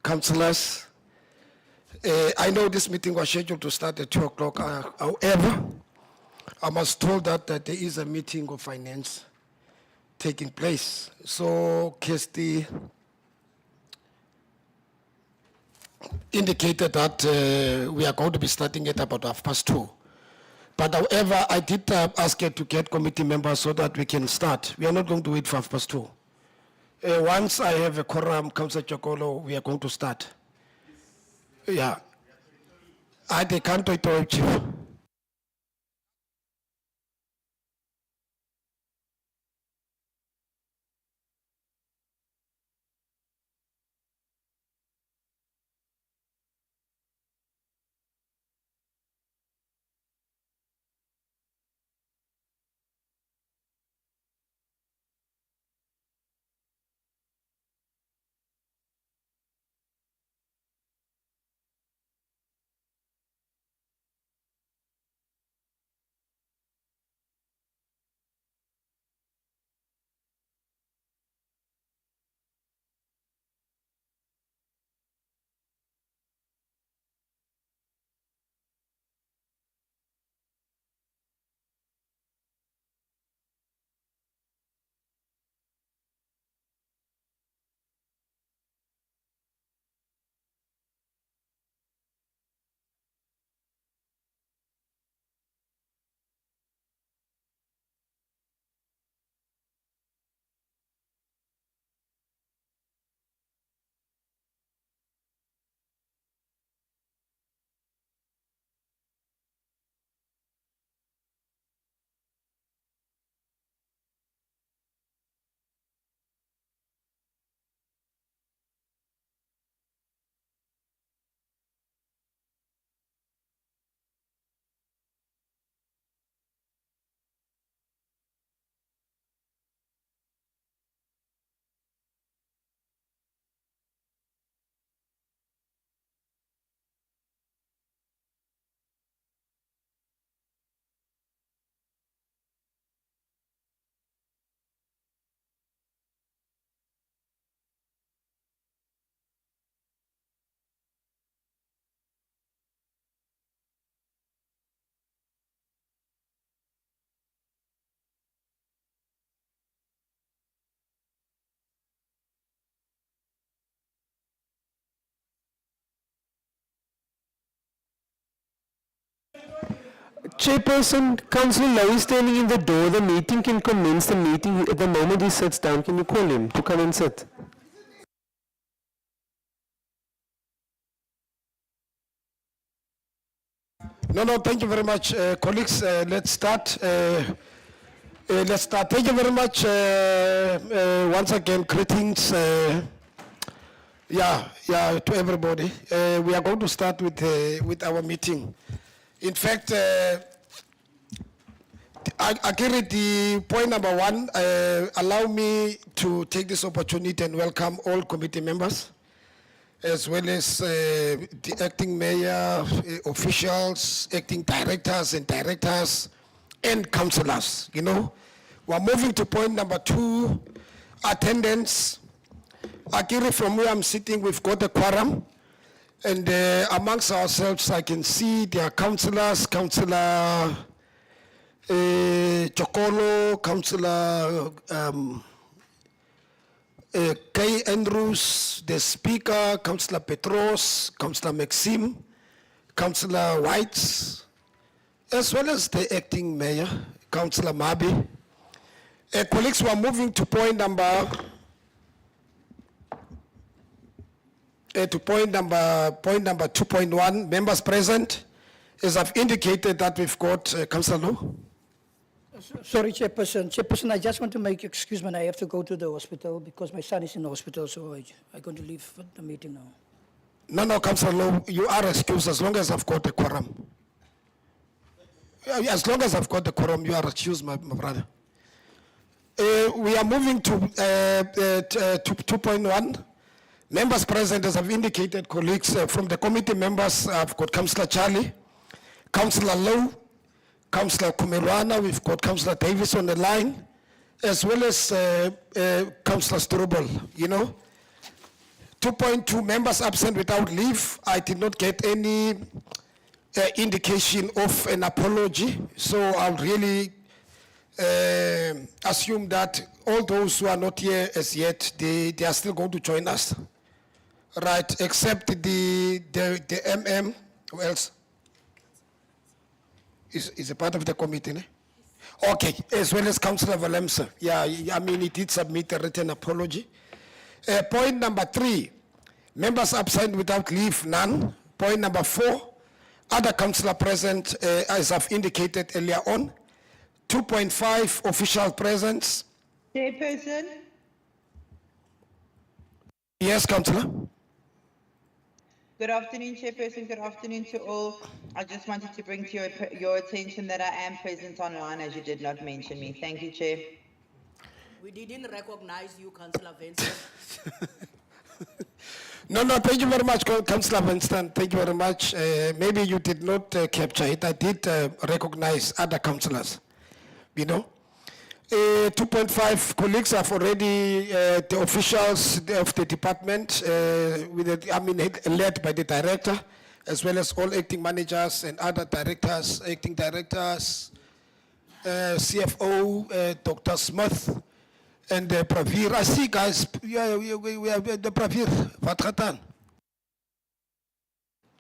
councillors. I know this meeting was scheduled to start at 2 o'clock. However, I was told that there is a meeting of finance taking place. So Kirsty indicated that we are going to be starting at about 2:30. But however, I did ask her to get committee members so that we can start. We are not going to wait for 2:30. Once I have a quorum, Councillor Chokolo, we are going to start. Yeah. I can't do it, Chief. Chairperson, Councillor Lowe is standing in the door. The meeting can commence the meeting at the moment he sits down. Can you call him to come and sit? No, thank you very much, colleagues. Let's start. Thank you very much. Once again, greetings. To everybody. We are going to start with our meeting. In fact, I carry the point number 1. Allow me to take this opportunity and welcome all committee members, as well as the acting mayor, officials, acting directors, and councillors. You know, we're moving to point number 2, attendance. Akiri, from where I'm sitting, we've got a quorum, and amongst ourselves, I can see there are councillors, Councillor Chokolo, Councillor Kay Andrews, the Speaker, Councillor Petros, Councillor Maxime, Councillor Whites, as well as the acting mayor, Councillor Mabi. Colleagues, we are moving to point number 2.1, members present. As I've indicated that we've got Councillor Lowe. Sorry, Chairperson. Chairperson, I just want to make excuse when I have to go to the hospital because my son is in the hospital, so I'm going to leave the meeting now. No, Councillor Lowe, you are excused as long as I've got the quorum. As long as I've got the quorum, you are excused, my brother. We are moving to 2.1. Members present, as I've indicated, colleagues, from the committee members, I've got Councillor Charlie, Councillor Lowe, Councillor Kumelwana, we've got Councillor Davis on the line, as well as Councillor Strobel, you know. 2.2, members absent without leave. I did not get any indication of an apology, so I'll really assume that all those who are not here as yet, they are still going to join us. Right, except the MM, who else? Is a part of the committee, ne? Okay, as well as Councillor Valemsa. Yeah, I mean, he did submit a written apology. Point number 3, members absent without leave, none. Point number 4, other councillor present, as I've indicated earlier on. 2.5, official presence. Chairperson, Yes, councillor. good afternoon, Chairperson. Good afternoon to all. I just wanted to bring to your attention that I am present online as you did not mention me. Thank you, Chair. We didn't recognize you, Councillor Vincent. No, thank you very much, Councillor Winston. Thank you very much. Maybe you did not capture it. I did recognize other councillors, you know. 2.5 colleagues have already, the officials of the department, led by the director, as well as all acting managers and other directors, acting directors, CFO, Dr. Smith, and Pravir. I see, guys, we have the Pravir, Vatratan.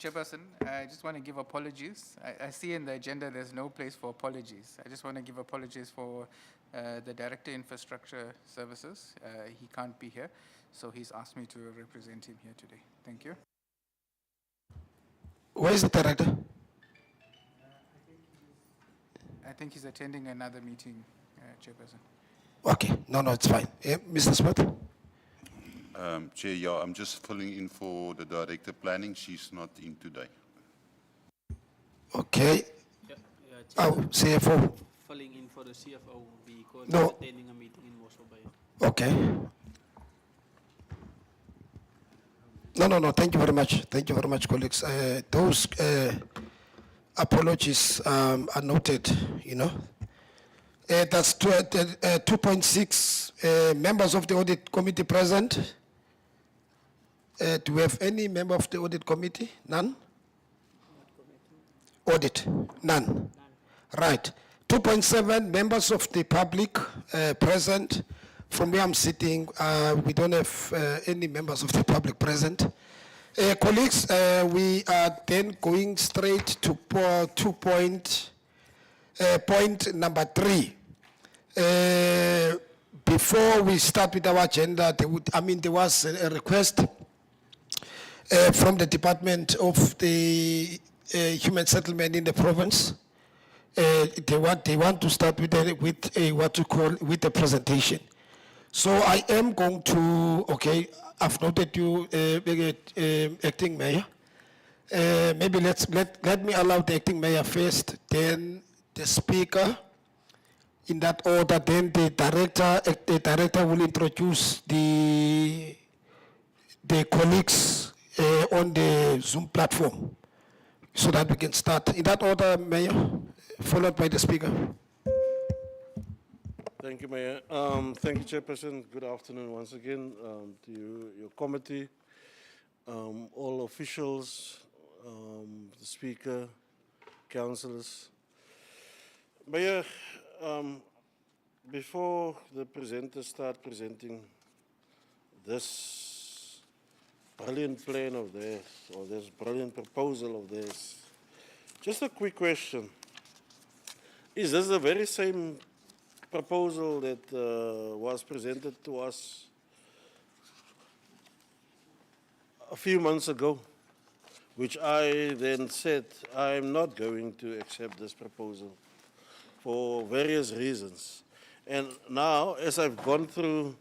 Chairperson, I just want to give apologies. I see in the agenda there's no place for apologies. I just want to give apologies for the Director Infrastructure Services. He can't be here, so he's asked me to represent him here today. Thank you. Where is the director? I think he's attending another meeting, Chairperson. Okay, no, it's fine. Mr. Smith? Chair, yeah, I'm just filling in for the Director Planning. She's not in today. Okay. Chair, Oh, CFO. filling in for the CFO because No. he's attending a meeting in Mosselbaai. Okay. No, thank you very much. Thank you very much, colleagues. Those apologies are noted, you know. That's 2.6 members of the audit committee present. Do we have any member of the audit committee? None? Audit? None. Right. 2.7 members of the public present. From where I'm sitting, we don't have any members of the public present. Colleagues, we are then going straight to point number 3. Before we start with our agenda, there was a request from the Department of the Human Settlement in the province. They want to start with a presentation. So I am going to, okay, I've noted you, acting mayor. Maybe let me allow the acting mayor first, then the speaker, in that order, then the director will introduce the colleagues on the Zoom platform so that we can start. In that order, Mayor, followed by the speaker. Thank you, Mayor. Thank you, Chairperson. Good afternoon once again to you, your committee, all officials, the speaker, councillors. Mayor, before the presenters start presenting this brilliant plan of theirs, or this brilliant proposal of theirs, just a quick question. Is this the very same proposal that was presented to us a few months ago, which I then said I'm not going to accept this proposal for various reasons? And now, as I've gone through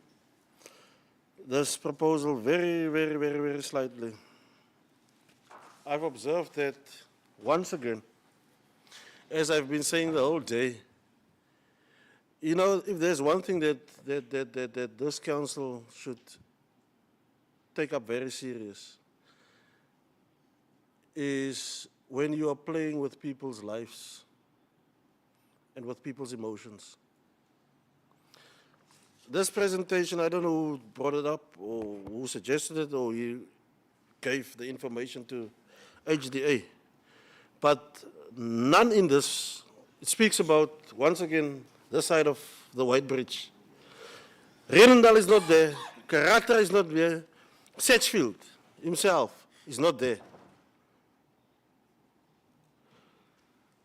this proposal very slightly, I've observed that once again, as I've been saying the whole day, you know, if there's one thing that this council should take up very serious, is when you are playing with people's lives and with people's emotions. this presentation, I don't know who brought it up or who suggested it or who gave the information to HDA. But none in this, it speaks about, once again, this side of the White Bridge. Renendal is not there, Karatra is not there, Sedgefield himself is not there.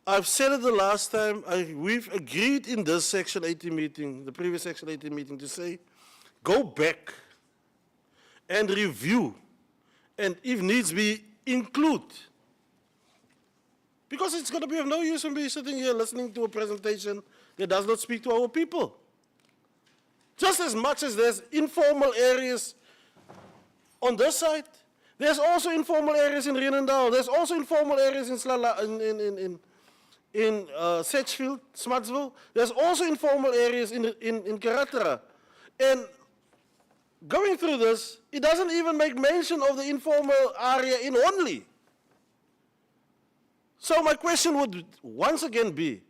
I've said it the last time, we've agreed in this Section 80 meeting, the previous Section 80 meeting, to say, go back and review, and if needs be, include. Because it's going to be of no use for me sitting here listening to a presentation that does not speak to our people. Just as much as there's informal areas on this side, there's also informal areas in Renendal, there's also informal areas in Sedgefield, Smutsville. There's also informal areas in Karatra. And going through this, it doesn't even make mention of the informal area in Only. So my question would once again be,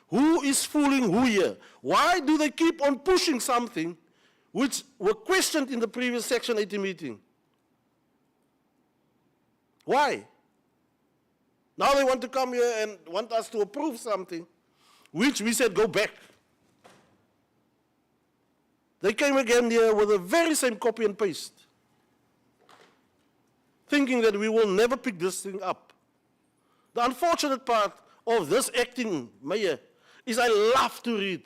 who is fooling who here? Why do they keep on pushing something which were questioned in the previous Section 80 meeting? Why? Now they want to come here and want us to approve something, which we said go back. They came again here with the very same copy and paste, thinking that we will never pick this thing up. The unfortunate part of this acting mayor is I love to read.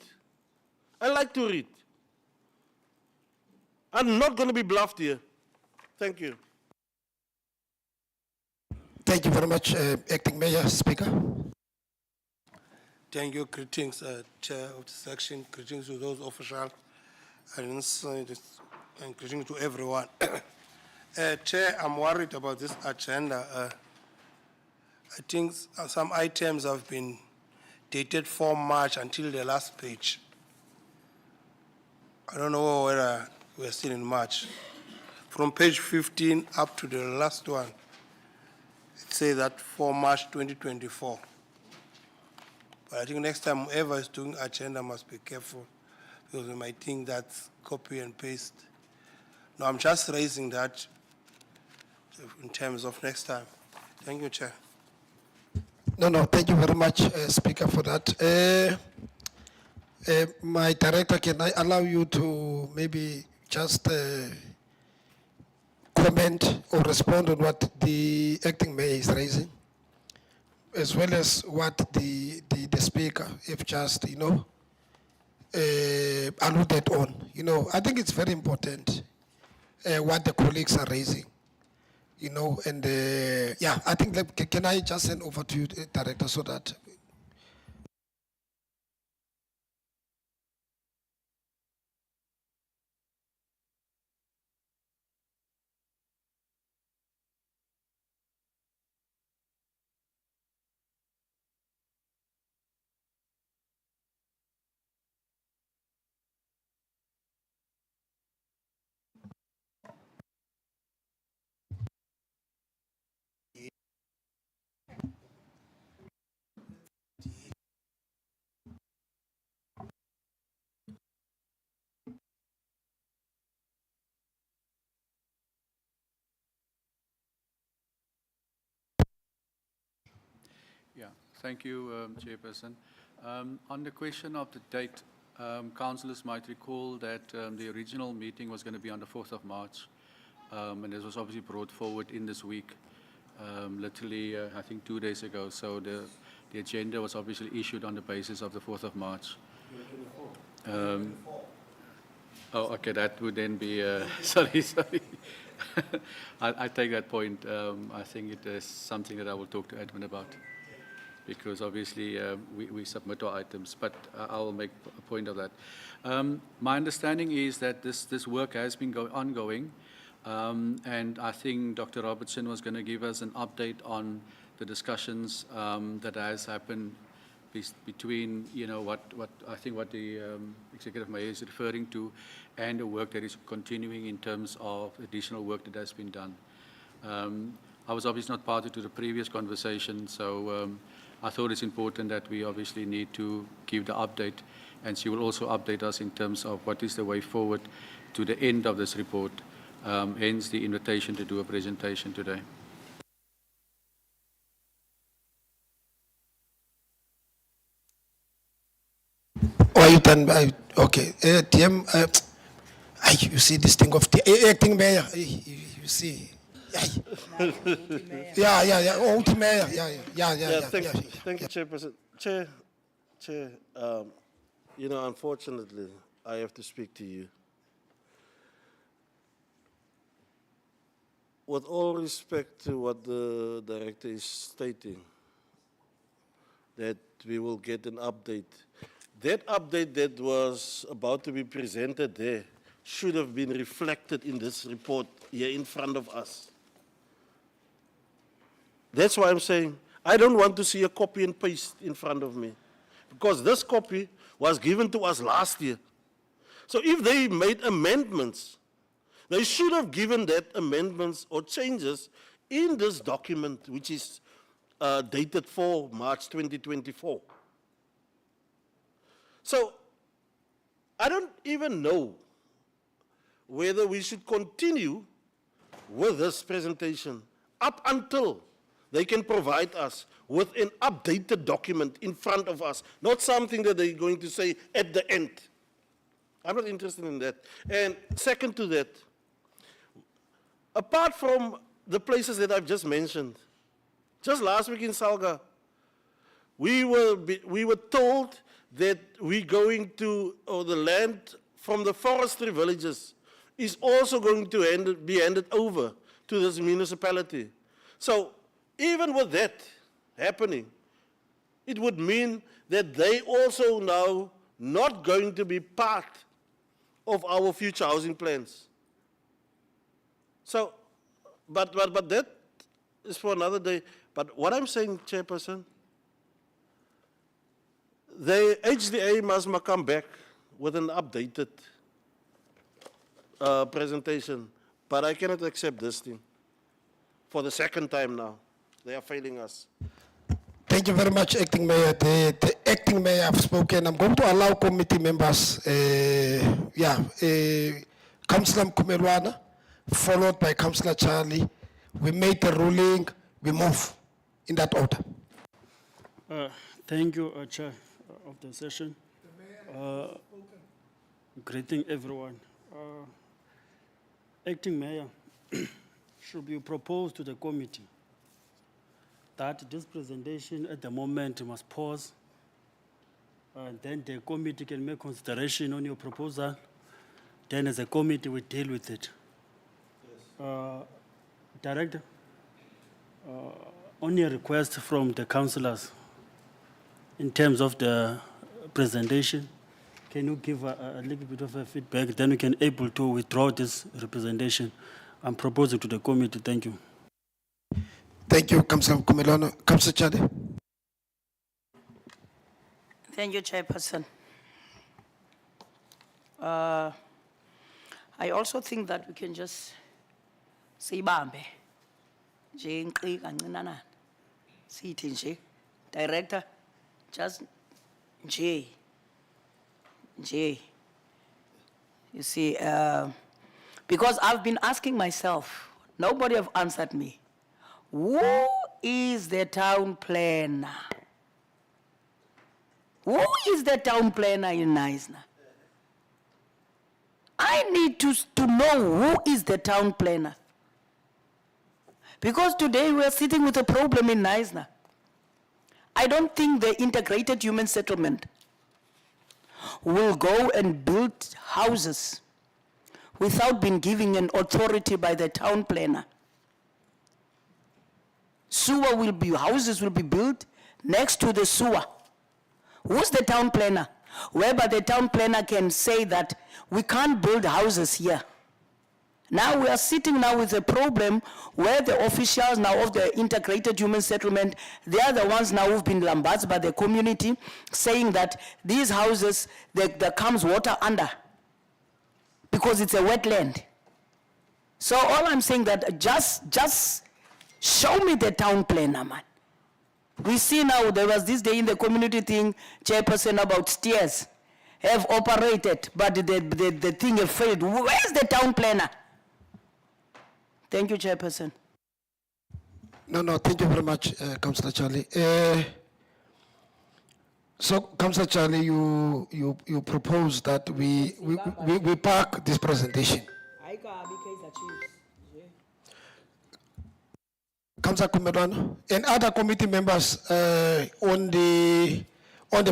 I like to read. I'm not going to be bluffed here. Thank you. Thank you very much, Acting Mayor. Speaker. Thank you. Greetings, Chair of the section. Greetings to those officials and greetings to everyone. Chair, I'm worried about this agenda. I think some items have been dated from March until the last page. I don't know whether we're still in March. From page 15 up to the last one, it says that for March 2024. But I think next time whoever is doing agenda must be careful because we might think that's copy and paste. No, I'm just raising that in terms of next time. Thank you, Chair. No, thank you very much, Speaker, for that. My director, can I allow you to maybe just comment or respond on what the acting mayor is raising, as well as what the speaker, if just, alluded on. I think it's very important what the colleagues are raising. And yeah, I think, can I just send over to you, Director, so that. Yeah, thank you, Chairperson. On the question of the date, councillors might recall that the original meeting was going to be on the 4th of March, and this was obviously brought forward in this week, literally, I think 2 days ago. So the agenda was obviously issued on the basis of the 4th of March. Oh, okay, that would then be, sorry. I take that point. I think it is something that I will talk to Edwin about, because obviously we submit our items, but I will make a point of that. My understanding is that this work has been ongoing, and I think Dr. Robertson was going to give us an update on the discussions that has happened between, what I think what the Executive Mayor is referring to, and the work that is continuing in terms of additional work that has been done. I was obviously not party to the previous conversation, so I thought it's important that we obviously need to give the update, and she will also update us in terms of what is the way forward to the end of this report, hence the invitation to do a presentation today. Or you can, okay, TM, you see this thing of the acting mayor, you see. Yeah, Ulti mayor, yeah. Thank you, Chairperson. Chair, you know, unfortunately, I have to speak to you. With all respect to what the director is stating, that we will get an update. That update that was about to be presented there should have been reflected in this report here in front of us. That's why I'm saying I don't want to see a copy and paste in front of me, because this copy was given to us last year. So if they made amendments, they should have given that amendments or changes in this document, which is dated 4 March 2024. So I don't even know whether we should continue with this presentation up until they can provide us with an updated document in front of us, not something that they're going to say at the end. I'm not interested in that. And second to that, apart from the places that I've just mentioned, just last week in Salga, we were told that we're going to, or the land from the forestry villages is also going to be handed over to this municipality. So even with that happening, it would mean that they also now not going to be part of our future housing plans. So, but that is for another day. But what I'm saying, Chairperson, the HDA must come back with an updated presentation. But I cannot accept this thing for the second time now. They are failing us. Thank you very much, Acting Mayor. The Acting Mayor have spoken. I'm going to allow committee members, Councillor Kumelwana, followed by Councillor Charlie. We made the ruling, we move in that order. Thank you, Chair of the session. Greeting everyone. Acting Mayor, should be proposed to the committee that this presentation at the moment must pause, and then the committee can make consideration on your proposal. Then as a committee, we deal with it. Director, only a request from the councillors in terms of the presentation. Can you give a little bit of a feedback? Then we can able to withdraw this representation and propose it to the committee. Thank you. Thank you, Councillor Kumelwana. Councillor Charlie. Thank you, Chairperson. I also think that we can just say Bambe. Director, just J. You see, because I've been asking myself, nobody have answered me. Who is the town planner? Who is the town planner in Knysna? I need to know who is the town planner. Because today we are sitting with a problem in Knysna. I don't think the integrated human settlement will go and build houses without being given an authority by the town planner. Houses will be built next to the sewer. Who's the town planner? Whereby the town planner can say that we can't build houses here. Now we are sitting now with a problem where the officials now of the integrated human settlement, they are the ones now who've been lambasted by the community, saying that these houses, there comes water under because it's a wetland. So all I'm saying that just show me the town planner, man. We see now, there was this day in the community thing, Chairperson, about stairs have operated, but the thing have failed. Where's the town planner? Thank you, Chairperson. No, thank you very much, Councillor Charlie. So, Councillor Charlie, you propose that we park this presentation. Councillor Kumelwano and other committee members on the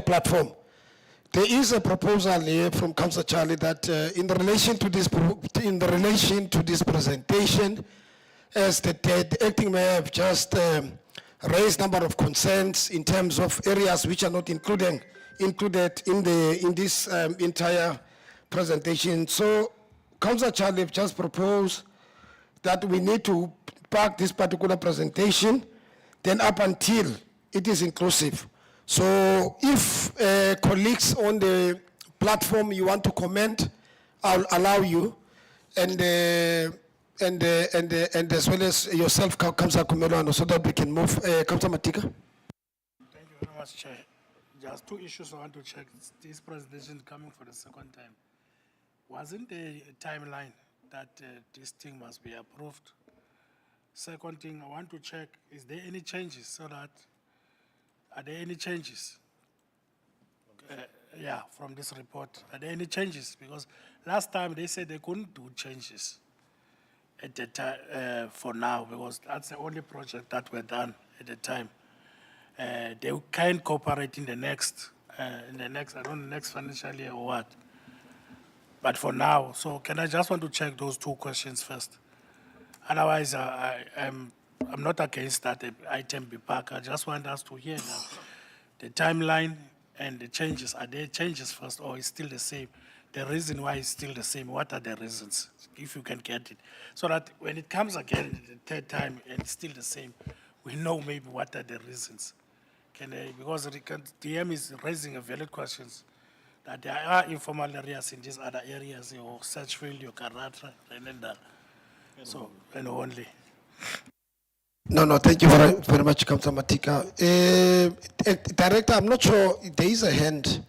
platform. There is a proposal here from Councillor Charlie that in relation to this presentation, as the acting mayor have just raised number of concerns in terms of areas which are not included in this entire presentation. So Councillor Charlie have just proposed that we need to park this particular presentation, then up until it is inclusive. So if colleagues on the platform you want to comment, I'll allow you, and as well as yourself, Councillor Kumelwano, so that we can move. Councillor Matika. Thank you very much, Chair. Just two issues I want to check. This presentation coming for the second time. Wasn't there a timeline that this thing must be approved? Second thing I want to check, is there any changes so that, are there any changes? Yeah, from this report, are there any changes? Because last time they said they couldn't do changes at the time, for now, because that's the only project that were done at the time. They can cooperate in the next, I don't know, next financial year or what. But for now, so can I just want to check those two questions first? Otherwise, I'm not against that item be parked. I just want us to hear that the timeline and the changes, are there changes first or is still the same? The reason why it's still the same, what are the reasons, if you can get it? So that when it comes again the third time and it's still the same, we know maybe what are the reasons. Because DM is raising a valid questions that there are informal areas in these other areas, your Searchfield, your Karatra, and that. So, and only. No, thank you very much, Councillor Matika. Director, I'm not sure, there is a hand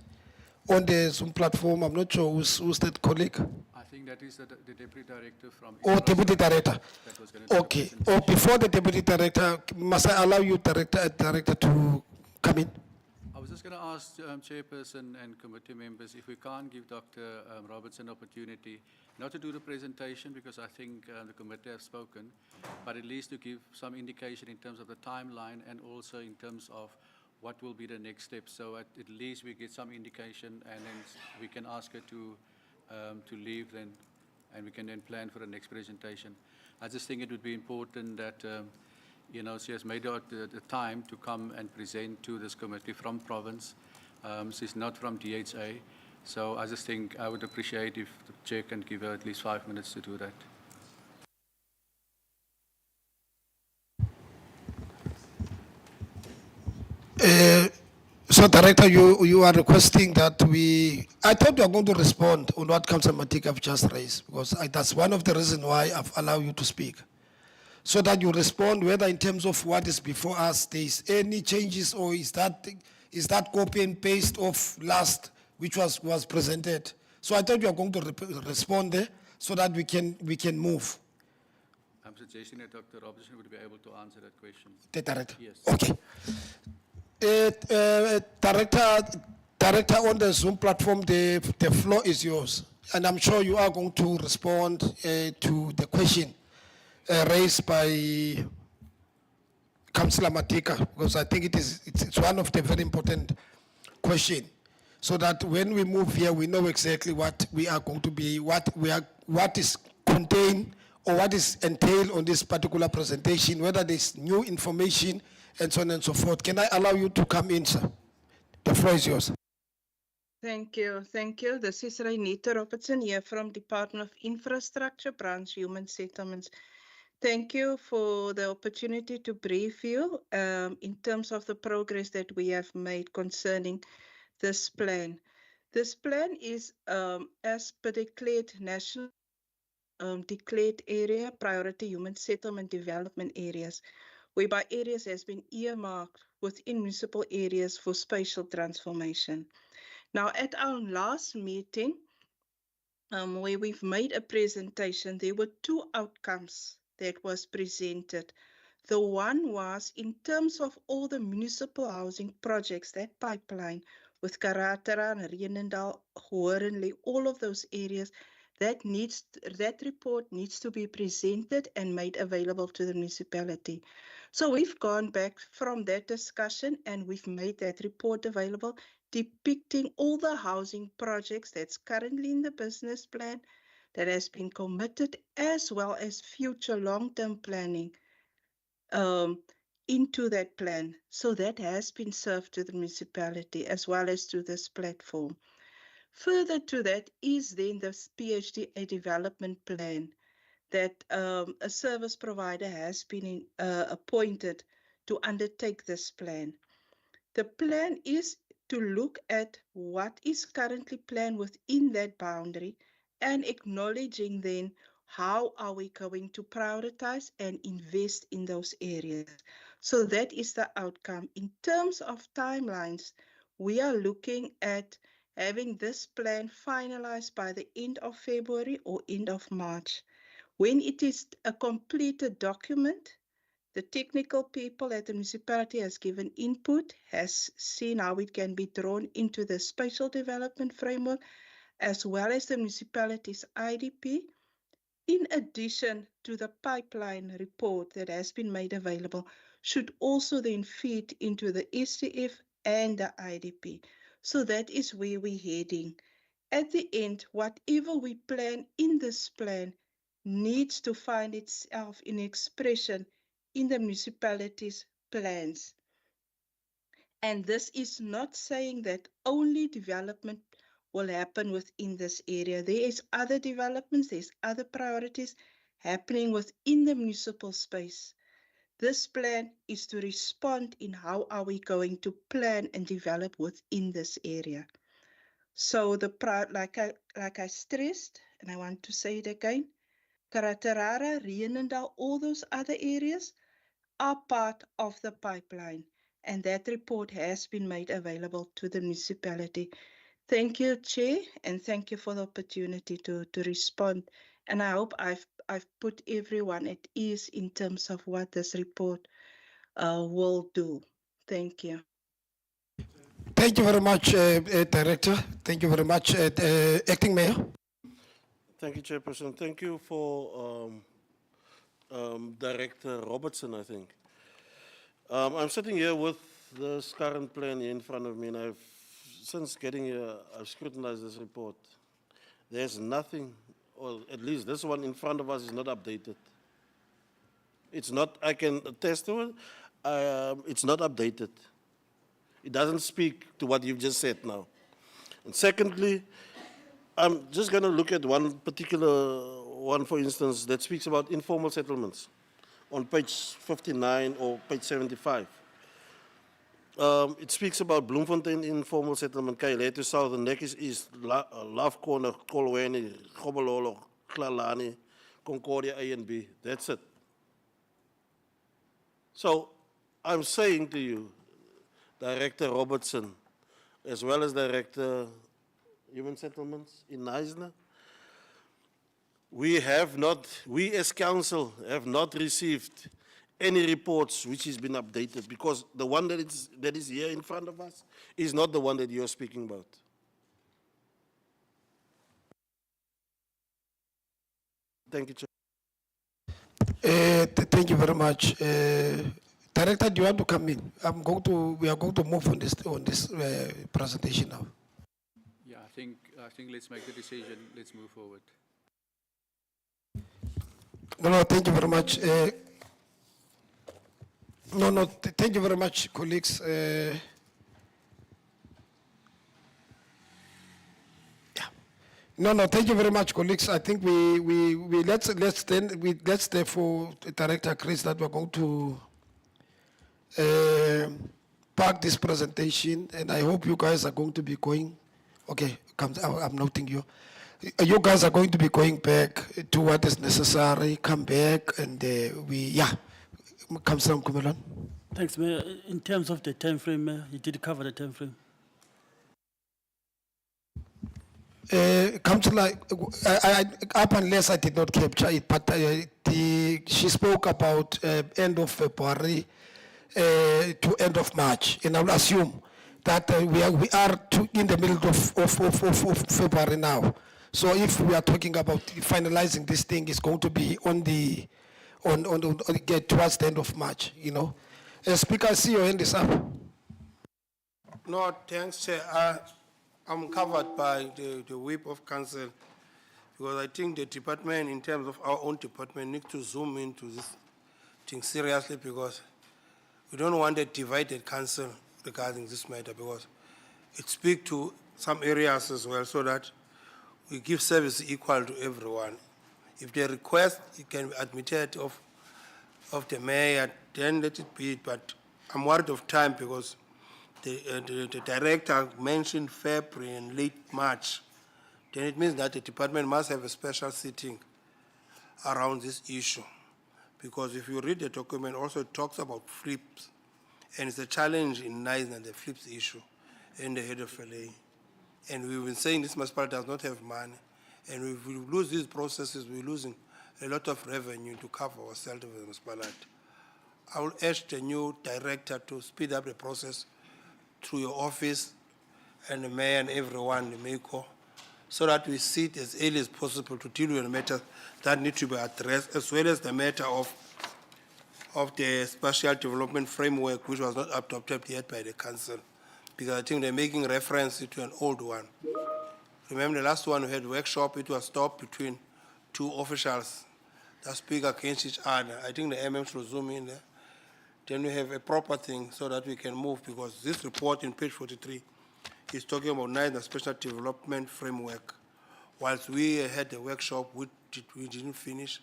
on the Zoom platform. I'm not sure who's that colleague. I think that is the Deputy Director from... Oh, Deputy Director. That was gonna do the Okay. presentation. Oh, before the Deputy Director, must I allow you, Director, to come in? I was just going to ask Chairperson and committee members if we can't give Dr. Robertson opportunity not to do the presentation because I think the committee have spoken, but at least to give some indication in terms of the timeline and also in terms of what will be the next step. So at least we get some indication and then we can ask her to leave then, and we can then plan for the next presentation. I just think it would be important that you know, she has made out the time to come and present to this committee from province. She's not from DHA. So I just think I would appreciate if the chair can give her at least 5 minutes to do that. So, Director, you are requesting that I thought you were going to respond on what Councillor Matika have just raised, because that's one of the reasons why I've allowed you to speak. So that you respond whether in terms of what is before us, there is any changes, or is that copy and paste of last, which was presented. So I thought you were going to respond there so that we can move. I'm suggesting that Dr. Robertson would be able to answer that question. The Director? Yes. Okay. Director, on the Zoom platform, the floor is yours. And I'm sure you are going to respond to the question raised by Councillor Matika, because I think it's one of the very important questions. So that when we move here, we know exactly what we are going to be, what is contained or what is entailed on this particular presentation, whether there's new information and so on and so forth. Can I allow you to come in, sir? The floor is yours. Thank you. This is Renita Robertson here from Department of Infrastructure, Branch Human Settlements. Thank you for the opportunity to brief you in terms of the progress that we have made concerning this plan. This plan is as per declared national declared area priority human settlement development areas, whereby areas has been earmarked within municipal areas for spatial transformation. Now, at our last meeting, where we've made a presentation, there were two outcomes that was presented. The one was in terms of all the municipal housing projects, that pipeline with Karatara, Reenendal, Horenley, all of those areas, that report needs to be presented and made available to the municipality. So we've gone back from that discussion and we've made that report available, depicting all the housing projects that's currently in the business plan that has been committed, as well as future long-term planning into that plan. So that has been served to the municipality as well as to this platform. Further to that is then the PhD development plan that a service provider has been appointed to undertake this plan. The plan is to look at what is currently planned within that boundary and acknowledging then how are we going to prioritize and invest in those areas. So that is the outcome. In terms of timelines, we are looking at having this plan finalized by the end of February or end of March. When it is a completed document, the technical people at the municipality has given input, has seen how it can be drawn into the spatial development framework, as well as the municipality's IDP, in addition to the pipeline report that has been made available, should also then feed into the SDF and the IDP. So that is where we're heading. At the end, whatever we plan in this plan needs to find itself in expression in the municipality's plans. And this is not saying that only development will happen within this area. There is other developments, there's other priorities happening within the municipal space. This plan is to respond in how are we going to plan and develop within this area. So like I stressed, and I want to say it again, Karatarara, Reenendal, all those other areas are part of the pipeline, and that report has been made available to the municipality. Thank you, Chair, and thank you for the opportunity to respond. And I hope I've put everyone at ease in terms of what this report will do. Thank you. Thank you very much, Director. Thank you very much, Acting Mayor. Thank you, Chairperson. Thank you for Director Robertson, I think. I'm sitting here with this current plan here in front of me, and since getting here, I've scrutinized this report. There's nothing, or at least this one in front of us is not updated. It's not, I can attest to it, it's not updated. It doesn't speak to what you've just said now. And secondly, I'm just going to look at one particular one, for instance, that speaks about informal settlements on page 59 or page 75. It speaks about Bloemfontein informal settlement, Kailete South, and Nekis East, Love Corner, Kolweni, Gobololo, Klalani, Concordia A and B. That's it. So I'm saying to you, Director Robertson, as well as Director Human Settlements in Neisner, we as council have not received any reports which has been updated, because the one that is here in front of us is not the one that you're speaking about. Thank you, Chair. Thank you very much. Director, do you want to come in? We are going to move on this presentation now. Yeah, I think let's make the decision. Let's move forward. No, thank you very much. Thank you very much, colleagues. Thank you very much, colleagues. I think let's therefore, Director Chris, that we're going to park this presentation, and I hope you guys are going to be going. Okay, I'm noting you. You guys are going to be going back to what is necessary. Come back, and come, Sam Kumelon. Thanks, Mayor. In terms of the time frame, Mayor, you did cover the time frame. Councillor, up unless I did not capture it, but she spoke about end of February to end of March, and I will assume that we are in the middle of February now. So if we are talking about finalizing this thing, it's going to be get towards the end of March, you know. Speaker, I see your hand is up. No, thanks, Chair. I'm covered by the whip of council because I think the department, in terms of our own department, needs to zoom into this thing seriously because we don't want a divided council regarding this matter because it speaks to some areas as well so that we give service equal to everyone. If they request, it can be admitted of the mayor, then let it be. But I'm worried of time because the director mentioned February and late March. Then it means that the department must have a special sitting around this issue. Because if you read the document, also it talks about flips. And it's a challenge in Knysna, the flips issue, in the head of LA. And we've been saying this municipality does not have money. And if we lose these processes, we're losing a lot of revenue to cover ourselves with the municipality. I will urge the new director to speed up the process through your office and the mayor and everyone, the MECO, so that we sit as early as possible to deal with the matters that need to be addressed, as well as the matter of the spatial development framework, which was not adopted yet by the council, because I think they're making reference to an old one. Remember the last one we had workshop, it was stopped between two officials that speak against each other. I think the MM should zoom in there. Then we have a proper thing so that we can move, because this report in page 43 is talking about the special development framework, whilst we had a workshop, we didn't finish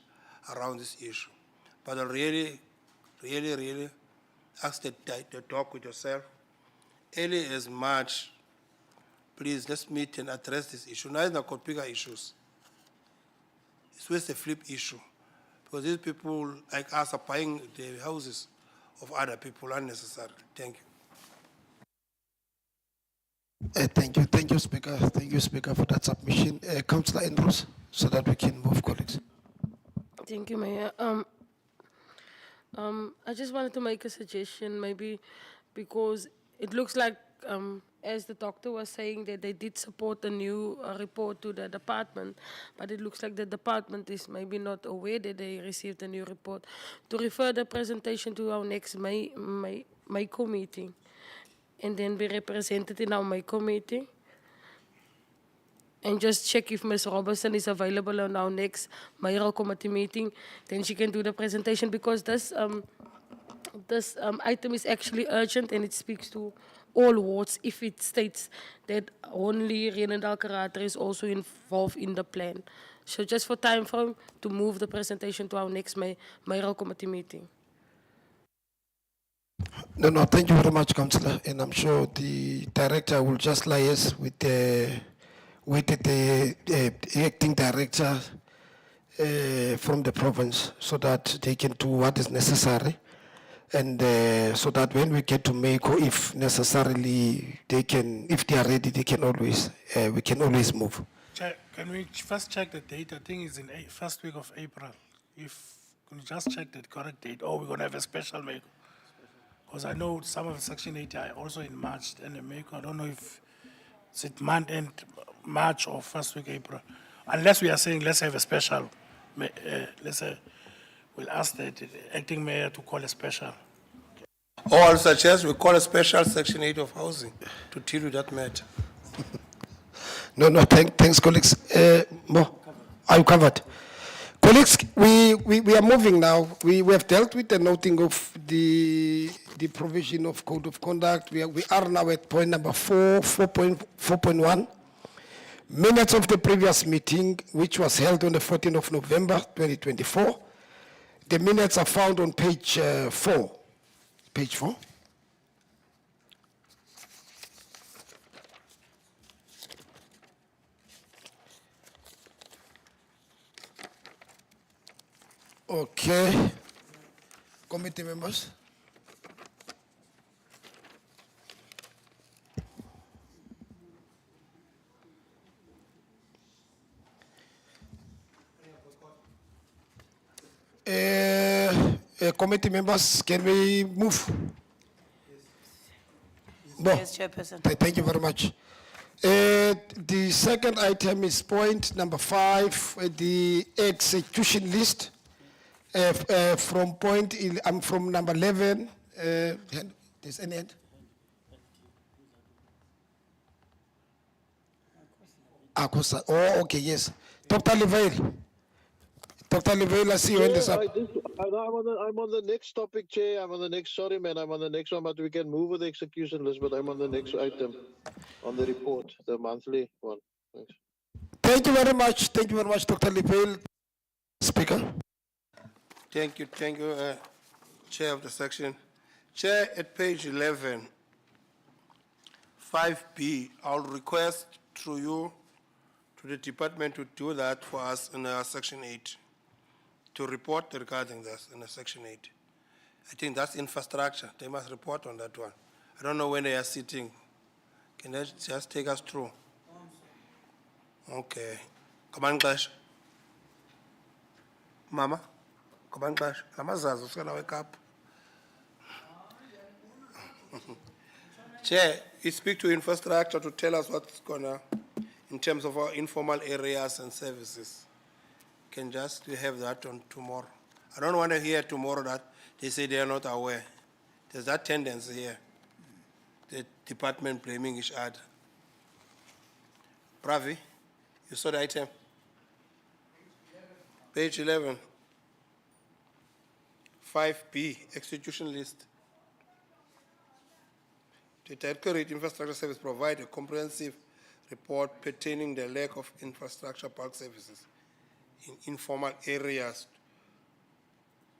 around this issue. But I really ask the talk with yourself. Early as March, please, let's meet and address this issue. Neither got bigger issues. It's just a flip issue. Because these people like us are buying the houses of other people unnecessarily. Thank you. Thank you, Speaker. Thank you, Speaker, for that submission. Councillor Andrews, so that we can move, colleagues. Thank you, Mayor. I just wanted to make a suggestion, maybe because it looks like, as the doctor was saying, that they did support the new report to the department, but it looks like the department is maybe not aware that they received a new report. To refer the presentation to our next MACO meeting, and then be represented in our MACO meeting. And just check if Ms. Robertson is available on our next mayoral committee meeting, then she can do the presentation, because this item is actually urgent and it speaks to all wards if it states that only Renendal Karate is also involved in the plan. So just for time frame to move the presentation to our next mayoral committee meeting. No, thank you very much, Councillor. And I'm sure the director will just liaise with the acting director from the province so that they can do what is necessary. And so that when we get to MACO, if necessarily they can, if they are ready, they can always, we can always move. Can we first check the date? I think it's in first week of April. Can you just check the correct date, or we're going to have a special MACO? Because I know some of Section 80 are also in March and the MACO. I don't know if it's month end March or first week April. Unless we are saying let's have a special, we'll ask the acting mayor to call a special. Or I'll suggest we call a special Section 8 of housing to deal with that matter. No, thanks, colleagues. Mo, are you covered? Colleagues, we are moving now. We have dealt with the noting of the provision of code of conduct. We are now at point number 4.1. Minutes of the previous meeting, which was held on the 14th of November, 2024. The minutes are found on page 4. Page 4. Okay. Committee members. Committee members, can we move? No. Yes, Chairperson. Thank you very much. The second item is point number 5, the execution list. From from number 11. There's any end? Oh, okay, yes. Dr. Leveil. Dr. Leveil, I see you in this up. I'm on the next topic, Chair. I'm on the next, sorry, man, I'm on the next one, but we can move with the execution list, but I'm on the next item on the report, the monthly one. Thanks. Thank you very much. Thank you very much, Dr. Leveil. Speaker. Thank you, Chair of the section. Chair, at page 11, 5B, I'll request through you to the department to do that for us in section 8, to report regarding this in section 8. I think that's infrastructure. They must report on that one. I don't know when they are sitting. Can they just take us through? Okay. Come on, Clash. Mama? Come on, Clash. Lamazazo, it's going to wake up. Chair, you speak to infrastructure to tell us what's going on in terms of our informal areas and services. Can just we have that on tomorrow. I don't want to hear tomorrow that they say they are not aware. There's that tendency here. The department blaming each other. Pravi, you saw the item? Page 11. 5B, execution list. The Directorate Infrastructure Service provide a comprehensive report pertaining the lack of infrastructure bulk services in informal areas.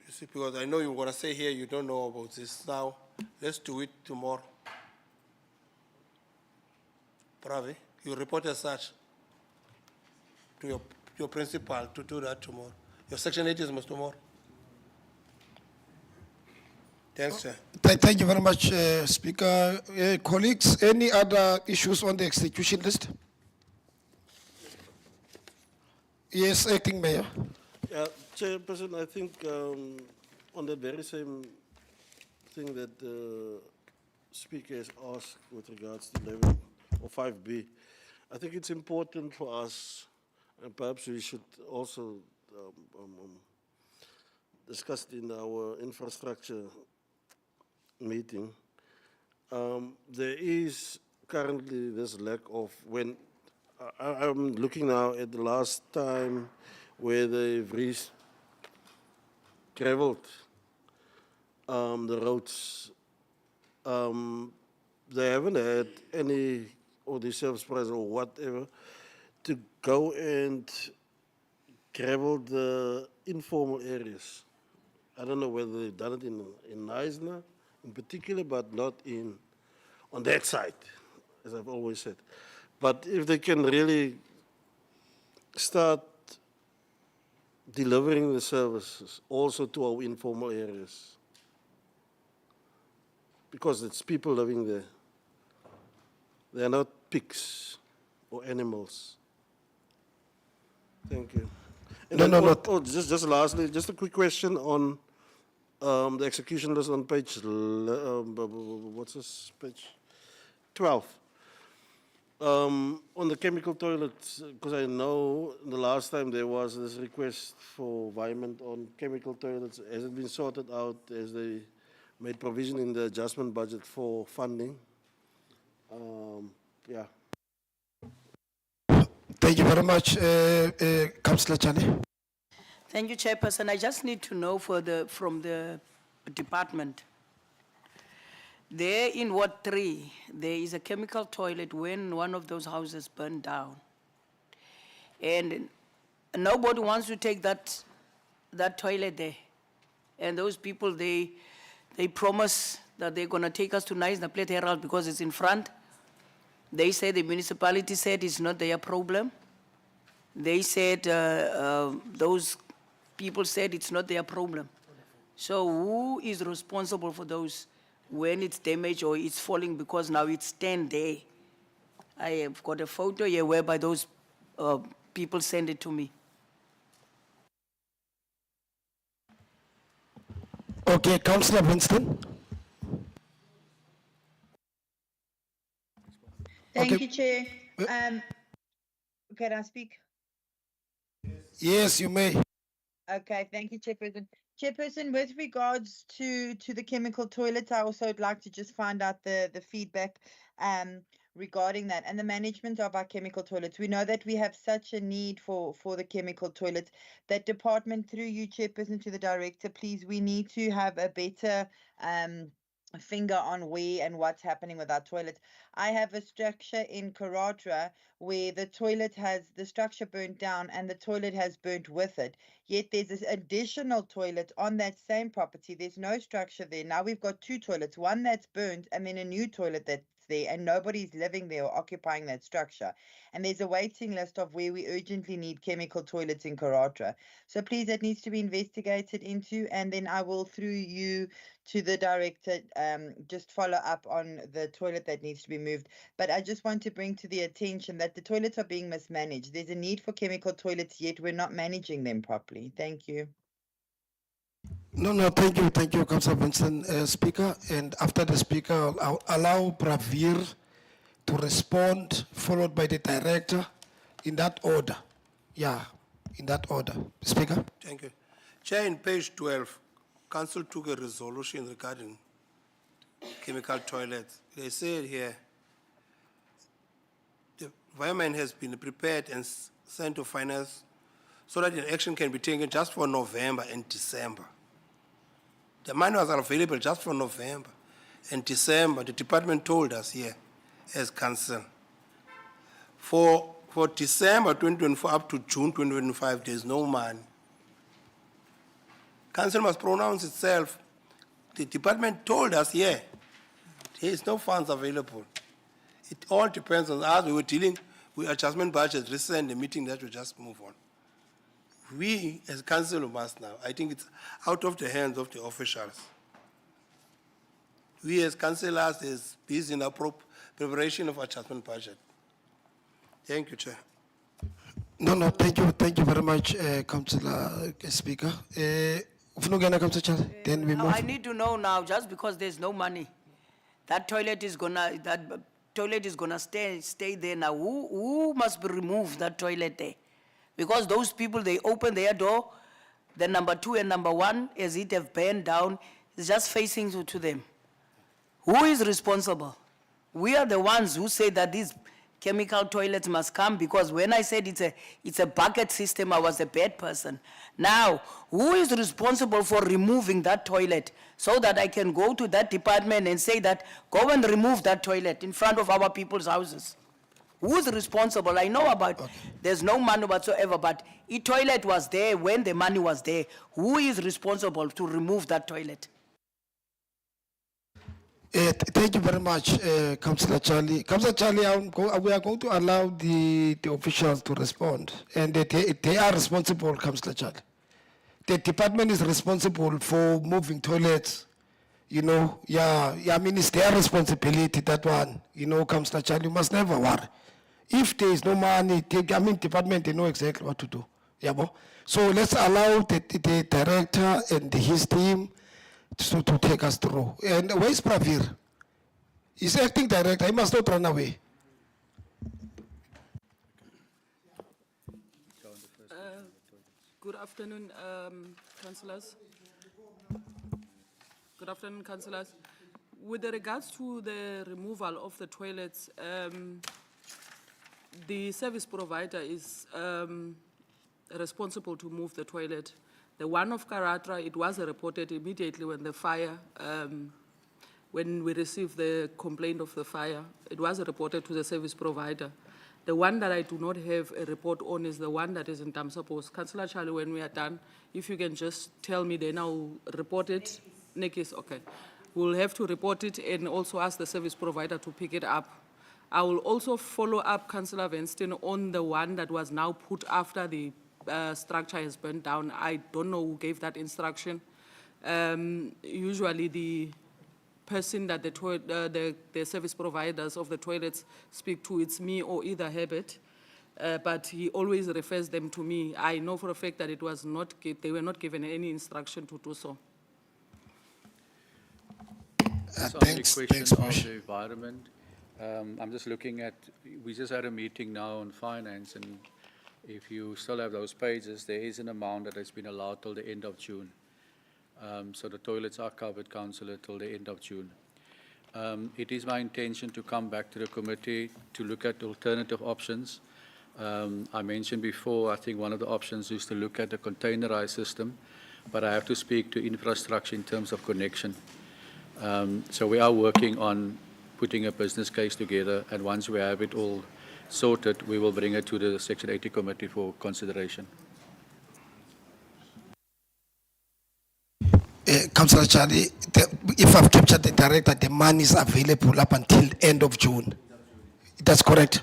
You see, because I know you're going to say here you don't know about this now. Let's do it tomorrow. Pravi, you report as such to your principal to do that tomorrow. Your section 8 is tomorrow. Thanks, sir. Thank you very much, Speaker. Colleagues, any other issues on the execution list? Yes, Acting Mayor. Chairperson, I think on that very same thing that the Speaker has asked with regards to 11 or 5B, I think it's important for us, and perhaps we should also discuss it in our infrastructure meeting. There is currently this lack of, when I'm looking now at the last time where they've graveled the roads. They haven't had any of the service providers or whatever to go and gravel the informal areas. I don't know whether they've done it in Neisner in particular, but not on that side, as I've always said. But if they can really start delivering the services also to our informal areas, because it's people living there. They are not pigs or animals. Thank you. And No, then, no. just lastly, just a quick question on the execution list on page, what's this page? 12. On the chemical toilets, because I know the last time there was this request for environment on chemical toilets. Has it been sorted out? Has they made provision in the adjustment budget for funding? Yeah. Thank you very much, Councillor Chane. Thank you, Chairperson. I just need to know from the department. There in Ward 3, there is a chemical toilet when one of those houses burned down. And nobody wants to take that toilet there. And those people, they promise that they're going to take us to Neisner Plate Herald because it's in front. They said, the municipality said it's not their problem. They said, those people said it's not their problem. So who is responsible for those when it's damaged or it's falling because now it's stand there? I have got a photo here whereby those people send it to me. Okay, Councillor Winston. Thank Okay. you, Chair. Can I speak? Yes, you may. Okay, thank you, Chairperson. Chairperson, with regards to the chemical toilets, I also would like to just find out the feedback regarding that and the management of our chemical toilets. We know that we have such a need for the chemical toilets. That department, through you, Chairperson, to the director, please, we need to have a better finger on where and what's happening with our toilets. I have a structure in Karatra where the toilet has the structure burnt down and the toilet has burnt with it. Yet there's this additional toilet on that same property. There's no structure there. Now we've got two toilets, one that's burnt and then a new toilet that's there, and nobody's living there or occupying that structure. And there's a waiting list of where we urgently need chemical toilets in Karatra. So please, that needs to be investigated into, and then I will, through you to the director, just follow up on the toilet that needs to be moved. But I just want to bring to the attention that the toilets are being mismanaged. There's a need for chemical toilets, yet we're not managing them properly. Thank you. No, thank you, Councillor Vincent. Speaker, and after the speaker, I'll allow Pravir to respond, followed by the director, in that order. Yeah, in that order. Speaker. Thank you. Chair, in page 12, Council took a resolution regarding chemical toilets. They said here, the environment has been prepared and sent to finance so that an action can be taken just for November and December. The money was available just for November and December. The department told us here as council. For December 2024 up to June 2025, there's no money. Council must pronounce itself. The department told us, yeah, there is no funds available. It all depends on us. We were dealing with adjustment budget recent, the meeting that we just move on. We, as council, must now. I think it's out of the hands of the officials. We, as councillors, is busy in the preparation of adjustment budget. Thank you, Chair. No, thank you very much, Councillor Speaker. Ufuna Councillor Charlie, then we Now, move. I need to know now, just because there's no money, that toilet is gonna stay there now. Who must be removed, that toilet there? Because those people, they open their door, the number 2 and number 1, as it have burned down, is just facing to them. Who is responsible? We are the ones who say that these chemical toilets must come, because when I said it's a bucket system, I was a bad person. Now, who is responsible for removing that toilet so that I can go to that department and say that, go and remove that toilet in front of our people's houses? Who's responsible? I know about, there's no money whatsoever, but a toilet was there when the money was there. Who is responsible to remove that toilet? Thank you very much, Councillor Charlie. Councillor Charlie, we are going to allow the officials to respond, and they are responsible, Councillor Charlie. The department is responsible for moving toilets. You know, I mean, it's their responsibility, that one. You know, Councillor Charlie, you must never worry. If there is no money, department, they know exactly what to do. Yeah, so let's allow the director and his team to take us through. And where is Pravir? He's acting director. He must not run away. Good afternoon, councillors. Good afternoon, councillors. With regards to the removal of the toilets, the service provider is responsible to move the toilet. The one of Karatra, it was reported immediately when the fire, when we received the complaint of the fire, it was reported to the service provider. The one that I do not have a report on is the one that is in Damsapos. Councillor Charlie, when we are done, if you can just tell me, then I'll report it. Nekis, okay. We'll have to report it and also ask the service provider to pick it up. I will also follow up, Councillor Weinstein, on the one that was now put after the structure has burned down. I don't know who gave that instruction. Usually the person that the service providers of the toilets speak to, it's me or either Herbert, but he always refers them to me. I know for a fact that it was not, they were not given any instruction to do so. Just on the Thanks, question thanks, of Mosh. the environment, I'm just looking at, we just had a meeting now on finance, and if you still have those pages, there is an amount that has been allowed till the end of June. So the toilets are covered, Councillor, till the end of June. It is my intention to come back to the committee to look at alternative options. I mentioned before, I think one of the options is to look at the containerized system, but I have to speak to infrastructure in terms of connection. So we are working on putting a business case together, and once we have it all sorted, we will bring it to the Section 80 committee for consideration. Councillor Charlie, if I've captured the director, the money is available up until end of June. That's correct?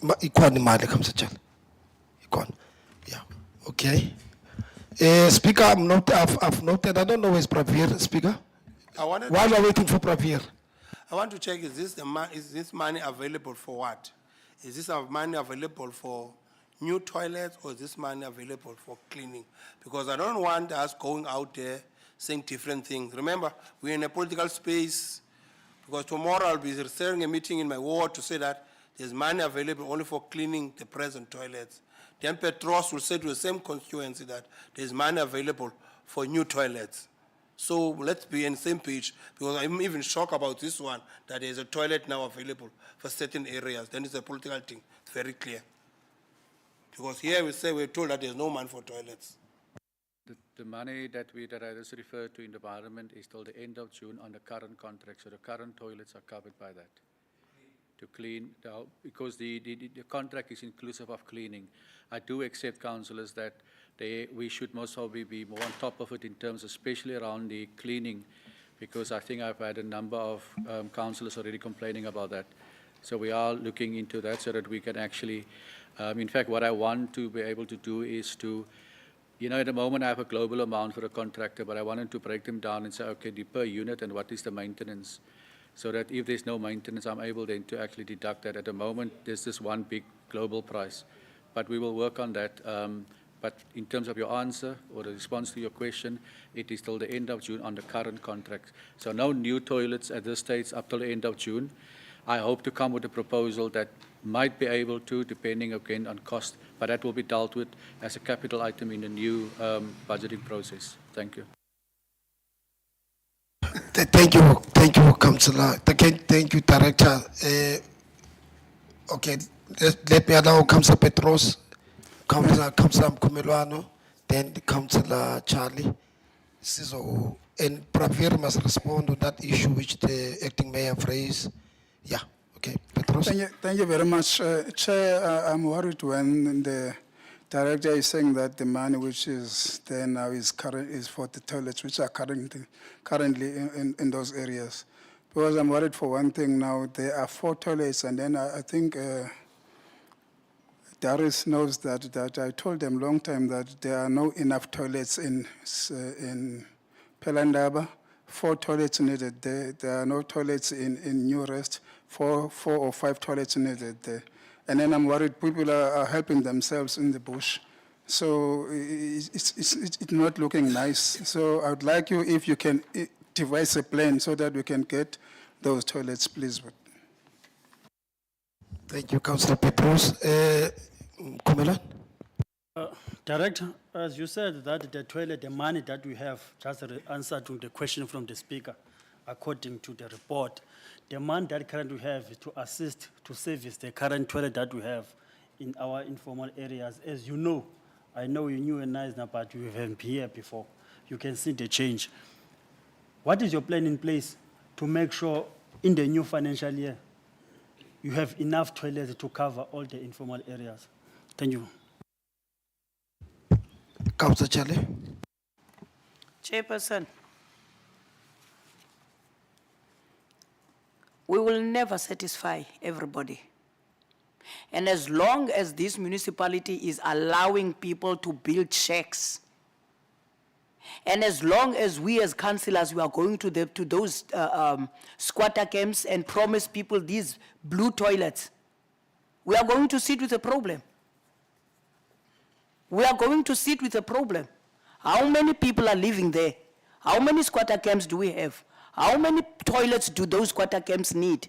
Ikhona imali, Councillor Charlie. Ikhona. Yeah, okay. Speaker, I've noted, I don't know where's Pravir, Speaker. While we're waiting for Pravir. I want to check, is this money available for what? Is this money available for new toilets, or is this money available for cleaning? Because I don't want us going out there saying different things. Remember, we're in a political space, because tomorrow I'll be starting a meeting in my ward to say that there's money available only for cleaning the present toilets. Then Petros will say to the same constituency that there's money available for new toilets. So let's be on the same page, because I'm even shocked about this one, that there's a toilet now available for certain areas. Then it's a political thing. It's very clear. Because here we say we're told that there's no money for toilets. The money that I just referred to in the environment is till the end of June on the current contract, so the current toilets are covered by that. To clean, because the contract is inclusive of cleaning. I do accept, councillors, that we should most probably be more on top of it in terms, especially around the cleaning, because I think I've had a number of councillors already complaining about that. So we are looking into that so that we can actually, in fact, what I want to be able to do is to, you know, at the moment I have a global amount for a contractor, but I wanted to break them down and say, okay, the per unit and what is the maintenance, so that if there's no maintenance, I'm able then to actually deduct that. At the moment, there's this one big global price, but we will work on that. But in terms of your answer or the response to your question, it is till the end of June on the current contract. So no new toilets at this stage up till the end of June. I hope to come with a proposal that might be able to, depending again on cost, but that will be dealt with as a capital item in the new budgeting process. Thank you. Thank you, Councillor. Thank you, Director. Okay, let me allow Councillor Petros, Councillor Mkumelwano, then Councillor Charlie. So, and Pravir must respond to that issue which the acting mayor raised. Yeah, okay, Petros. Thank you very much. Chair, I'm worried when the director is saying that the money which is there now is for the toilets, which are currently in those areas. Because I'm worried for one thing now, there are 4 toilets, and then I think Darius knows that I told them long time that there are no enough toilets in Pelandaba. 4 toilets needed there. There are no toilets in New Rest. 4 or 5 toilets needed there. And then I'm worried people are helping themselves in the bush. So it's not looking nice. So I would like you, if you can devise a plan so that we can get those toilets, please. Thank you, Councillor Petros. Kumela? Director, as you said, that the toilet, the money that we have, just answer to the question from the speaker, according to the report, the money that currently we have to assist to service the current toilet that we have in our informal areas. As you know, I know you knew and nice now, but you haven't been here before. You can see the change. What is your plan in place to make sure in the new financial year you have enough toilets to cover all the informal areas? Thank you. Councillor Charlie? Chairperson, we will never satisfy everybody. And as long as this municipality is allowing people to build shacks, and as long as we as councillors, we are going to those squatter camps and promise people these blue toilets, we are going to sit with a problem. We are going to sit with a problem. How many people are living there? How many squatter camps do we have? How many toilets do those quarter camps need?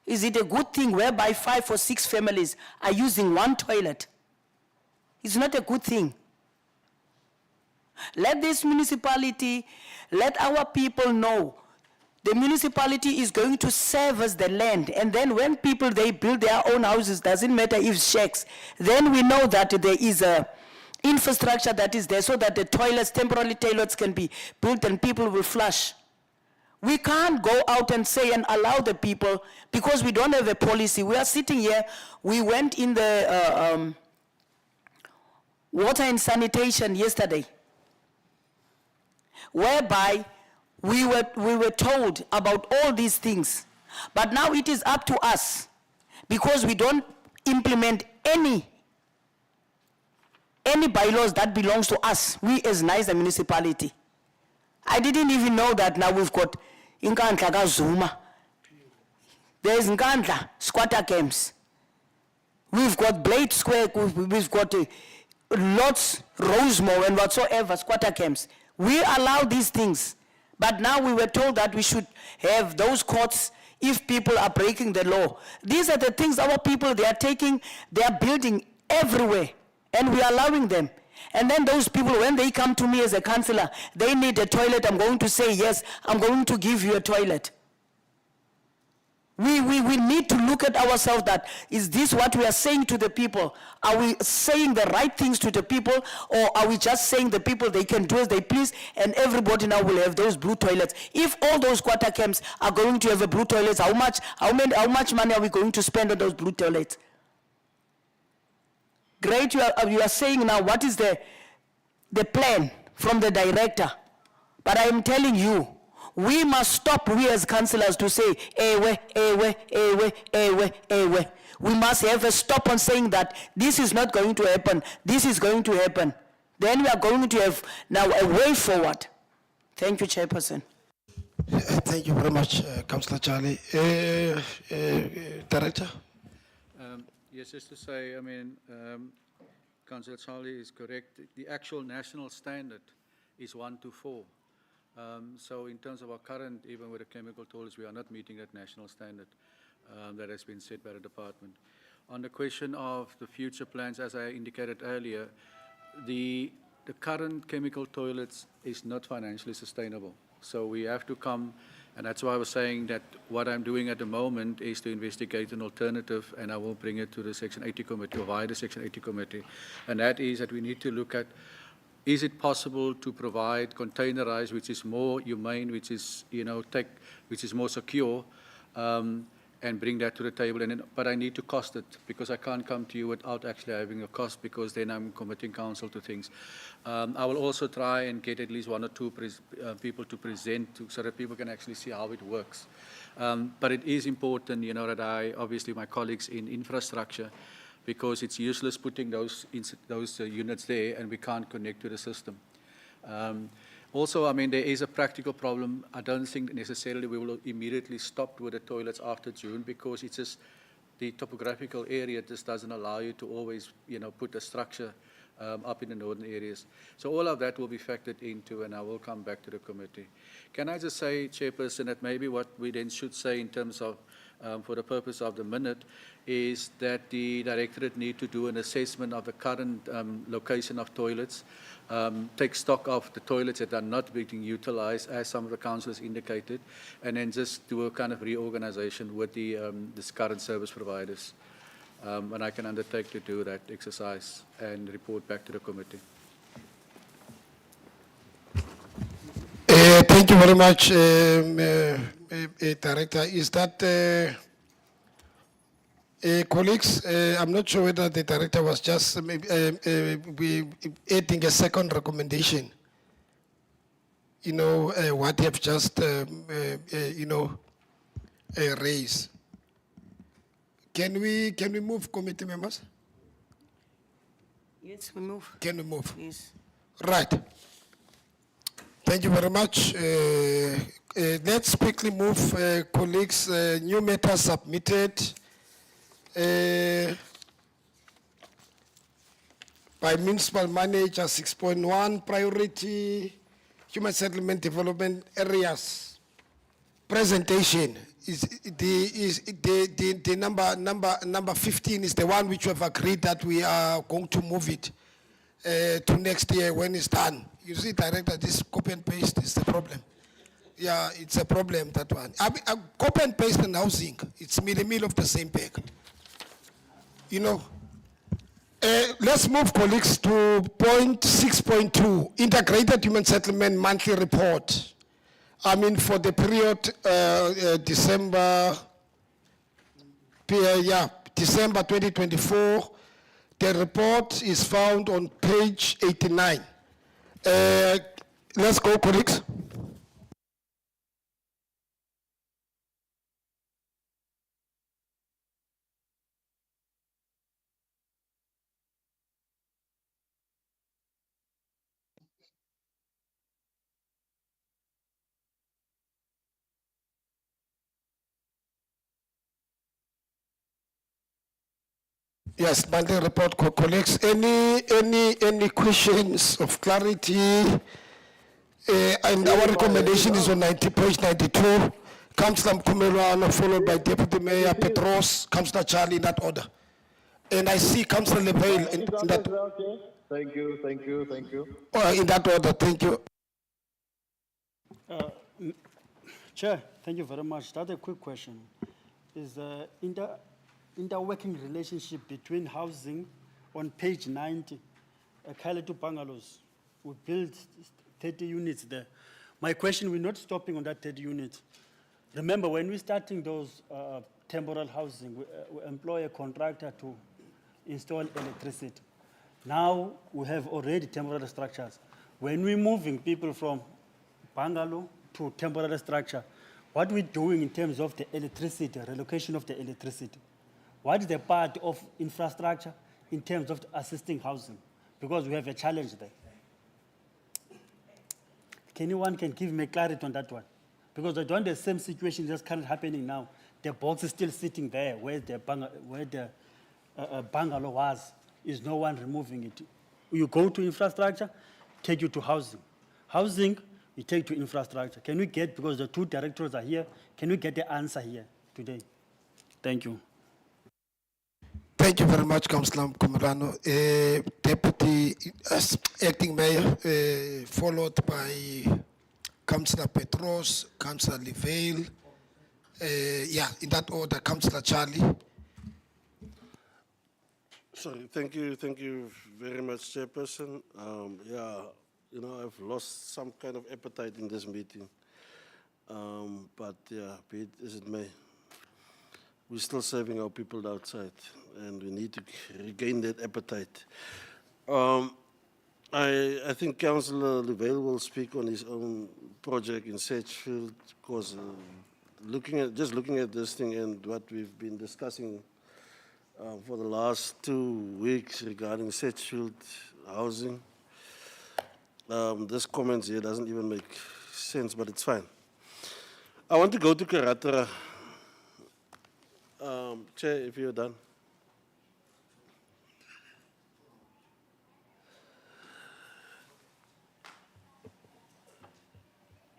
Is it a good thing whereby 5 or 6 families are using one toilet? It's not a good thing. Let this municipality, let our people know the municipality is going to service the land, and then when people, they build their own houses, doesn't matter if shacks, then we know that there is a infrastructure that is there so that the toilets, temporary toilets can be built and people will flush. We can't go out and say and allow the people, because we don't have a policy. We are sitting here, we went in the water and sanitation yesterday, whereby we were told about all these things. But now it is up to us, because we don't implement any bylaws that belongs to us, we as Nisa municipality. I didn't even know that now we've got Nkandla kaZuma. There's Nkandla, squatter camps. We've got Blade Square, we've got lots, Rosemore and whatsoever, squatter camps. We allow these things. But now we were told that we should have those courts if people are breaking the law. These are the things our people, they are taking, they are building everywhere, and we are allowing them. And then those people, when they come to me as a councillor, they need a toilet, I'm going to say, yes, I'm going to give you a toilet. We need to look at ourselves that, is this what we are saying to the people? Are we saying the right things to the people, or are we just saying the people, they can do as they please, and everybody now will have those blue toilets? If all those quarter camps are going to have a blue toilets, how much money are we going to spend on those blue toilets? Great, you are saying now, what is the plan from the director? But I am telling you, we must stop, we as councillors, to say, ewe. We must have a stop on saying that this is not going to happen, this is going to happen. Then we are going to have now a way forward. Thank you, Chairperson. Thank you very much, Councillor Charlie. Director? Yes, just to say, I mean, Councillor Charlie is correct. The actual national standard is 1 to 4. So in terms of our current, even with the chemical toilets, we are not meeting that national standard that has been set by the department. On the question of the future plans, as I indicated earlier, the current chemical toilets is not financially sustainable. So we have to come, and that's why I was saying that what I'm doing at the moment is to investigate an alternative, and I will bring it to the Section 80 committee, or via the Section 80 committee. And that is that we need to look at, is it possible to provide containerized, which is more humane, which is, which is more secure, and bring that to the table. But I need to cost it, because I can't come to you without actually having a cost, because then I'm committing counsel to things. I will also try and get at least 1 or 2 people to present so that people can actually see how it works. But it is important, that obviously my colleagues in infrastructure, because it's useless putting those units there and we can't connect to the system. Also, I mean, there is a practical problem. I don't think necessarily we will immediately stop with the toilets after June, because it's just the topographical area just doesn't allow you to always, put a structure up in the northern areas. So all of that will be factored into, and I will come back to the committee. Can I just say, Chairperson, that maybe what we then should say in terms of, for the purpose of the minute, is that the Directorate need to do an assessment of the current location of toilets, take stock of the toilets that are not being utilized, as some of the councillors indicated, and then just do a kind of reorganization with the this current service providers. And I can undertake to do that exercise and report back to the committee. Thank you very much, Director. Is that, colleagues, I'm not sure whether the Director was just adding a second recommendation. What you have just, raised. Can we move, committee members? Yes, we move. Can we move? Yes. Right. Thank you very much. Let's quickly move, colleagues. New matter submitted by Municipal Manager 6.1 priority Human Settlement Development Areas presentation is the number 15 is the one which we have agreed that we are going to move it to next year when it's done. You see, Director, this copy and paste is the problem. Yeah, it's a problem, that one. Copy and paste and housing, it's middle of the same bag. You know, let's move, colleagues, to point 6.2, Integrated Human Settlement Monthly Report. I mean, for the period December 2024, the report is found on page 89. Let's go, colleagues. Yes, monthly report, colleagues. Any questions of clarity? And our recommendation is on page 92. Councillor Mkumelwana, followed by Deputy Mayor Petros, Councillor Charlie, in that order. And I see Councillor Levale in that. Thank you. In that order, thank you. Chair, thank you very much. That's a quick question. Is the interworking relationship between housing on page 90, Kailetu bungalows, we built 30 units there. My question, we're not stopping on that 30 units. Remember, when we're starting those temporary housing, we employ a contractor to install electricity. Now we have already temporary structures. When we're moving people from bungalow to temporary structure, what we're doing in terms of the electricity, relocation of the electricity, what is the part of infrastructure in terms of assisting housing? Because we have a challenge there. Anyone can give me clarity on that one? Because I don't want the same situation that's currently happening now. The box is still sitting there where the bungalow was. Is no one removing it. You go to infrastructure, take you to housing. Housing, you take to infrastructure. Can we get, because the two directors are here, can we get the answer here today? Thank you. Thank you very much, Councillor Mkumelwana. Deputy Acting Mayor, followed by Councillor Petros, Councillor Levale. In that order, Councillor Charlie. Sorry, thank you very much, Chairperson. I've lost some kind of appetite in this meeting. But be it as it may, we're still serving our people outside, and we need to regain that appetite. I think Councillor Levale will speak on his own project in Sedgefield, because looking at this thing and what we've been discussing for the last 2 weeks regarding Sedgefield housing, this comment here doesn't even make sense, but it's fine. I want to go to Karatara. Chair, if you're done.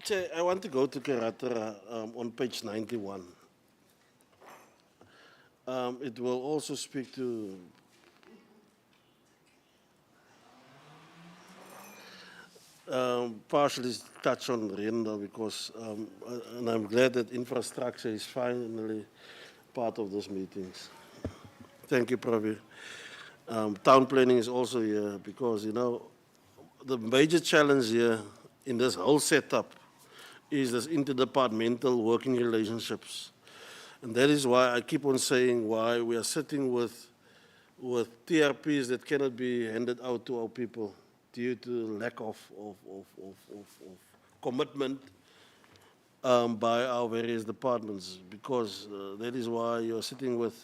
Chair, I want to go to Karatara on page 91. It will also speak to partially touch on Rendal, because and I'm glad that infrastructure is finally part of those meetings. Thank you, Pravi. Town planning is also here, because the major challenge here in this whole setup is this interdepartmental working relationships. And that is why I keep on saying why we are sitting with TRPs that cannot be handed out to our people due to lack of commitment by our various departments, because that is why you're sitting with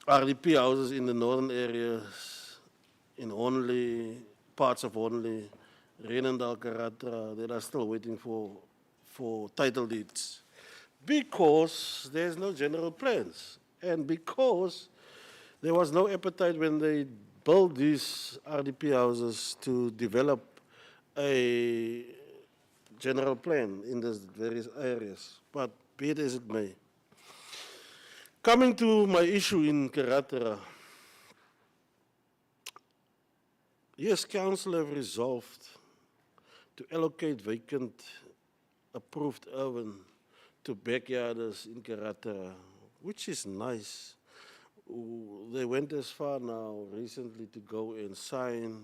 RDP houses in the northern areas, in Honley, parts of Honley, Renendal, Karatra, that are still waiting for title deeds, because there's no general plans, and because there was no appetite when they built these RDP houses to develop a general plan in the various areas, but be it as it may. Coming to my issue in Karatara, yes, council have resolved to allocate vacant approved urban to backyarders in Karatara, which is nice. They went as far now recently to go and sign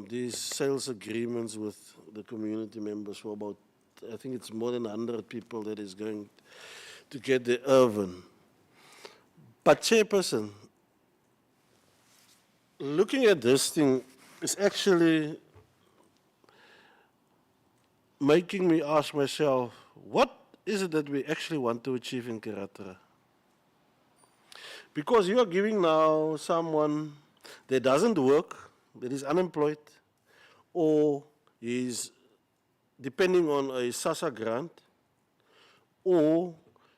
these sales agreements with the community members for about, I think it's more than 100 people that is going to get the urban. But Chairperson, looking at this thing is actually making me ask myself, what is it that we actually want to achieve in Karatara? Because you are giving now someone that doesn't work, that is unemployed, or is depending on a SASSA grant, or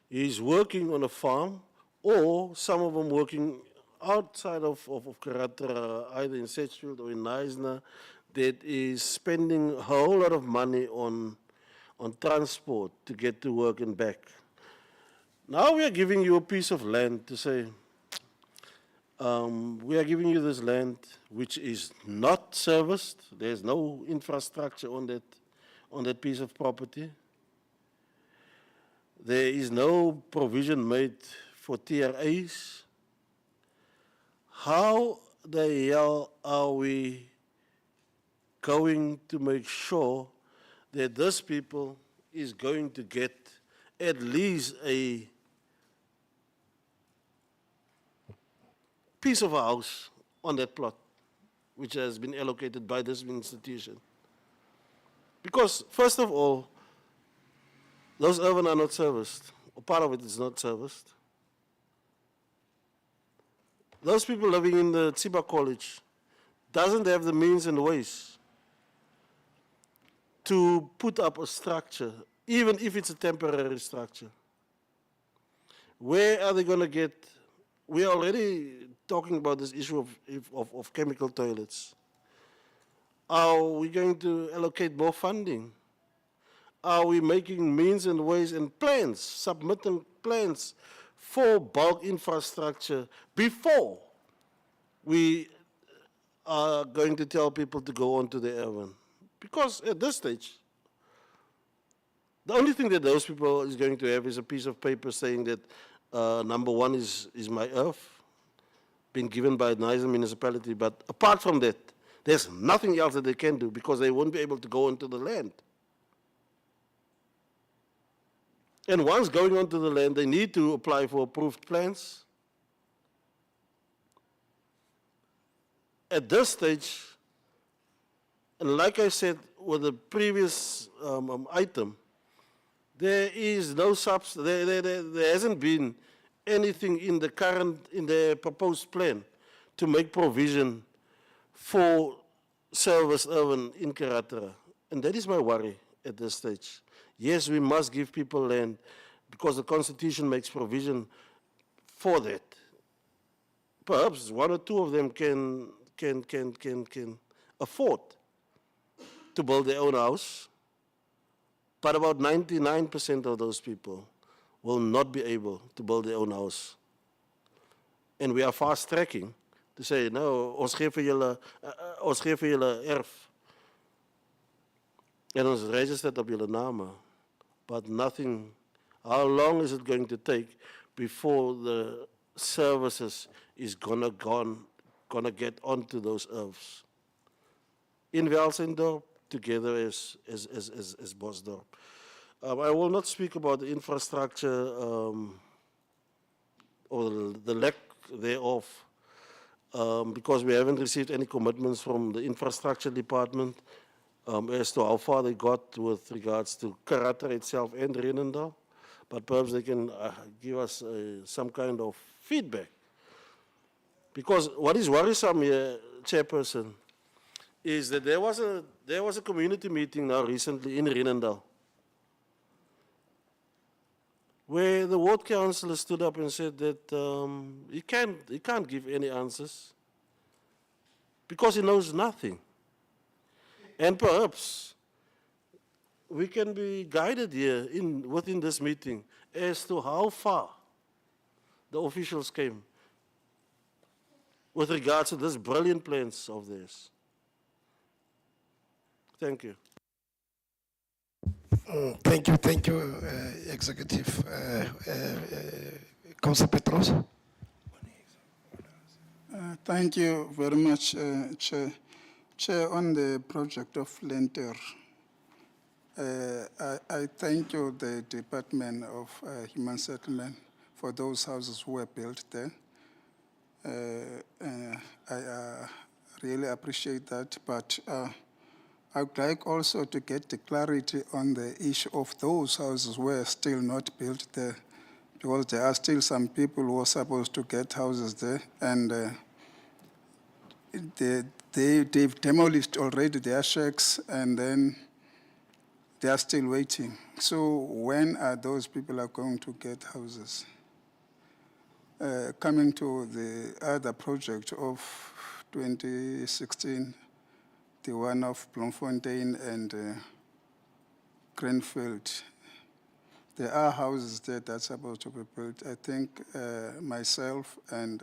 is working on a farm, or some of them working outside of Karatara, either in Sedgefield or in Knysna, that is spending a whole lot of money on transport to get to work and back. Now we are giving you a piece of land to say, we are giving you this land which is not serviced. There's no infrastructure on that piece of property. There is no provision made for TRAs. How the hell are we going to make sure that this people is going to get at least a piece of a house on that plot, which has been allocated by this institution? Because, first of all, those urban are not serviced, or part of it is not serviced. Those people living in the Tsiba College doesn't have the means and ways to put up a structure, even if it's a temporary structure. Where are they going to get? We are already talking about this issue of chemical toilets. Are we going to allocate more funding? Are we making means and ways and plans, submitting plans for bulk infrastructure before we are going to tell people to go on to the urban? Because at this stage, the only thing that those people is going to have is a piece of paper saying that number one is my earth, been given by Knysna municipality, but apart from that, there's nothing else that they can do because they won't be able to go into the land. And once going onto the land, they need to apply for approved plans. At this stage, and like I said with the previous item, there is no there hasn't been anything in the proposed plan to make provision for service urban in Karatara. And that is my worry at this stage. Yes, we must give people land because the Constitution makes provision for that. Perhaps one or two of them can afford to build their own house, but about 99% of those people will not be able to build their own house. And we are fast tracking to say, no, ons gee vir julle erf. En ons register dit op julle name. But nothing, how long is it going to take before the services is gonna get onto those earths? In Welsendorp, together as Bosdorp. I will not speak about the infrastructure or the lack thereof because we haven't received any commitments from the infrastructure department as to how far they got with regards to Karatara itself and Renendal, but perhaps they can give us some kind of feedback. Because what is worrisome here, Chairperson, is that there was a community meeting now recently in Renendal where the ward councillor stood up and said that he can't give any answers because he knows nothing. And perhaps we can be guided here within this meeting as to how far the officials came with regards to this brilliant plans of theirs. Thank you. Thank you, Executive. Councillor Petros. Thank you very much, Chair. Chair, on the project of Lenter, I thank you, the Department of Human Settlement, for those houses who were built there. I really appreciate that, but I would like also to get the clarity on the issue of those houses who are still not built there, because there are still some people who are supposed to get houses there, and they've demolished already their shacks, and then they are still waiting. So when are those people are going to get houses? Coming to the other project of 2016, the one of Bloemfontein and Greenfield, there are houses there that's supposed to be built. I think myself and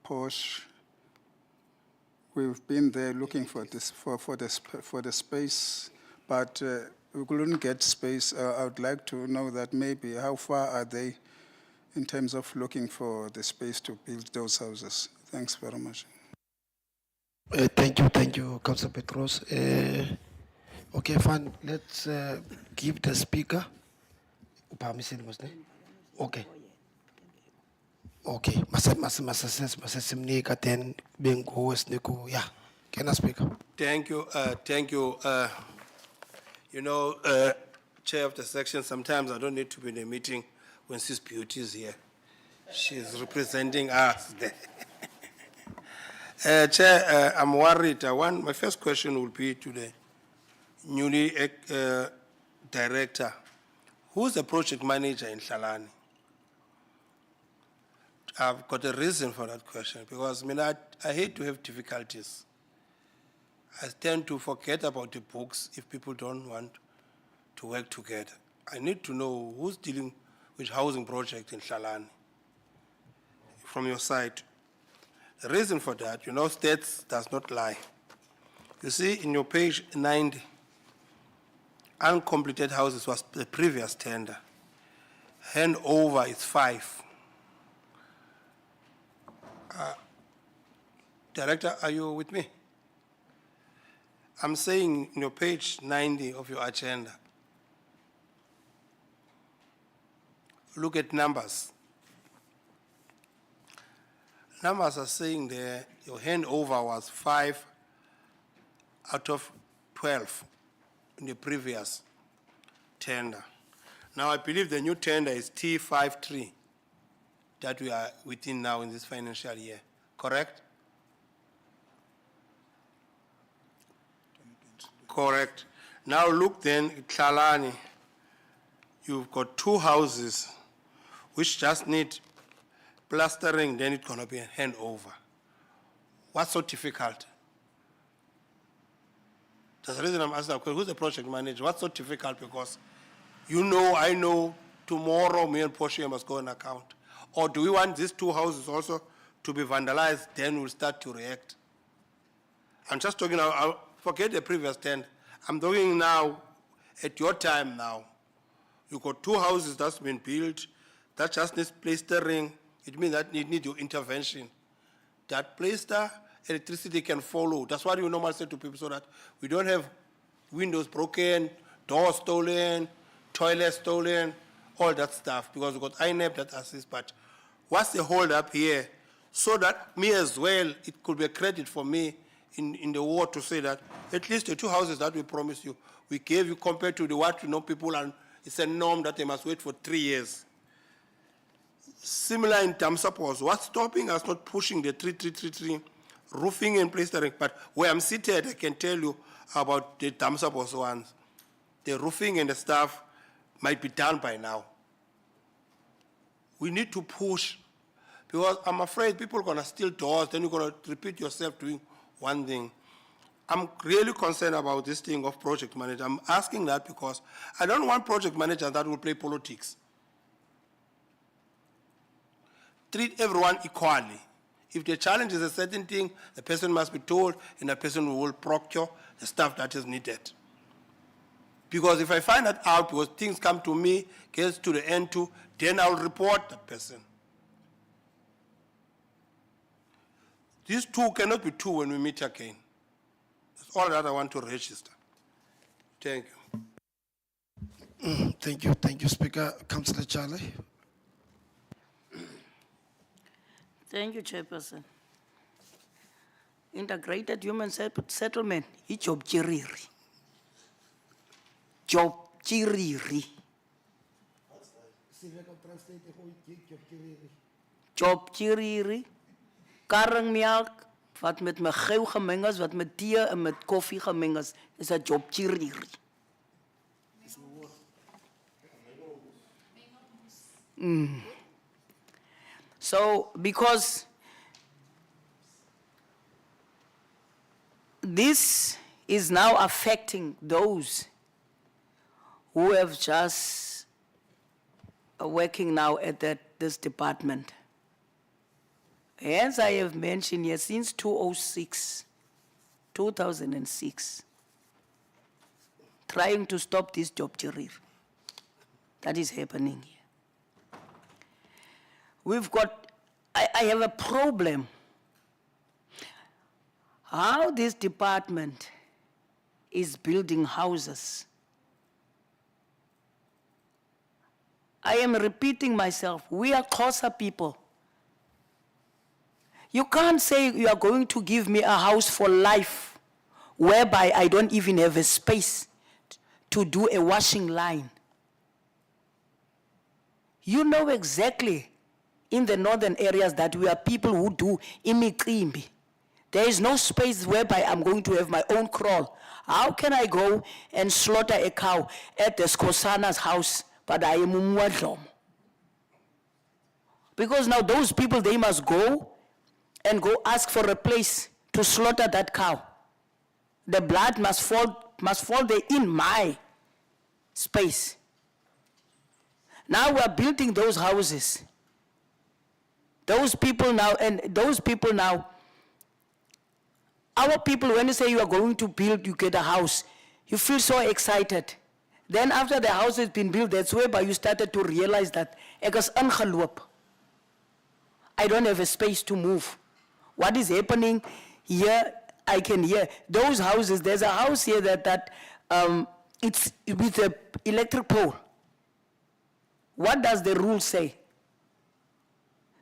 Porsche, we've been there looking for this for the space, but we couldn't get space. I would like to know that maybe how far are they in terms of looking for the space to build those houses. Thanks very much. Thank you, Councillor Petros. Okay, fine. Let's give the speaker. Okay. Okay. Masasimnika then being Niku. Yeah. Can I speak? Thank you. You know, Chair of the section, sometimes I don't need to be in a meeting when Sis Beauty is here. She's representing us there. Chair, I'm worried. My first question will be to the newly director. Who's the project manager in Hlalani? I've got a reason for that question, because I hate to have difficulties. I tend to forget about the books if people don't want to work together. I need to know who's dealing with housing project in Hlalani from your side. The reason for that, you know, stats does not lie. You see, in your page 90, uncompleted houses was the previous tender. Handover is 5. Director, are you with me? I'm saying in your page 90 of your agenda, look at numbers. Numbers are saying there your handover was 5 out of 12 in the previous tender. Now I believe the new tender is T53 that we are within now in this financial year, correct? Correct. Now look then, Hlalani, you've got 2 houses which just need plastering, then it's going to be a handover. What's so difficult? That's the reason I'm asking that question. Who's the project manager? What's so difficult? Because you know, I know, tomorrow me and Porsche must go on account. Or do we want these 2 houses also to be vandalized, then we'll start to react? I'm just talking now, I'll forget the previous 10. I'm talking now, at your time now. You've got 2 houses that's been built, that just needs plastering. It means that it needs your intervention. That plaster, electricity can follow. That's what you normally say to people, so that we don't have windows broken, doors stolen, toilets stolen, all that stuff, because we've got INEP that assists. But what's the hold up here? So that me as well, it could be a credit for me in the war to say that at least the 2 houses that we promised you, we gave you compared to the what you know people, and it's a norm that they must wait for 3 years. Similar in Damsapos, what's stopping us not pushing the 3 roofing and plastering? But where I'm seated, I can tell you about the Damsapos ones. The roofing and the stuff might be done by now. We need to push, because I'm afraid people are going to steal doors, then you're going to repeat yourself doing one thing. I'm really concerned about this thing of project manager. I'm asking that because I don't want project manager that will play politics. Treat everyone equally. If the challenge is a certain thing, the person must be told and the person will procure the stuff that is needed. Because if I find that out, because things come to me, gets to the end too, then I'll report that person. These two cannot be two when we meet again. That's all that I want to register. Thank you. Thank you, Speaker. Councillor Charlie. Thank you, Chairperson. Integrated Human Settlement, job chiriri. Job chiriri. Job chiriri. Karring melk, wat met my geu gemeng is, wat met tee en met koffie gemeng is 'n job chiriri. So, because this is now affecting those who have just working now at this department. As I have mentioned here, since 2006, trying to stop this job career that is happening here. We've got, I have a problem. How this department is building houses. I am repeating myself, we are Xhosa people. You can't say you are going to give me a house for life whereby I don't even have a space to do a washing line. You know exactly in the northern areas that we are people who do imicimbi. There is no space whereby I'm going to have my own kraal. How can I go and slaughter a cow at the Skosana's house, but I am umwadlomo? Because now those people, they must go and go ask for a place to slaughter that cow. The blood must fall there in my space. Now we are building those houses. Those people now, our people, when you say you are going to build, you get a house, you feel so excited. Then after the house has been built, that's whereby you started to realize that ek is ingeloop. I don't have a space to move. What is happening here, I can hear. Those houses, there's a house here that it's with an electric pole. What does the rule say?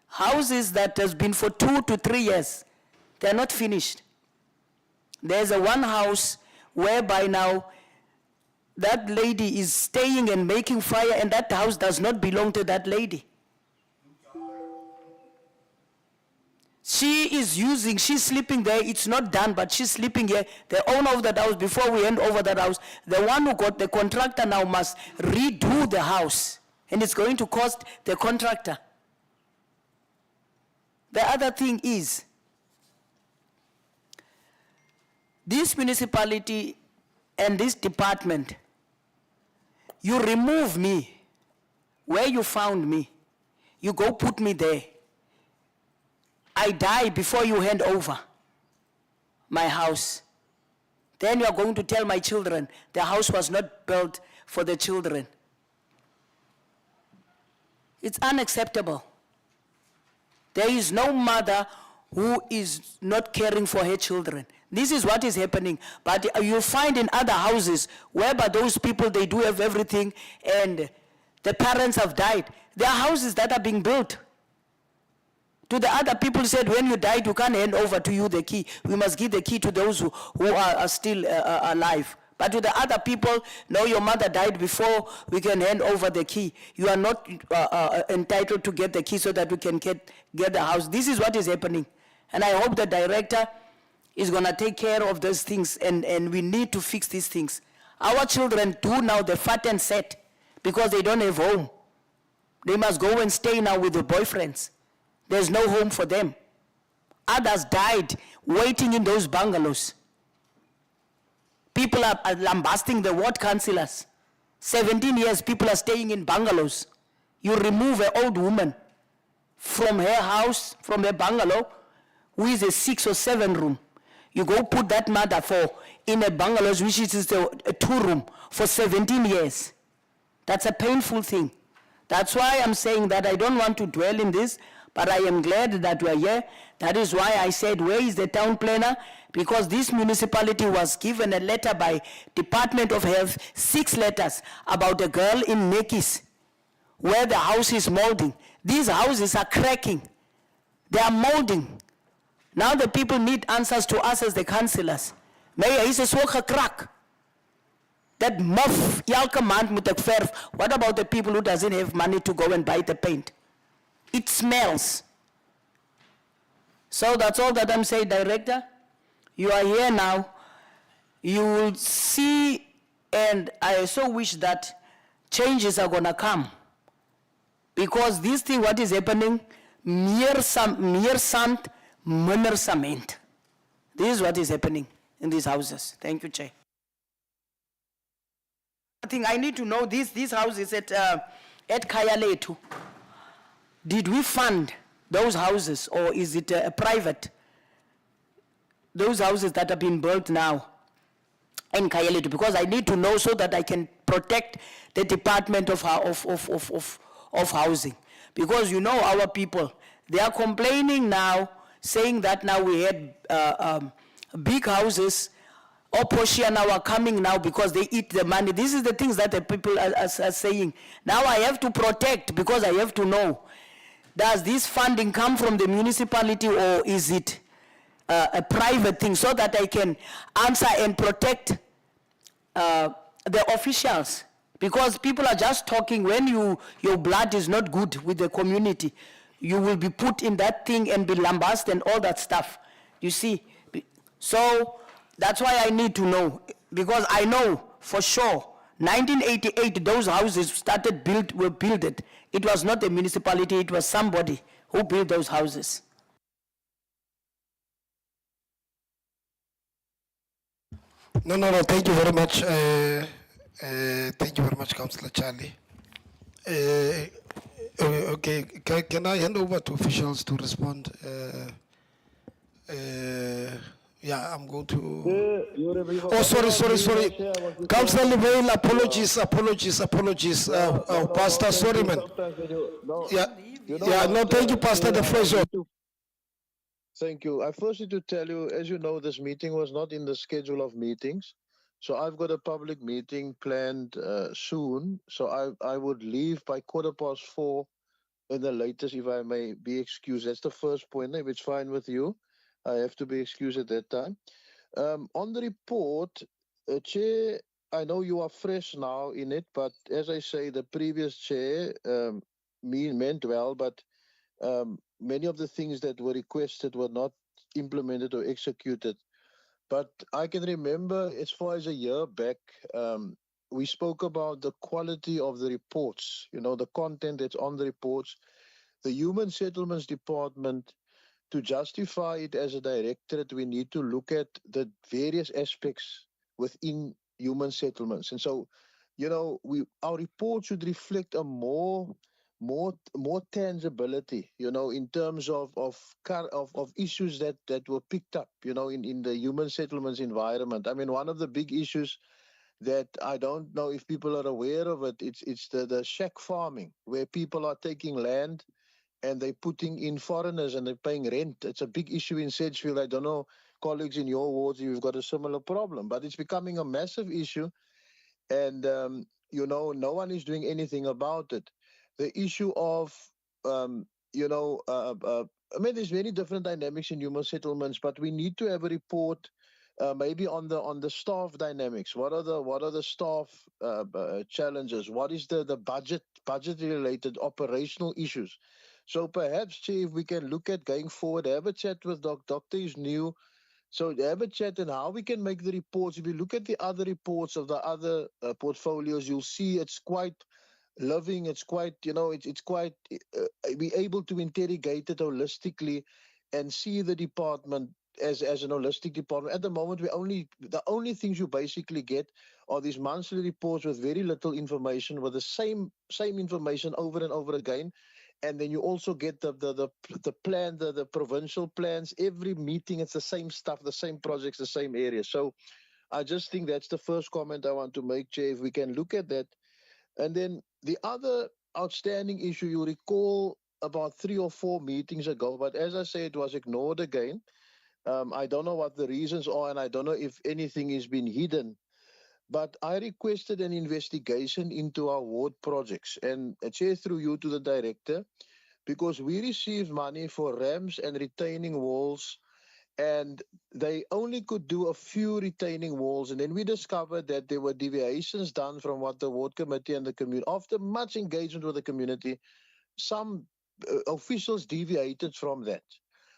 Houses that has been for 2 to 3 years, they're not finished. There's a one house whereby now that lady is staying and making fire, and that house does not belong to that lady. She is using, she's sleeping there, it's not done, but she's sleeping here. The owner of that house, before we hand over that house, the one who got the contractor now must redo the house, and it's going to cost the contractor. The other thing is, this municipality and this department, you remove me where you found me, you go put me there. I die before you hand over my house. Then you are going to tell my children the house was not built for the children. It's unacceptable. There is no mother who is not caring for her children. This is what is happening. But you'll find in other houses whereby those people, they do have everything and the parents have died. There are houses that are being built. To the other people said, when you died, we can't hand over to you the key. We must give the key to those who are still alive. But to the other people, no, your mother died before we can hand over the key. You are not entitled to get the key so that we can get the house. This is what is happening. And I hope the director is going to take care of those things, and we need to fix these things. Our children do now the fat and set because they don't have home. They must go and stay now with their boyfriends. There's no home for them. Others died waiting in those bungalows. People are lambasting the ward councillors. 17 years, people are staying in bungalows. You remove an old woman from her house, from her bungalow, who is a 6 or 7 room. You go put that mother in a bungalow, which is a 2 room, for 17 years. That's a painful thing. That's why I'm saying that I don't want to dwell in this, but I am glad that we are here. That is why I said, where is the town planner? Because this municipality was given a letter by Department of Health, 6 letters about a girl in Nekis, where the house is molding. These houses are cracking. They are molding. Now the people need answers to us as the councillors. Mayor, is a swoge crack. That muff, elke maand moet ek verf. What about the people who doesn't have money to go and buy the paint? It smells. So that's all that I'm saying, Director. You are here now. You will see, and I so wish that changes are gonna come. Because this thing, what is happening, meer sand, minder cement. This is what is happening in these houses. Thank you, Chair. I think I need to know these houses at Kayaletu. Did we fund those houses, or is it private? Those houses that have been built now in Kayaletu, because I need to know so that I can protect the Department of Housing. Because you know our people, they are complaining now, saying that now we had big houses. Opposition now are coming now because they eat the money. This is the things that the people are saying. Now I have to protect because I have to know, does this funding come from the municipality or is it a private thing, so that I can answer and protect the officials. Because people are just talking. When your blood is not good with the community, you will be put in that thing and be lambasted and all that stuff. You see? So that's why I need to know, because I know for sure 1988 those houses were built. It was not the municipality, it was somebody who built those houses. No, thank you very much. Thank you very much, Councillor Charlie. Okay, can I hand over to officials to respond? Yeah, I'm going to... Oh, sorry. Councillor Leville, apologies. Pastor, sorry, man. Yeah, no, thank you, Pastor. The floor is yours. Thank you. I first need to tell you, as you know, this meeting was not in the schedule of meetings. So I've got a public meeting planned soon. So I would leave by 4:15 in the latest, if I may be excused. That's the first point. If it's fine with you, I have to be excused at that time. On the report, Chair, I know you are fresh now in it, but as I say, the previous Chair meant well, but many of the things that were requested were not implemented or executed. But I can remember, as far as a year back, we spoke about the quality of the reports, the content that's on the reports. The Human Settlements Department, to justify it as a directorate, we need to look at the various aspects within human settlements. And so, our report should reflect a more tangibility, in terms of issues that were picked up, in the human settlements environment. I mean, one of the big issues that I don't know if people are aware of it, it's the shack farming, where people are taking land and they're putting in foreigners and they're paying rent. It's a big issue in Sedgefield. I don't know, colleagues in your wards, you've got a similar problem, but it's becoming a massive issue. And, no one is doing anything about it. The issue of, there's many different dynamics in human settlements, but we need to have a report maybe on the staff dynamics. What are the staff challenges? What is the budget-related operational issues? So perhaps, Chief, we can look at going forward, have a chat with Doctor is new. So have a chat and how we can make the reports. If you look at the other reports of the other portfolios, you'll see it's quite living. It's quite, it's quite, be able to interrogate it holistically and see the department as an holistic department. At the moment, the only things you basically get are these monthly reports with very little information, with the same information over and over again. And then you also get the plan, the provincial plans. Every meeting, it's the same stuff, the same projects, the same areas. So I just think that's the first comment I want to make, Chair, if we can look at that. And then the other outstanding issue, you recall about 3 or 4 meetings ago, but as I say, it was ignored again. I don't know what the reasons are, and I don't know if anything has been hidden. But I requested an investigation into our ward projects, and Chair, through you to the director, because we received money for ramps and retaining walls, and they only could do a few retaining walls. And then we discovered that there were deviations done from what the ward committee and the community, after much engagement with the community, some officials deviated from that.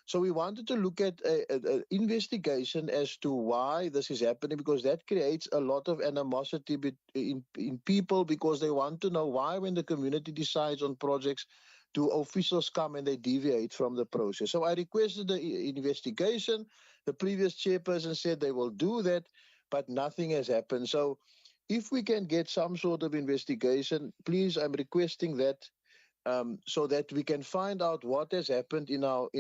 So we wanted to look at an investigation as to why this is happening, because that creates a lot of animosity in people, because they want to know why, when the community decides on projects, do officials come and they deviate from the process. So I requested the investigation. The previous chairperson said they will do that, but nothing has happened. So if we can get some sort of investigation, please, I'm requesting that, so that we can find out what has happened in our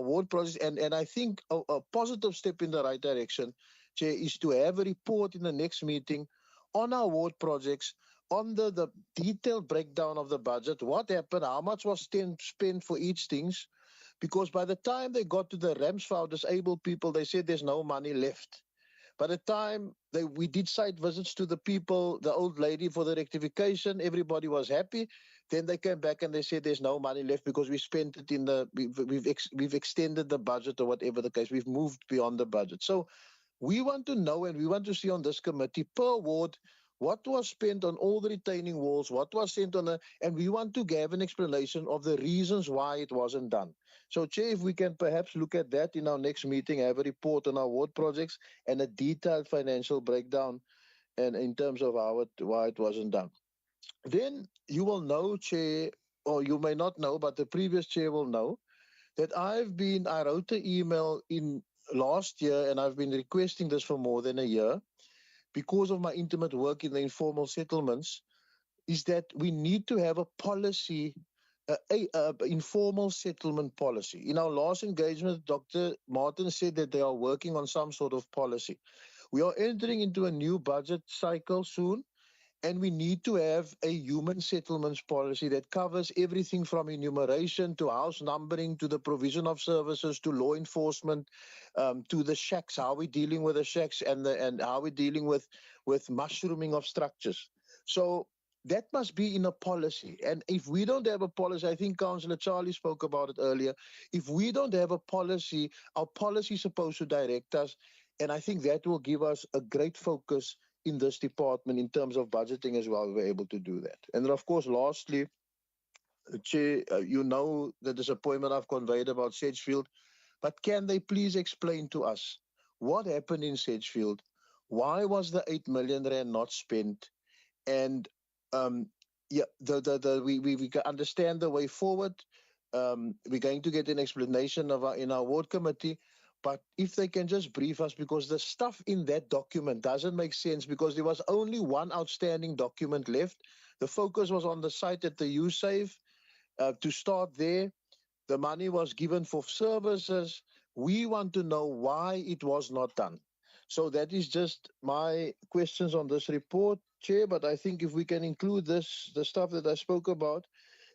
ward projects. And I think a positive step in the right direction, Chair, is to have a report in the next meeting on our ward projects, on the detailed breakdown of the budget, what happened, how much was spent for each things. Because by the time they got to the ramps for our disabled people, they said there's no money left. By the time we did site visits to the people, the old lady for the rectification, everybody was happy. Then they came back and they said there's no money left because we spent it we've extended the budget, or whatever the case. We've moved beyond the budget. So we want to know, and we want to see on this committee per ward, what was spent on all the retaining walls, what was spent on and we want to give an explanation of the reasons why it wasn't done. So, Chair, if we can perhaps look at that in our next meeting, have a report on our ward projects and a detailed financial breakdown, and in terms of why it wasn't done. Then you will know, Chair, or you may not know, but the previous Chair will know, that I wrote an email in last year, and I've been requesting this for more than a year, because of my intimate work in the informal settlements, is that we need to have a policy, informal settlement policy. In our last engagement, Dr. Martin said that they are working on some sort of policy. We are entering into a new budget cycle soon, and we need to have a human settlements policy that covers everything from enumeration to house numbering to the provision of services to law enforcement, to the shacks, how we're dealing with the shacks, and how we're dealing with mushrooming of structures. So that must be in a policy. And if we don't have a policy, I think Councillor Charlie spoke about it earlier, if we don't have a policy, our policy is supposed to direct us, and I think that will give us a great focus in this department in terms of budgeting as well. We're able to do that. And then, of course, lastly, Chair, you know the disappointment I've conveyed about Sedgefield, but can they please explain to us what happened in Sedgefield? Why was the 8 million rand not spent? And we can understand the way forward. We're going to get an explanation in our ward committee. But if they can just brief us, because the stuff in that document doesn't make sense, because there was only one outstanding document left. The focus was on the site at the USAVE. To start there, the money was given for services. We want to know why it was not done. So that is just my questions on this report, Chair. But I think if we can include the stuff that I spoke about,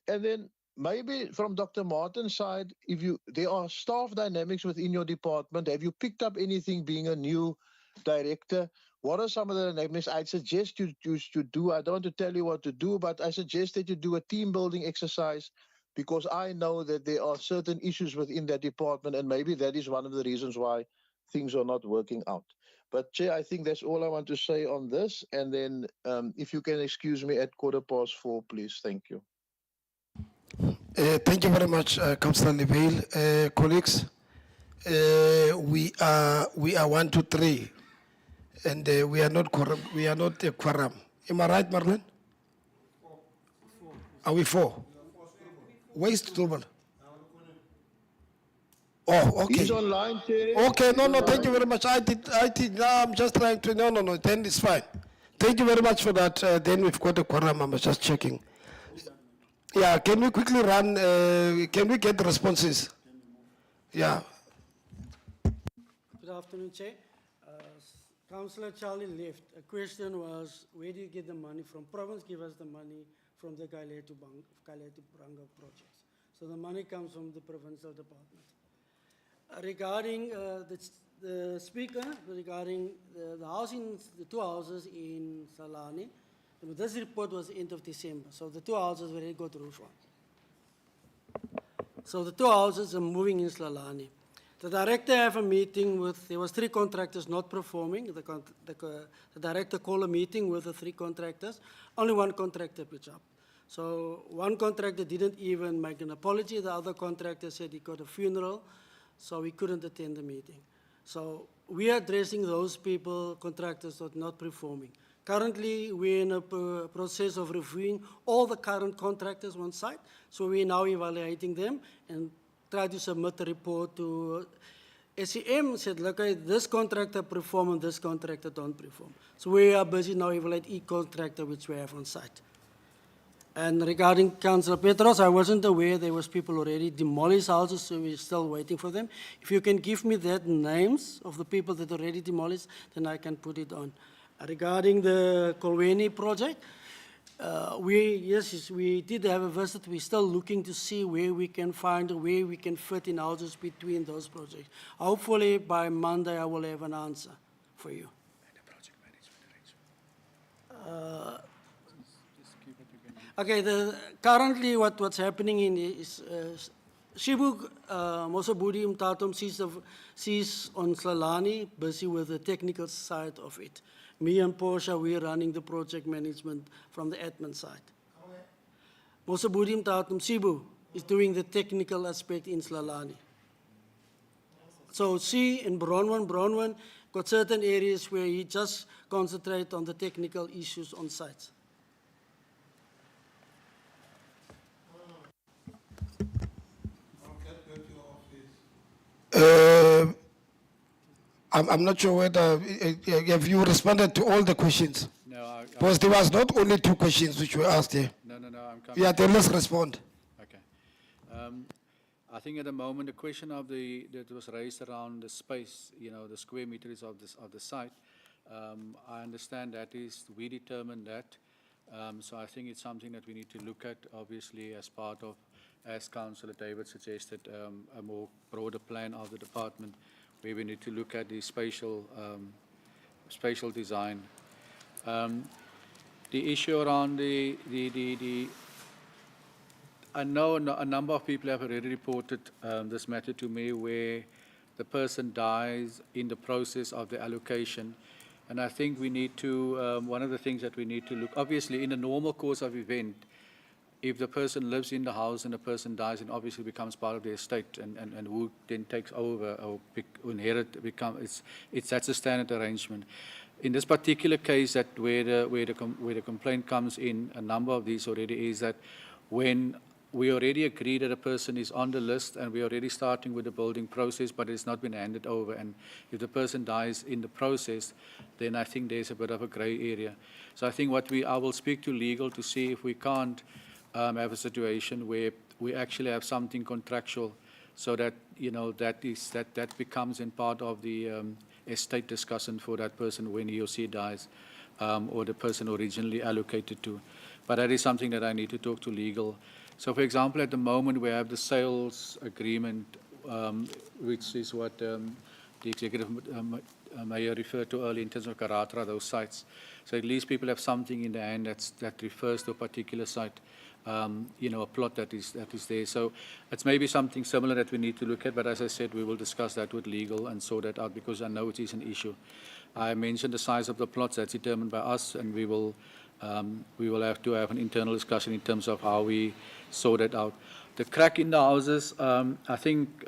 and then maybe from Dr. Martin's side, there are staff dynamics within your department. Have you picked up anything being a new director? What are some of the dynamics? I suggest you do, I don't want to tell you what to do, but I suggest that you do a team building exercise, because I know that there are certain issues within that department, and maybe that is one of the reasons why things are not working out. But Chair, I think that's all I want to say on this. And then if you can excuse me at 4:15, please. Thank you. Thank you very much, Councillor Neville. Colleagues, we are 1 to 3, and we are not a quorum. Am I right, Marlene? Are we 4? Where is Stubble? Oh, okay. He's online, Chair. Okay, He's no, thank online. you very much. I did, now I'm just trying to, no, then it's fine. Thank you very much for that. Then we've got the quorum, I'm just checking. Yeah, can we quickly run, can we get the responses? Yeah, Good afternoon, Chair. Councillor Charlie left. A question was, where do you get the money from? Province give us the money from the Kaile to Branga projects. So the money comes from the provincial department. Regarding the speaker, regarding the housing, the two houses in Salani, this report was end of December, so the two houses already got roof on. So the two houses are moving in Salani. The director have a meeting with, there was 3 contractors not performing. The director called a meeting with the 3 contractors. Only 1 contractor pitched up. So 1 contractor didn't even make an apology. The other contractor said he got a funeral, so he couldn't attend the meeting. So we are addressing those people, contractors that are not performing. Currently, we're in a process of reviewing all the current contractors on site. So we're now evaluating them and try to submit a report to SEM, said, look, this contractor perform and this contractor don't perform. So we are busy now evaluating each contractor which we have on site. And regarding Councillor Petros, I wasn't aware there was people already demolished houses, so we're still waiting for them. If you can give me that names of the people that already demolished, then I can put it on. Regarding the Kolweni project, yes, we did have a visit. We're still looking to see where we can find, where we can fit in houses between those projects. Hopefully by Monday I will have an answer for you. Okay, currently what's happening in is Shibu Mosabudi Tatum sees on Salani, busy with the technical side of it. Me and Portia, we're running the project management from the admin side. Mosabudi Tatum Shibu is doing the technical aspect in Salani. So she in Bronwyn got certain areas where he just concentrate on the technical issues on sites. I'm not sure whether, have you responded to all the questions? No, Because there was not only 2 questions which were asked here. No, I'm coming. Yeah, then let's respond. Okay. I think at the moment, the question of that was raised around the space, the square meters of the site, I understand that we determined that. So I think it's something that we need to look at, obviously, as part of, as Councillor David suggested, a more broader plan of the department, where we need to look at the spatial design. The issue around I know a number of people have already reported this matter to me, where the person dies in the process of the allocation. And I think we need to, one of the things that we need to look, obviously in the normal course of event, if the person lives in the house and the person dies, and obviously becomes part of the estate, and who then takes over or inherit, that's a standard arrangement. In this particular case, that where the complaint comes in, a number of these already is that when we already agree that a person is on the list and we're already starting with the building process, but it's not been handed over, and if the person dies in the process, then I think there's a bit of a gray area. So I think I will speak to legal to see if we can't have a situation where we actually have something contractual, so that that becomes in part of the estate discussion for that person when he or she dies, or the person originally allocated to. But that is something that I need to talk to legal. So, for example, at the moment we have the sales agreement, which is what the executive mayor referred to earlier in terms of Karatra, those sites. So at least people have something in their hand that refers to a particular site. A plot that is there. So it's maybe something similar that we need to look at, but as I said, we will discuss that with legal and sort that out, because I know it is an issue. I mentioned the size of the plots, that's determined by us, and we will have to have an internal discussion in terms of how we sort it out. The crack in the houses, I think,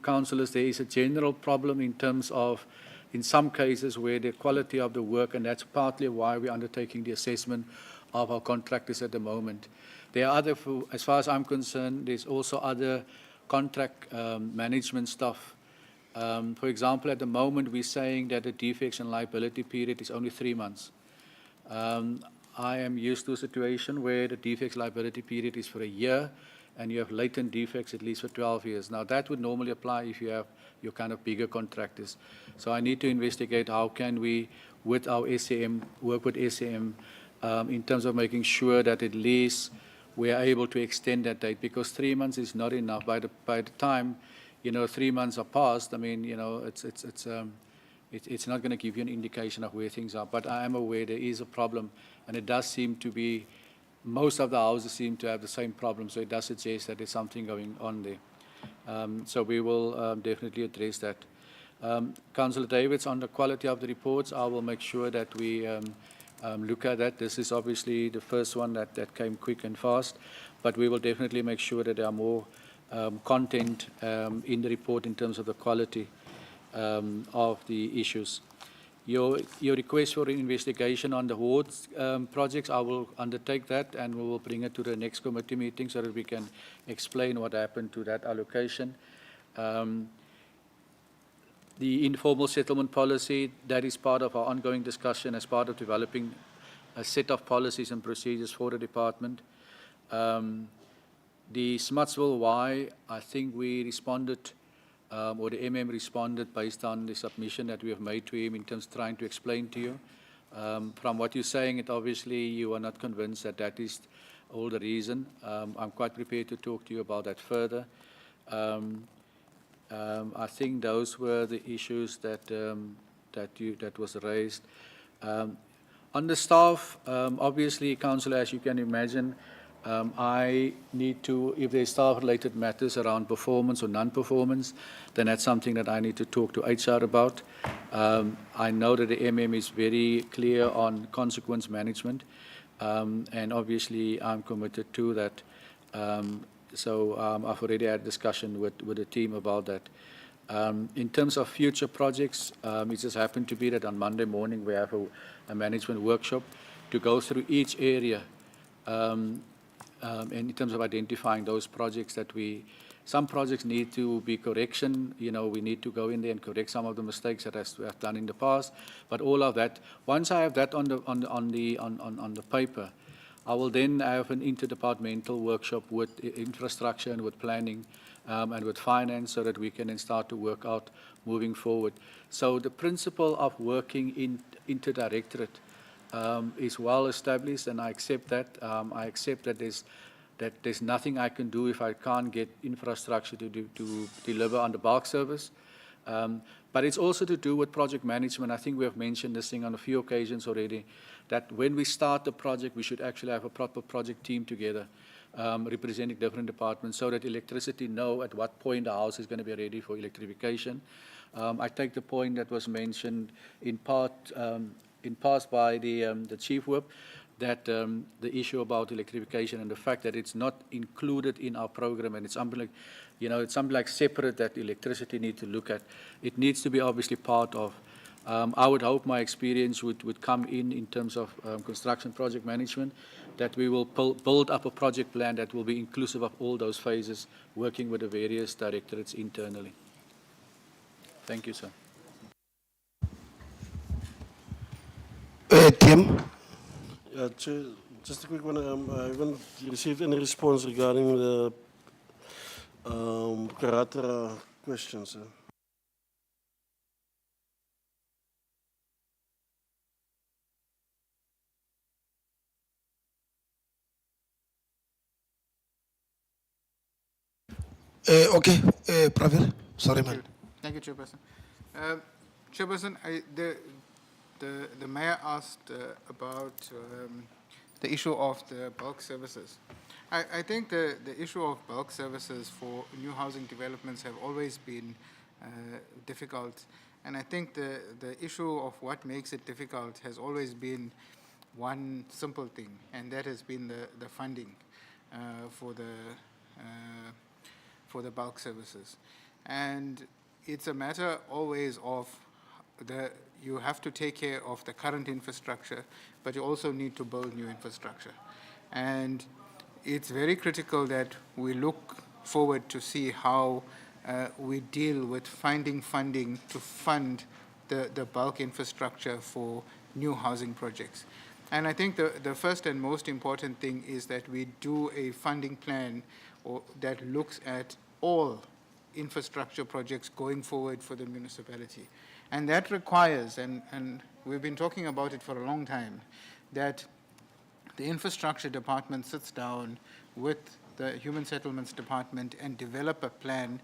councillors, there is a general problem in terms of, in some cases, where the quality of the work, and that's partly why we're undertaking the assessment of our contractors at the moment. There are other, as far as I'm concerned, there's also other contract management stuff. For example, at the moment, we're saying that the defects and liability period is only 3 months. I am used to a situation where the defects liability period is for a year, and you have latent defects at least for 12 years. Now, that would normally apply if you have your kind of bigger contractors. So I need to investigate how can we, with our SCM, work with SCM in terms of making sure that at least we are able to extend that date, because 3 months is not enough. By the time, 3 months are passed, I mean, it's not going to give you an indication of where things are. But I am aware there is a problem, and it does seem to be, most of the houses seem to have the same problem, so it does suggest that there's something going on there. So we will definitely address that. Councillor Davids, on the quality of the reports, I will make sure that we look at that. This is obviously the first one that came quick and fast, but we will definitely make sure that there are more content in the report in terms of the quality of the issues. Your request for an investigation on the wards projects, I will undertake that, and we will bring it to the next committee meeting so that we can explain what happened to that allocation. The informal settlement policy, that is part of our ongoing discussion as part of developing a set of policies and procedures for the department. The Smutsville Y, I think we responded, or the MM responded based on the submission that we have made to him in terms of trying to explain to you. From what you're saying, it obviously you are not convinced that that is all the reason. I'm quite prepared to talk to you about that further. I think those were the issues that that was raised. On the staff, obviously, Councillor, as you can imagine, I need to, if there's staff-related matters around performance or non-performance, then that's something that I need to talk to HR about. I know that the MM is very clear on consequence management, and obviously I'm committed to that. So I've already had a discussion with the team about that. In terms of future projects, it just happened to be that on Monday morning we have a management workshop to go through each area and in terms of identifying those projects that some projects need to be correction. We need to go in there and correct some of the mistakes that we have done in the past. But all of that, once I have that on the paper, I will then have an interdepartmental workshop with infrastructure and with planning and with finance so that we can then start to work out moving forward. So the principle of working in interdirectorate is well established, and I accept that. I accept that there's nothing I can do if I can't get infrastructure to deliver on the bulk service. But it's also to do with project management. I think we have mentioned this thing on a few occasions already, that when we start the project, we should actually have a proper project team together, representing different departments, so that electricity know at what point the house is going to be ready for electrification. I take the point that was mentioned in part by the Chief Whip, that the issue about electrification and the fact that it's not included in our program, and it's something like, it's something like separate that electricity need to look at. It needs to be obviously part of. I would hope my experience would come in terms of construction project management, that we will build up a project plan that will be inclusive of all those phases, working with the various directorates internally. Thank you, sir. Tim? Yeah, Chair, just a quick one. I haven't received any response regarding the Karatara question, sir. Okay, Pravir, sorry, man. Thank you, Chairperson. Chairperson, the mayor asked about the issue of the bulk services. I think the issue of bulk services for new housing developments have always been difficult, and I think the issue of what makes it difficult has always been one simple thing, and that has been the funding for the bulk services. And it's a matter always of you have to take care of the current infrastructure, but you also need to build new infrastructure. And it's very critical that we look forward to see how we deal with finding funding to fund the bulk infrastructure for new housing projects. And I think the first and most important thing is that we do a funding plan that looks at all infrastructure projects going forward for the municipality. And that requires, and we've been talking about it for a long time, that the infrastructure department sits down with the Human Settlements Department and develop a plan,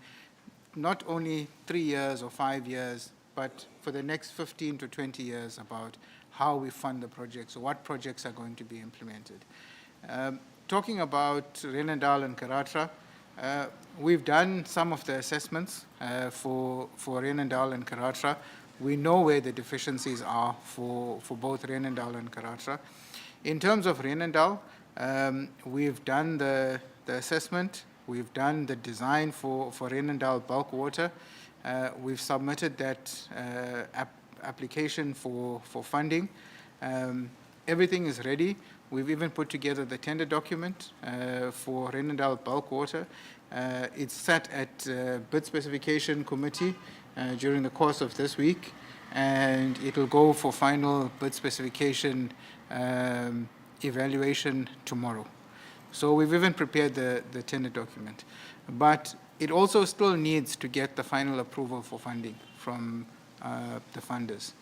not only 3 years or 5 years, but for the next 15 to 20 years about how we fund the projects, or what projects are going to be implemented. Talking about Renendal and Karatra, we've done some of the assessments for Renendal and Karatra. We know where the deficiencies are for both Renendal and Karatra. In terms of Renendal, we've done the assessment, we've done the design for Renendal bulk water. We've submitted that application for funding. Everything is ready. We've even put together the tender document for Renendal bulk water. It's set at bid specification committee during the course of this week, and it will go for final bid specification evaluation tomorrow. So we've even prepared the tender document. But it also still needs to get the final approval for funding from the funders.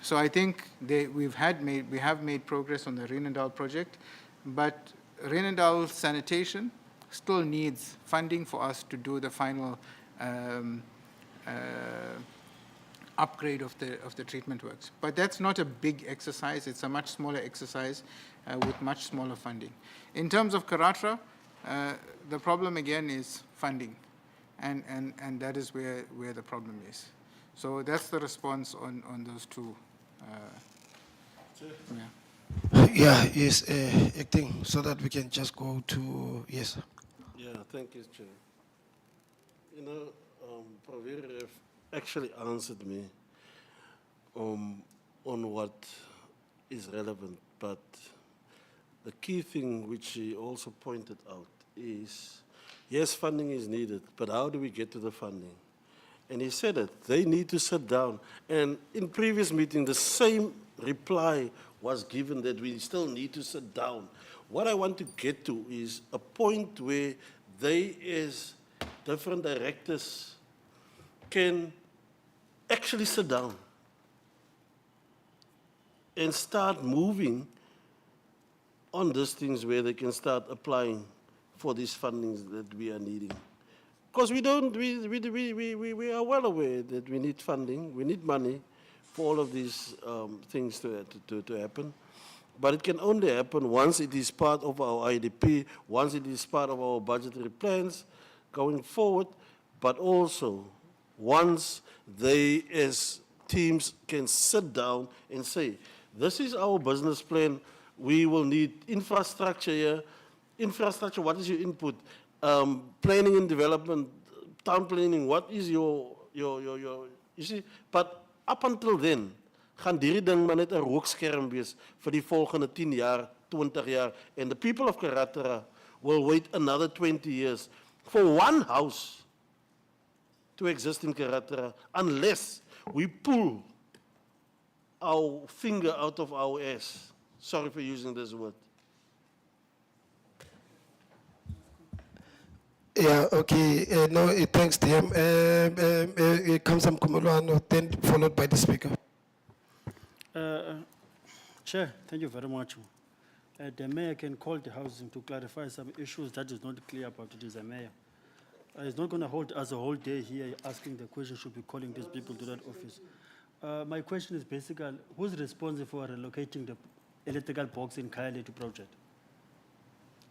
So I think we have made progress on the Renendal project, but Renendal sanitation still needs funding for us to do the final upgrade of the treatment works. But that's not a big exercise. It's a much smaller exercise with much smaller funding. In terms of Karatra, the problem again is funding, and that is where the problem is. So that's the response on those two. Yes, acting, so that we can just go to, yes. Yeah, thank you, Chair. You know, Pravir actually answered me on what is relevant, but the key thing which he also pointed out is, yes, funding is needed, but how do we get to the funding? And he said that they need to sit down. And in previous meeting, the same reply was given that we still need to sit down. What I want to get to is a point where they, as different directors, can actually sit down and start moving on these things where they can start applying for these fundings that we are needing. Because we are well aware that we need funding, we need money for all of these things to happen. But it can only happen once it is part of our IDP, once it is part of our budgetary plans going forward, but also once they as teams can sit down and say, this is our business plan, we will need infrastructure here. Infrastructure, what is your input? Planning and development, town planning, what is your you see? But up until then, gaan hierdie ding maar net 'n rookskerm wees vir die volgende 10 jaar, 20 jaar. And the people of Karatra will wait another 20 years for one house to exist in Karatra unless we pull our finger out of our ass. Sorry for using this word. Yeah, okay. No, thanks, TM. Kamsam Kumulwano, then followed by the speaker. Chair, thank you very much. The mayor can call the housing to clarify some issues that is not clear about it as a mayor. It's not going to hold us a whole day here asking the question, should be calling these people to that office. My question is basically, who's responsible for relocating the electrical box in Khayelitsha to project?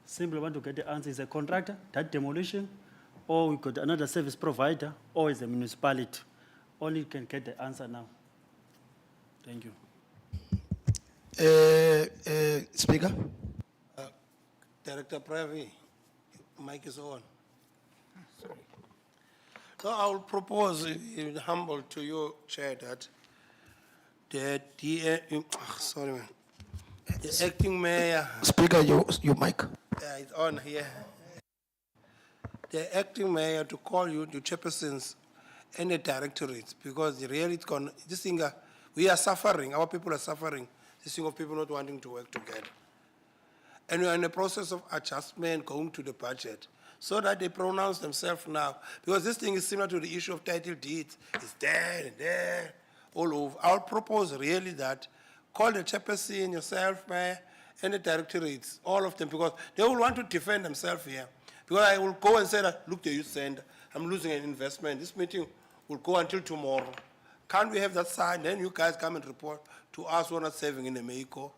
Simply want to get the answer, is a contractor, that demolition, or we got another service provider, or is a municipality? Only can get the answer now. Thank you. Speaker? Director Pravi, mic is on. So I will propose, humble to you, Chair, that the sorry, man. The acting mayor. Speaker, your mic. It's on here. the acting mayor to call you, the chairpersons and the directorates, because really it's gone, this thing, we are suffering, our people are suffering, this thing of people not wanting to work together. And we are in the process of adjustment going to the budget, so that they pronounce themselves now. Because this thing is similar to the issue of title deeds. It's there and there, all over. I'll propose really that, call the chairperson, yourself, mayor, and the directorates, all of them, because they will want to defend themselves here. Because I will go and say that, look, the youth center, I'm losing an investment. This meeting will go until tomorrow. Can't we have that side? Then you guys come and report to us who are not serving in the MEICO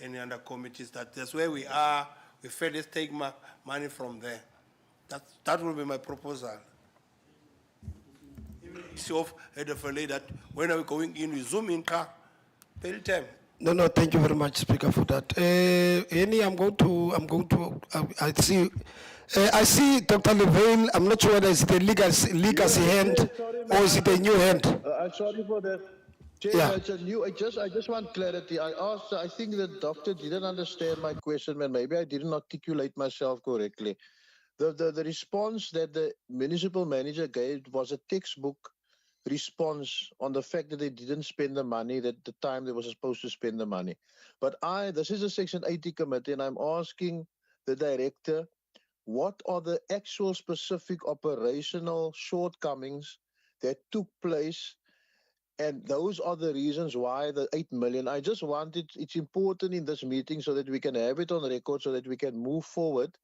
and the other committees, that that's where we are. We feel let's take money from there. That will be my proposal. So, that when are we going in, we zoom in car, pay time. No, thank you very much, Speaker, for that. Annie, I see Dr. Levine. I'm not sure whether it's the legacy hand or is it a new hand? I'm sorry for that. Chair, Yeah. it's a new, I just want clarity. I asked, I think the doctor didn't understand my question, and maybe I didn't articulate myself correctly. The response that the municipal manager gave was a textbook response on the fact that they didn't spend the money that the time they were supposed to spend the money. But this is a Section 80 committee, and I'm asking the director, what are the actual specific operational shortcomings that took place? And those are the reasons why the 8 million, I just wanted, it's important in this meeting so that we can have it on record so that we can move forward.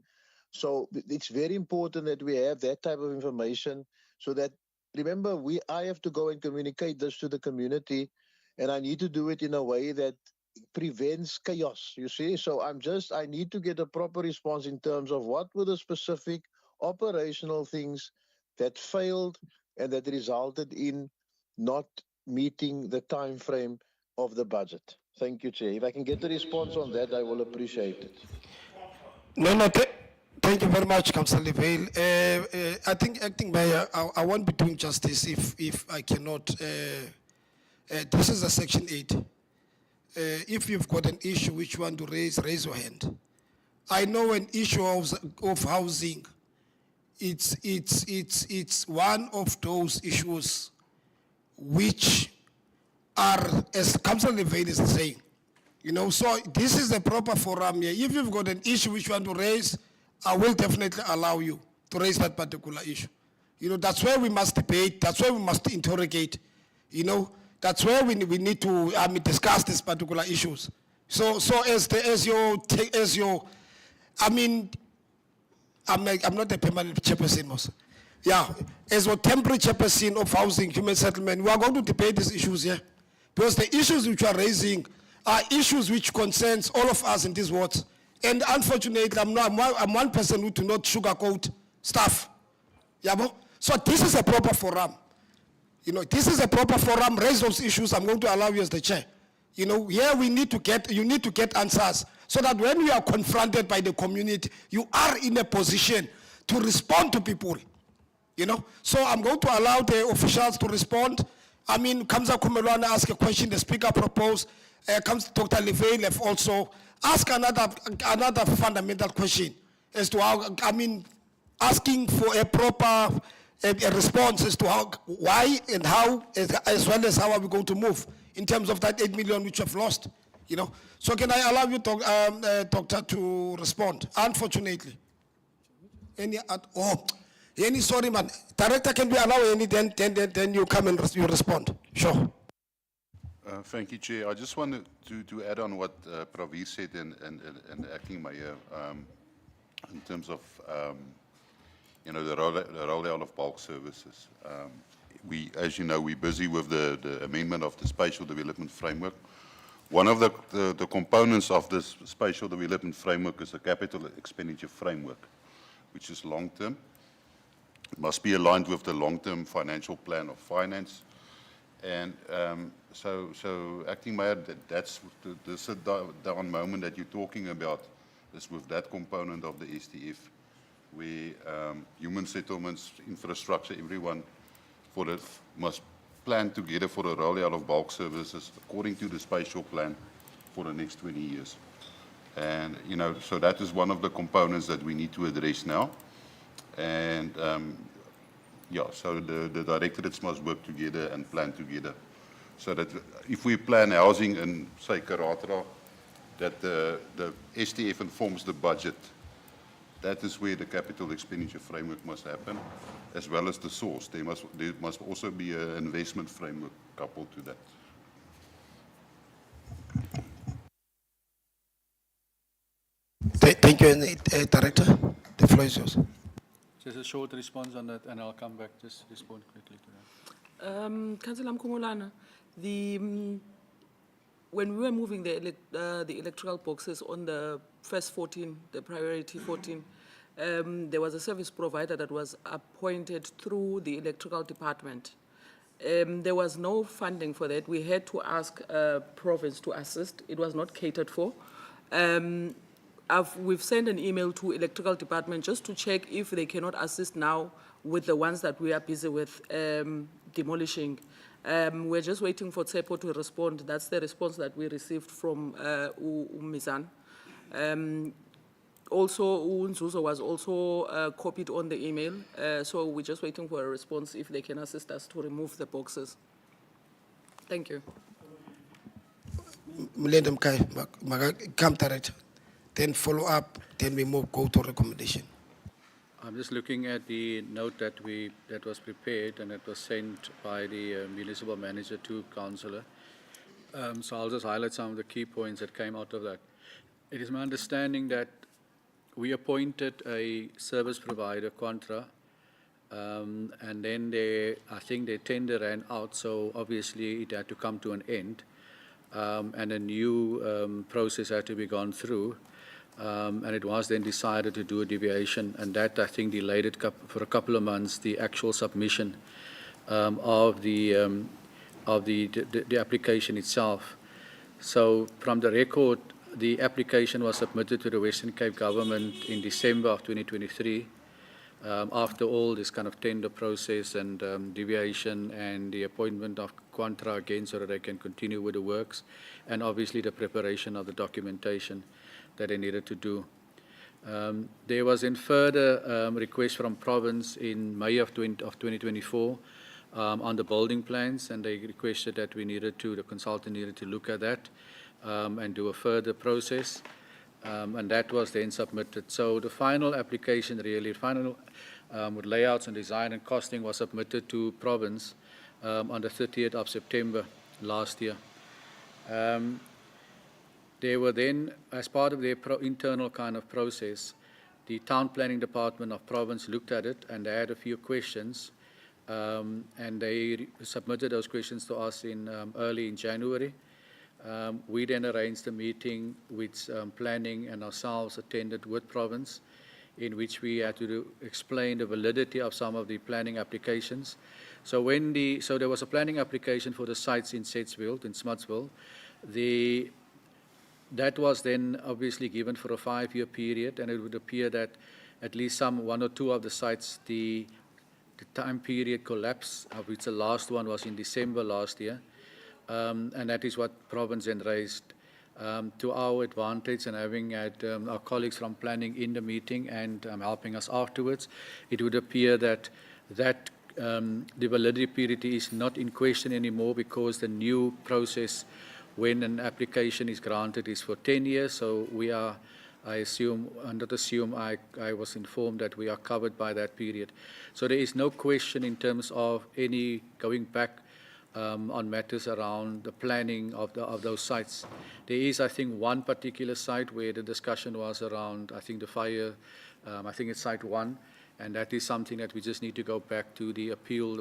So it's very important that we have that type of information so that, remember, I have to go and communicate this to the community, and I need to do it in a way that prevents chaos, you see? So I need to get a proper response in terms of what were the specific operational things that failed and that resulted in not meeting the time frame of the budget. Thank you, Chair. If I can get a response on that, I will appreciate it. No, thank you very much, Councillor Levale. I think, Acting Mayor, I won't be doing justice if I cannot. This is a Section 8. If you've got an issue which you want to raise your hand. I know an issue of housing. It's one of those issues which are, as Councillor Levale is saying, so this is the proper forum here. If you've got an issue which you want to raise, I will definitely allow you to raise that particular issue. That's where we must debate, that's where we must interrogate, that's where we need to discuss these particular issues. So I'm not a permanent chairperson also. Yeah, as a temporary chairperson of housing, human settlement, we are going to debate these issues here. Because the issues which you are raising are issues which concerns all of us in these wards. And unfortunately, I'm one person who do not sugarcoat stuff. Yeah, so this is a proper forum. This is a proper forum, raise those issues. I'm going to allow you as the chair. Here you need to get answers so that when you are confronted by the community, you are in a position to respond to people. So I'm going to allow the officials to respond. Kamza Kumelwana asked a question, the speaker proposed, comes Dr. Levale have also asked another fundamental question as to how, asking for a proper a response as to how, why and how, as well as how are we going to move in terms of that 8 million which we've lost, So can I allow you, Doctor, to respond? Unfortunately. Any, sorry, man. Director, can we allow any, then you come and you respond. Sure. Thank you, Chair. I just wanted to add on what Praveer said and Acting Mayor in terms of the rollout of bulk services. As you know, we're busy with the amendment of the Spatial Development Framework. One of the components of this Spatial Development Framework is a capital expenditure framework, which is long-term. It must be aligned with the long-term financial plan of finance. And so Acting Mayor, that's the sit-down moment that you're talking about is with that component of the STF, where human settlements, infrastructure, everyone must plan together for the rollout of bulk services according to the spatial plan for the next 20 years. And, so that is one of the components that we need to address now. And yeah, so the directorates must work together and plan together. So that if we plan housing in, say, Karatra, that the STF informs the budget. That is where the capital expenditure framework must happen, as well as the source. There must also be an investment framework coupled to that. Thank you, Director. The floor is yours. Just a short response on that, and I'll come back, just respond quickly to that. Councillor Mkhumulana, when we were moving the electoral boxes on the first 14, the priority 14, there was a service provider that was appointed through the electoral department. There was no funding for that. We had to ask province to assist. It was not catered for. We've sent an email to electoral department just to check if they cannot assist now with the ones that we are busy with demolishing. We're just waiting for Tsepo to respond. That's the response that we received from Mizan. Also, Nzuzo was also copied on the email, so we're just waiting for a response if they can assist us to remove the boxes. Thank you. Come, Director. Then follow up, then we go to recommendation. I'm just looking at the note that was prepared and it was sent by the municipal manager to councillor. So I'll just highlight some of the key points that came out of that. It is my understanding that we appointed a service provider, Quantra, and then I think their tender ran out, so obviously it had to come to an end, and a new process had to be gone through. And it was then decided to do a deviation, and that I think delayed it for a couple of months, the actual submission of the application itself. So from the record, the application was submitted to the Western Cape government in December of 2023. After all this kind of tender process and deviation and the appointment of Quantra again so that they can continue with the works, and obviously the preparation of the documentation that they needed to do. There was in further request from province in May of 2024 on the building plans, and they requested that the consultant needed to look at that and do a further process, and that was then submitted. So the final application really, with layouts and design and costing was submitted to province on the 30th of September last year. They were then, as part of their internal kind of process, the town planning department of province looked at it and they had a few questions, and they submitted those questions to us early in January. We then arranged a meeting with planning and ourselves attended with province, in which we had to explain the validity of some of the planning applications. So there was a planning application for the sites in Setsville, in Smutsville. That was then obviously given for a 5-year period, and it would appear that at least one or two of the sites, the time period collapsed, of which the last one was in December last year. And that is what province then raised to our advantage, and having had our colleagues from planning in the meeting and helping us afterwards, it would appear that the validity period is not in question anymore, because the new process when an application is granted is for 10 years. So we are, I was informed that we are covered by that period. So there is no question in terms of any going back on matters around the planning of those sites. There is, I think, one particular site where the discussion was around, I think, the fire, I think it's site 1, and that is something that we just need to go back to the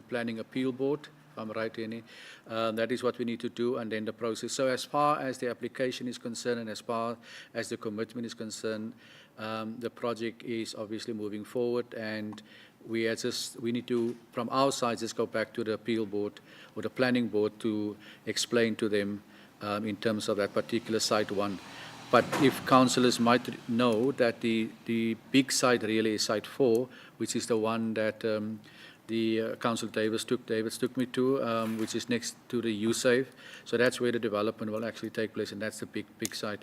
planning appeal board, if I'm right, Annie. That is what we need to do, and then the process. So as far as the application is concerned and as far as the commitment is concerned, the project is obviously moving forward, and we need to, from our side, just go back to the appeal board or the planning board to explain to them in terms of that particular site 1. But if councillors might know that the big site really is site 4, which is the one that the Councillor Davis took me to, which is next to the USAVE. So that's where the development will actually take place, and that's the big site.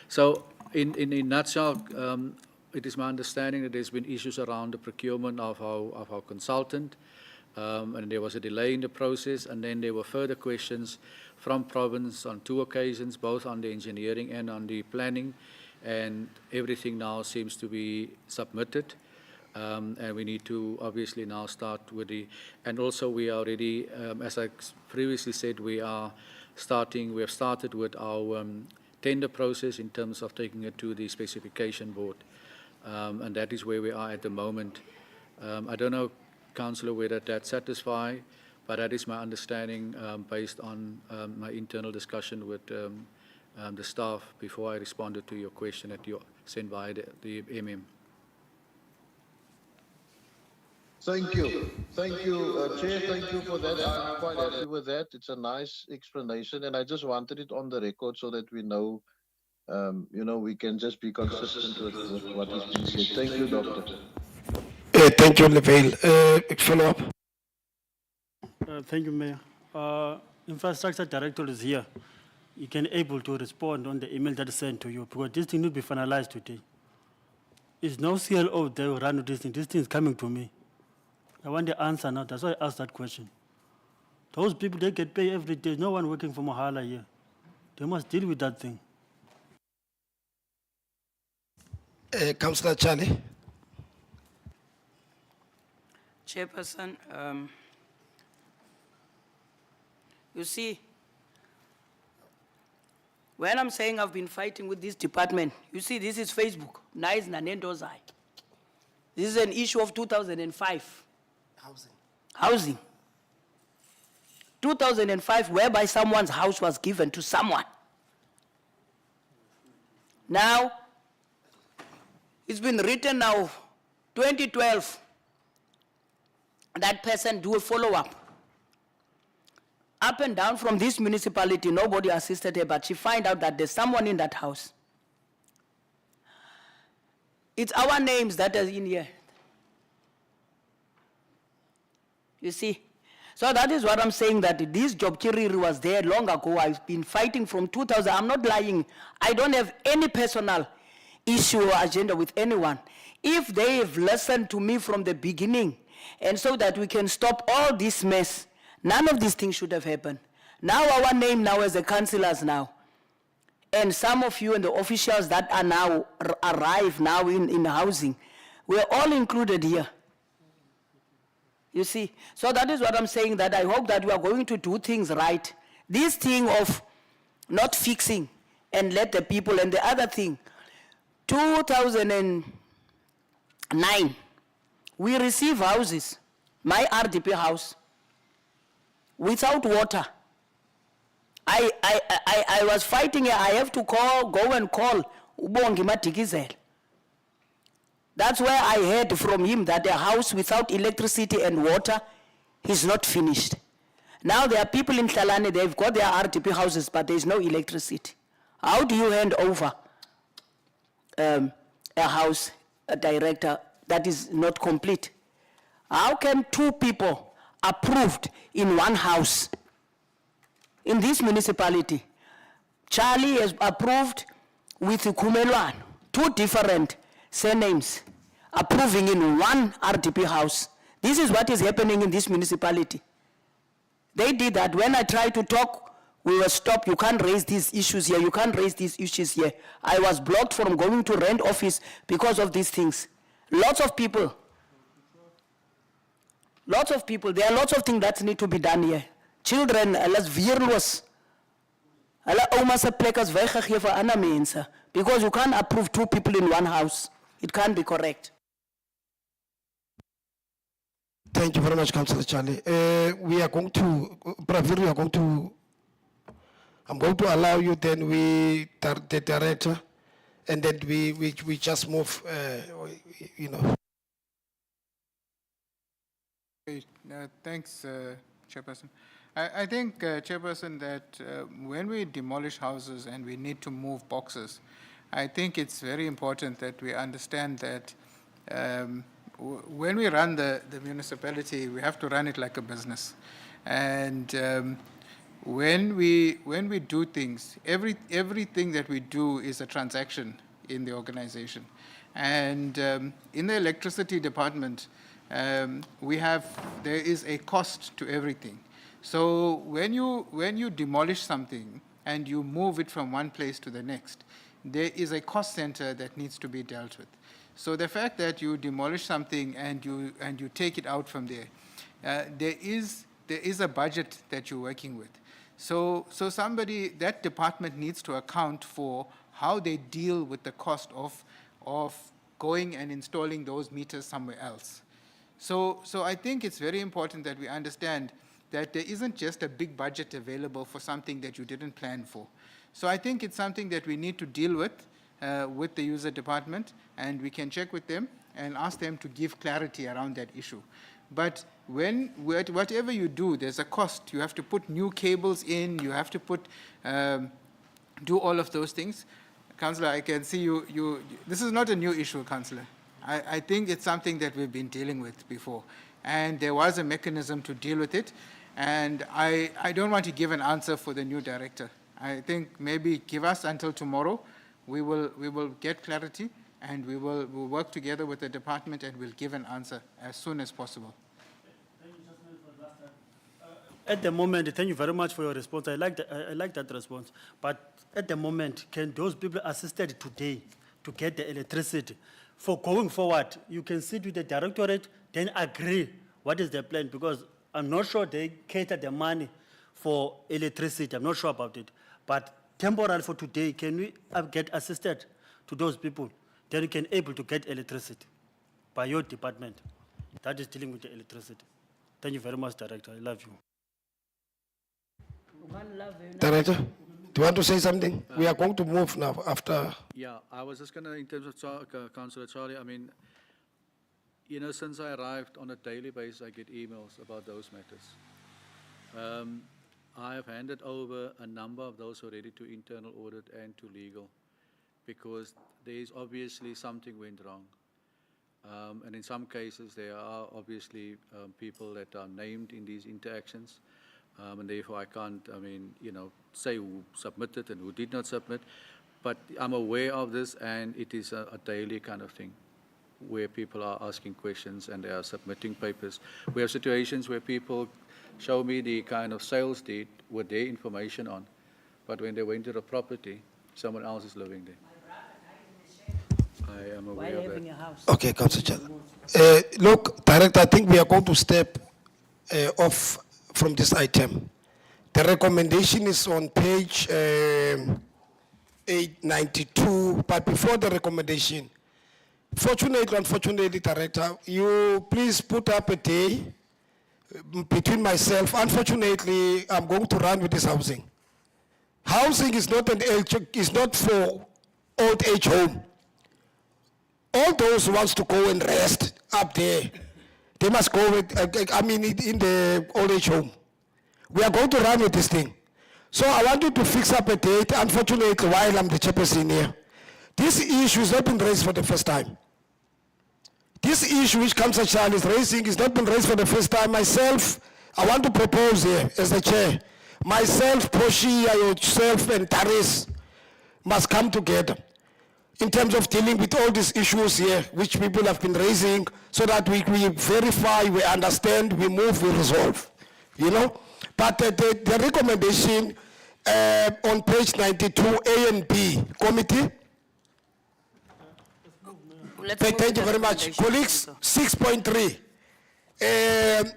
So in a nutshell, it is my understanding that there's been issues around the procurement of our consultant, and there was a delay in the process, and then there were further questions from province on 2 occasions, both on the engineering and on the planning, and everything now seems to be submitted. And we need to obviously now start with and also we are already, as I previously said, we have started with our tender process in terms of taking it to the specification board. And that is where we are at the moment. I don't know, Councillor, whether that satisfies, but that is my understanding based on my internal discussion with the staff before I responded to your question that you sent via the MM. Thank you. Thank you, Chair. Thank you for that. I'm quite happy with that. It's a nice explanation, and I just wanted it on the record so that we know, we can just be consistent with what is being said. Thank you, Doctor. Thank you, Lavelle. Follow up. Thank you, Mayor. Infrastructure Director is here. You can able to respond on the email that is sent to you because this thing need to be finalized today. It's no CLO that will run with this thing. This thing is coming to me. I want the answer now. That's why I asked that question. Those people, they get paid every day. No one working for Mahala here. They must deal with that thing. Councillor Charlie. Chairperson, you see, when I'm saying I've been fighting with this department, you see, this is Facebook. Nice Nanendozai. This is an issue of 2005. Housing. 2005, whereby someone's house was given to someone. Now, it's been written now, 2012, that person do a follow-up. Up and down from this municipality, nobody assisted her, but she find out that there's someone in that house. It's our names that are in here. You see? So that is what I'm saying, that this job Chiriri was there long ago. I've been fighting from 2000. I'm not lying. I don't have any personal issue or agenda with anyone. If they have listened to me from the beginning, and so that we can stop all this mess, none of these things should have happened. Now our name now as the councillors now, and some of you and the officials that are now arrive now in housing, we're all included here. You see, so that is what I'm saying, that I hope that we are going to do things right. This thing of not fixing and let the people, and the other thing, 2009, we receive houses, my RDP house, without water. I was fighting here. I have to go and call Ubongi Matikizel. That's where I heard from him that a house without electricity and water is not finished. Now there are people in Tlalane, they've got their RDP houses, but there's no electricity. How do you hand over a house, a director, that is not complete? How can 2 people approved in one house in this municipality? Charlie has approved with Kumelwan, 2 different surnames, approving in one RDP house. This is what is happening in this municipality. They did that. When I tried to talk, we were stopped. You can't raise these issues here. You can't raise these issues here. I was blocked from going to rent office because of these things. Lots of people. There are lots of things that need to be done here. Children, hulle weerloos. Hulle oumas se plek is weggegee vir ander mense, because you can't approve 2 people in one house. It can't be correct. Thank you very much, Councillor Charlie. We are going to, Pravir, I'm going to allow you, then the director, and then we just move, Thanks, Chairperson. I think, Chairperson, that when we demolish houses and we need to move boxes, I think it's very important that we understand that when we run the municipality, we have to run it like a business. And when we do things, everything that we do is a transaction in the organization. And in the electricity department, there is a cost to everything. So when you demolish something and you move it from one place to the next, there is a cost center that needs to be dealt with. So the fact that you demolish something and you take it out from there, there is a budget that you're working with. So that department needs to account for how they deal with the cost of going and installing those meters somewhere else. So I think it's very important that we understand that there isn't just a big budget available for something that you didn't plan for. So I think it's something that we need to deal with the user department, and we can check with them and ask them to give clarity around that issue. But whatever you do, there's a cost. You have to put new cables in, you have to do all of those things. Councillor, I can see this is not a new issue, Councillor. I think it's something that we've been dealing with before. And there was a mechanism to deal with it. And I don't want to give an answer for the new director. I think maybe give us until tomorrow. We will get clarity, and we'll work together with the department, and we'll give an answer as soon as possible. At the moment, thank you very much for your response. I like that response. But at the moment, can those people assisted today to get the electricity? For going forward, you can sit with the directorate, then agree what is the plan, because I'm not sure they cater the money for electricity. I'm not sure about it. But temporarily for today, can we get assisted to those people? Then you can able to get electricity by your department that is dealing with the electricity. Thank you very much, Director. I love you. Director, do you want to say something? We are going to move now after. Yeah, I was just going to, in terms of Councillor Charlie, I mean, you know, since I arrived on a daily basis, I get emails about those matters. I have handed over a number of those already to internal audit and to legal, because there is obviously something went wrong. And in some cases, there are obviously people that are named in these interactions. And therefore I can't, say who submitted and who did not submit. But I'm aware of this, and it is a daily kind of thing where people are asking questions and they are submitting papers. We have situations where people show me the kind of sales deed with their information on, but when they went to the property, someone else is living there. I am aware of that. Okay, Councillor Chala. Look, Director, I think we are going to step off from this item. The recommendation is on page 892, but before the recommendation, unfortunately, Director, you please put up a day between myself. Unfortunately, I'm going to run with this housing. Housing is not for old age home. All those who wants to go and rest up there, they must go with, in the old age home. We are going to run with this thing. So I want you to fix up a date, unfortunately, while I'm the chairperson here. This issue has not been raised for the first time. This issue which Councillor Charlie is raising has not been raised for the first time. Myself, I want to propose here as the chair. Myself, Poshia, yourself, and Taris must come together in terms of dealing with all these issues here which people have been raising, so that we verify, we understand, we move, we resolve. You know? But the recommendation on page 92, A and B, committee. Thank you very much. Colleagues, 6.3.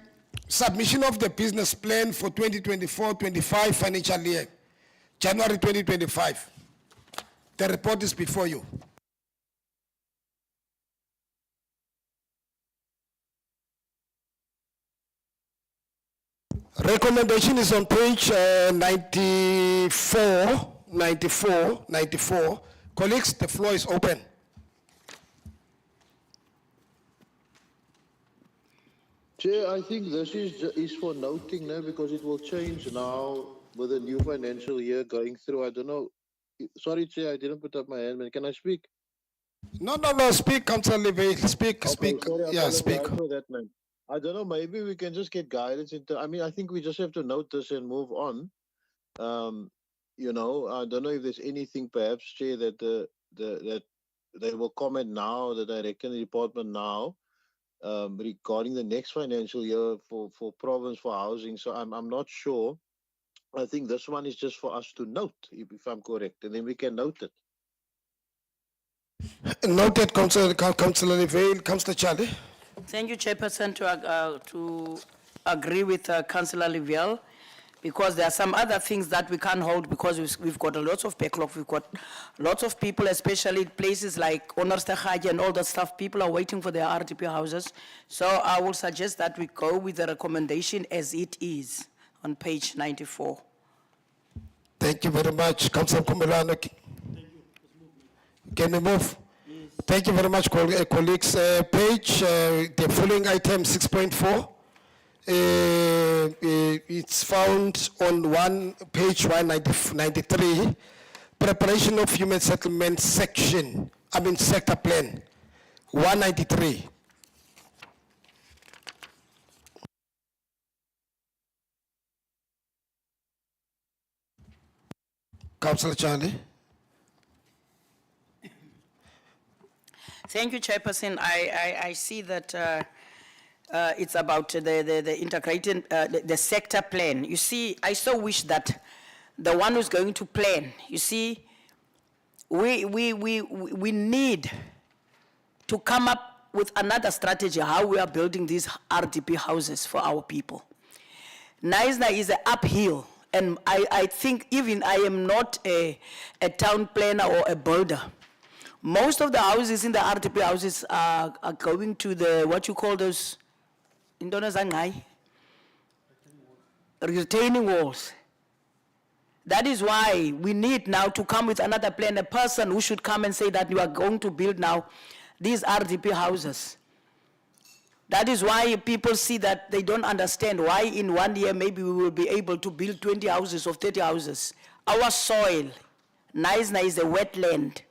Submission of the business plan for 2024-25 financial year, January 2025. The report is before you. Recommendation is on page 94. Colleagues, the floor is open. Chair, I think this is for noting now, because it will change now with the new financial year going through. I don't know. Sorry, Chair, I didn't put up my hand. Man. Can I speak? No. Speak, Councillor Levy. Speak. Sorry, Yeah, speak. for that, man. I don't know. Maybe we can just get guidance into. I think we just have to note this and move on. I don't know if there's anything, perhaps, Chair, that they will comment now, the director and the department now, regarding the next financial year for province for housing. So I'm not sure. I think this one is just for us to note, if I'm correct, and then we can note it. Noted, Councillor Levine. Councillor Charlie. Thank you, Chairperson, to agree with Councillor Liviel, because there are some other things that we can't hold because we've got a lot of backlog. We've got lots of people, especially places like Onorstegaji and all that stuff. People are waiting for their RDP houses. So I will suggest that we go with the recommendation as it is on page 94. Thank you very much, Councillor Kumulano. Can we move? Thank you very much, colleagues. The following item 6.4. It's found on page 193. Preparation of human settlement sector plan. 193. Councillor Charlie. Thank you, Chairperson. I see that it's about the integrated, the sector plan. You see, I so wish that the one who's going to plan, you see, we need to come up with another strategy how we are building these RDP houses for our people. Naisna is an uphill, and I think even I am not a town planner or a builder. Most of the houses in the RDP houses are going to the, what you call those, retaining walls. That is why we need now to come with another plan, a person who should come and say that you are going to build now these RDP houses. That is why people see that they don't understand why in 1 year maybe we will be able to build 20 houses or 30 houses. Our soil, Naisna is a wetland.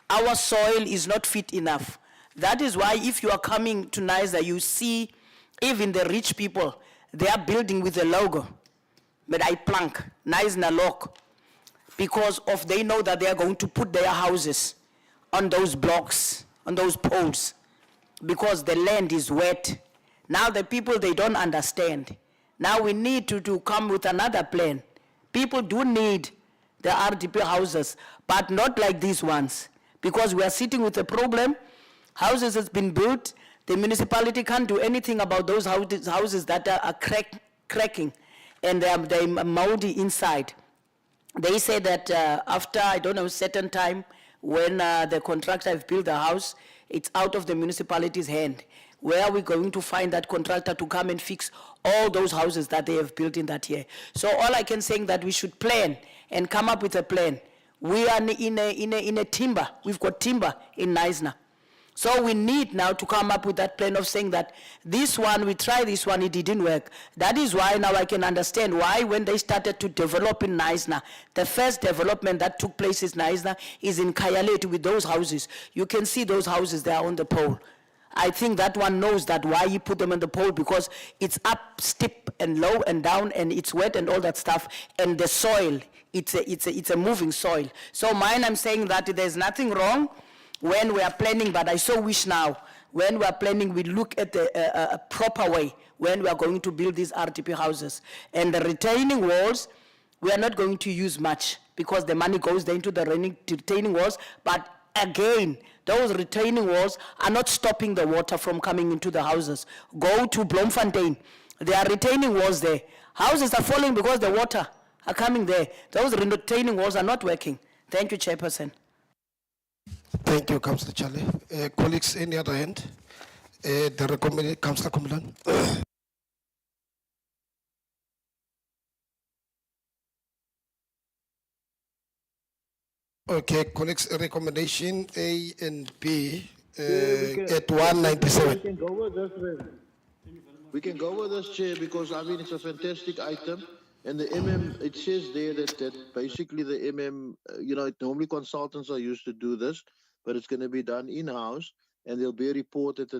Our soil is not fit enough. That is why if you are coming to Naisna, you see even the rich people, they are building with a logo. But I plank, Naisna lock, because of they know that they are going to put their houses on those blocks, on those poles, because the land is wet. Now the people, they don't understand. Now we need to come with another plan. People do need the RDP houses, but not like these ones. Because we are sitting with a problem, houses has been built, the municipality can't do anything about those houses that are cracking and they're moldy inside. They say that after, I don't know, a certain time, when the contractor has built the house, it's out of the municipality's hand. Where are we going to find that contractor to come and fix all those houses that they have built in that year? So all I can say is that we should plan and come up with a plan. We are in a timber. We've got timber in Naisna. So we need now to come up with that plan of saying that this one, we tried this one, it didn't work. That is why now I can understand why when they started to develop in Naisna, the first development that took place in Naisna is in Kayaleti with those houses. You can see those houses there on the pole. I think that one knows that why you put them on the pole, because it's up, steep and low and down and it's wet and all that stuff, and the soil, it's a moving soil. So mine, I'm saying that there's nothing wrong when we are planning, but I so wish now, when we are planning, we look at the proper way when we are going to build these RDP houses. And the retaining walls, we are not going to use much because the money goes there into the retaining walls, but again, those retaining walls are not stopping the water from coming into the houses. Go to Bloemfontein, there are retaining walls there. Houses are falling because the water are coming there. Those retaining walls are not working. Thank you, Chairperson. Thank you, Councillor Charlie. Colleagues, any other hand? The recommended, Councillor Kumulan. Okay, colleagues, recommendation A and B at 197. We can go with this, we can go with this, Chair, because I mean it's a fantastic item. And the it says there that basically the normally consultants are used to do this, but it's going to be done in-house, and there'll be a report at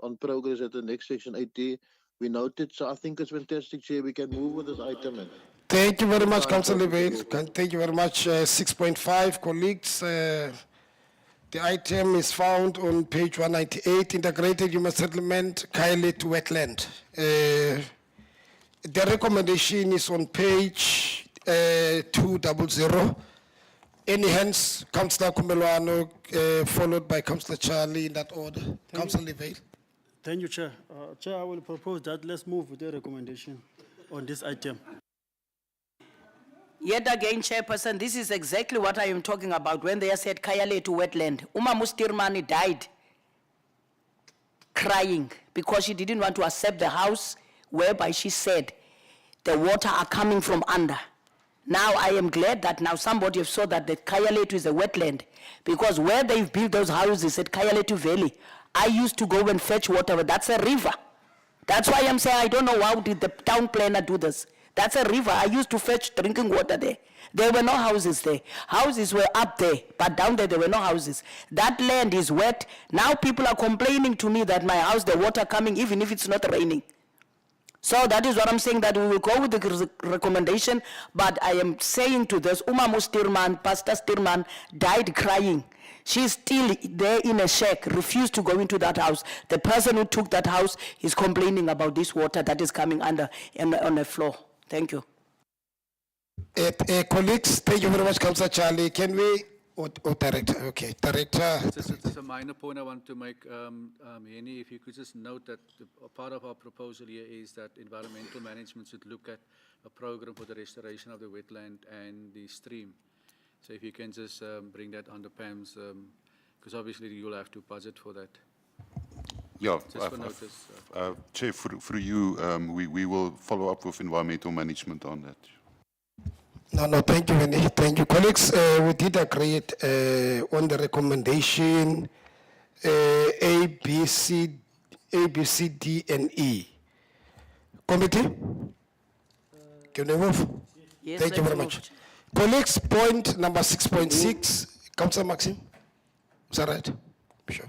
on progress at the next section 80. We noted, so I think it's fantastic, Chair. We can move with this item. Thank you very much, Councillor Levine. Thank you very much. 6.5, colleagues. The The item is found on page 198, Integrated Human Settlement, Kailet Wetland. The recommendation is on page 200. Any hands, Councillor Kumelwano, followed by Councillor Charlie in that order. Councillor Levale. Thank you, Chair. Chair, I will propose that let's move with the recommendation on this item. Yet again, Chairperson, this is exactly what I am talking about when they said Kayale to wetland. Uma Mustirmani died crying because she didn't want to accept the house whereby she said the water are coming from under. Now I am glad that now somebody have saw that the Kayaletu is a wetland, because where they've built those houses at Kayaletu Valley, I used to go and fetch water, but that's a river. That's why I'm saying I don't know how did the town planner do this. That's a river. I used to fetch drinking water there. There were no houses there. Houses were up there, but down there were no houses. That land is wet. Now people are complaining to me that my house, the water coming, even if it's not raining. So that is what I'm saying, that we will go with the recommendation, but I am saying to this, Uma Mustirman, Pastor Stirman, died crying. She's still there in a shack, refused to go into that house. The person who took that house is complaining about this water that is coming under on the floor. Thank you. Colleagues, thank you very much, Councillor Charlie. Can we, or Director, okay, Director. Just a minor point I want to make, Henny, if you could just note that part of our proposal here is that environmental management should look at a program for the restoration of the wetland and the stream. So if you can just bring that under Pam's, because obviously you'll have to budget for that. Yeah, Just for notice. Chair, for you, we will follow up with environmental management on that. No, thank you, Vinny. Thank you. Colleagues, we did agree on the recommendation A, B, C, D, and E. Committee? Can we move? Yes, Thank you very let's much. Colleagues, point number 6.6, Councillor Maxim, is that right? Sure.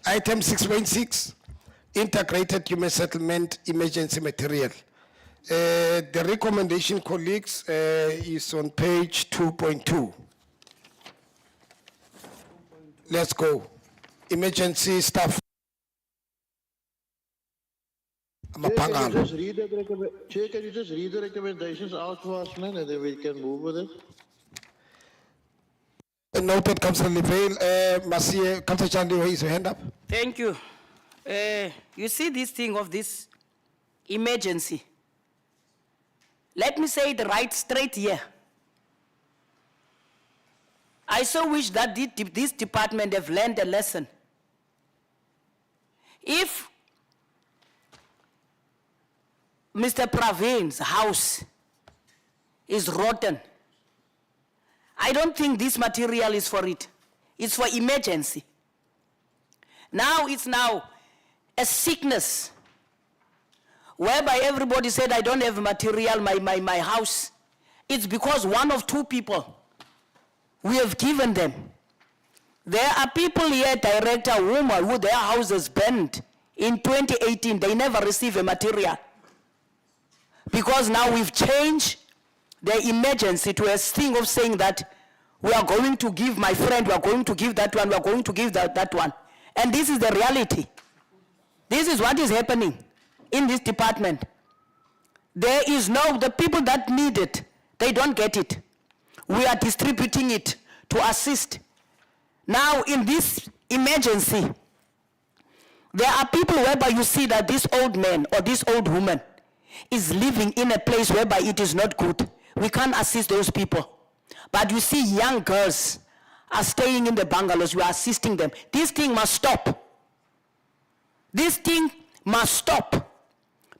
Item 6.6, Integrated Human Settlement Emergency Material. The recommendation, colleagues, is on page 2.2. Let's go. Emergency stuff. Chair, can you just read the recommendations out for us, man, and then we can move with it? Noted, Councillor Levale. Councillor Charlie, raise your hand up. Thank you. You see this thing of this emergency. Let me say it right straight here. I so wish that this department have learned a lesson. If Mr. Praveen's house is rotten, I don't think this material is for it. It's for emergency. Now it's now a sickness whereby everybody said, I don't have material, my house. It's because one of two people, we have given them. There are people here, Director, who their houses burned in 2018. They never receive a material. Because now we've changed the emergency to a thing of saying that we are going to give my friend, we are going to give that one, we are going to give that one. And this is the reality. This is what is happening in this department. There is the people that need it, they don't get it. We are distributing it to assist. Now in this emergency, there are people whereby you see that this old man or this old woman is living in a place whereby it is not good. We can't assist those people. But you see young girls are staying in the bungalows, we are assisting them. This thing must stop. This thing must stop.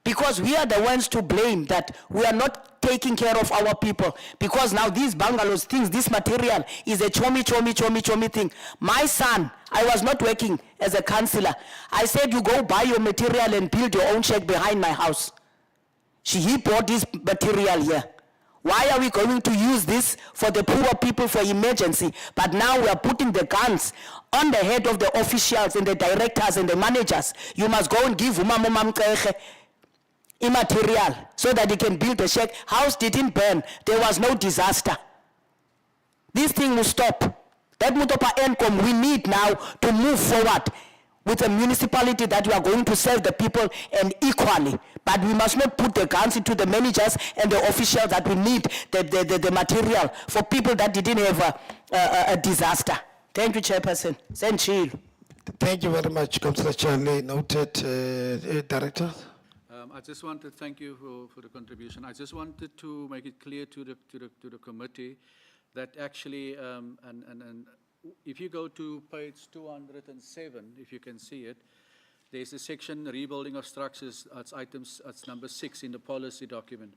Because we are the ones to blame that we are not taking care of our people. Because now these bungalows, this material is a chomi thing. My son, I was not working as a councillor. I said, you go buy your material and build your own shack behind my house. He bought this material here. Why are we going to use this for the poor people for emergency? But now we are putting the guns on the head of the officials and the directors and the managers. You must go and give immaterial so that they can build a shack. House didn't burn. There was no disaster. This thing will stop. That Mutopa Encom, we need now to move forward with a municipality that we are going to serve the people and equally. But we must not put the guns into the managers and the officials that we need the material for people that didn't have a disaster. Thank you, Chairperson. Senchil. Thank you very much, Councillor Charlie. Noted, Director. I just want to thank you for the contribution. I just wanted to make it clear to the committee that actually, and if you go to page 207, if you can see it, there's a section rebuilding of structures. It's number 6 in the policy document.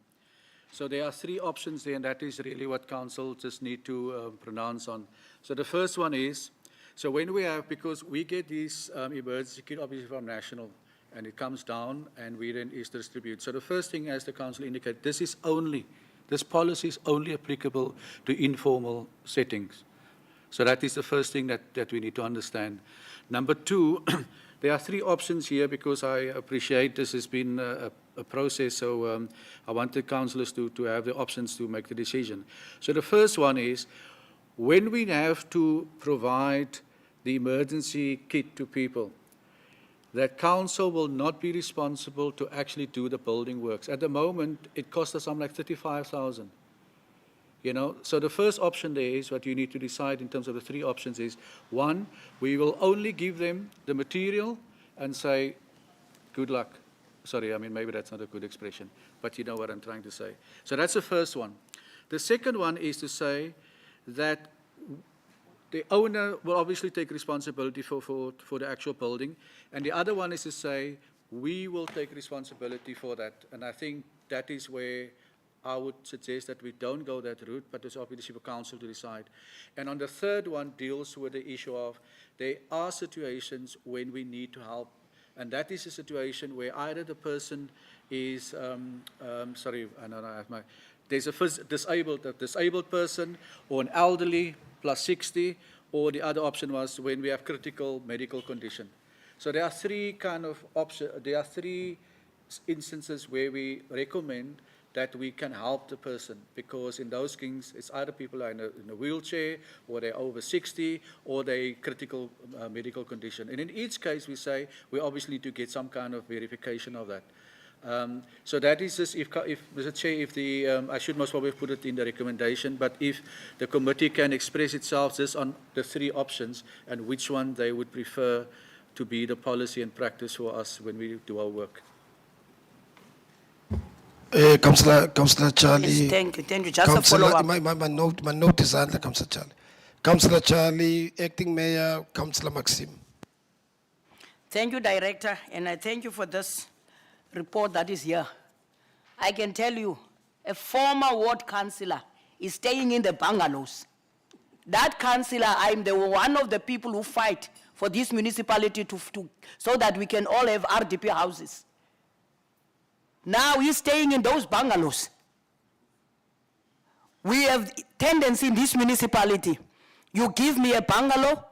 So there are 3 options there, and that is really what council just need to pronounce on. So the first one is, so when we have, because we get these emergency kit obviously from national, and it comes down, and we then is distribute. So the first thing, as the council indicated, this policy is only applicable to informal settings. So that is the first thing that we need to understand. Number 2, there are 3 options here, because I appreciate this has been a process, so I want the councillors to have the options to make the decision. So the first one is, when we have to provide the emergency kit to people, that council will not be responsible to actually do the building works. At the moment, it costs us something like 35,000. You know, so the first option there is what you need to decide in terms of the 3 options is, 1, we will only give them the material and say, good luck. Sorry, I mean, maybe that's not a good expression, but you know what I'm trying to say. So that's the first one. The second one is to say that the owner will obviously take responsibility for the actual building. And the other one is to say, we will take responsibility for that. And I think that is where I would suggest that we don't go that route, but it's obviously for council to decide. And on the third one deals with the issue of, there are situations when we need to help. And that is a situation where either the person is, sorry, I don't know, I have my, there's a disabled person, or an elderly plus 60, or the other option was when we have critical medical condition. So there are 3 kind of options, there are 3 instances where we recommend that we can help the person, because in those things, it's either people are in a wheelchair, or they're over 60, or they're critical medical condition. And in each case, we say, we obviously need to get some kind of verification of that. So that is just, if Mr. Chair, if the, I should most probably put it in the recommendation, but if the committee can express itself just on the 3 options, and which one they would prefer to be the policy and practice for us when we do our work. Councillor Charlie. Yes, thank you. Just a follow-up. My note is under Councillor Charlie. Councillor Charlie, Acting Mayor, Councillor Maxim. Thank you, Director, and I thank you for this report that is here. I can tell you, a former ward councillor is staying in the bungalows. That councillor, I'm one of the people who fight for this municipality so that we can all have RDP houses. Now he's staying in those bungalows. We have tendency in this municipality. You give me a bungalow,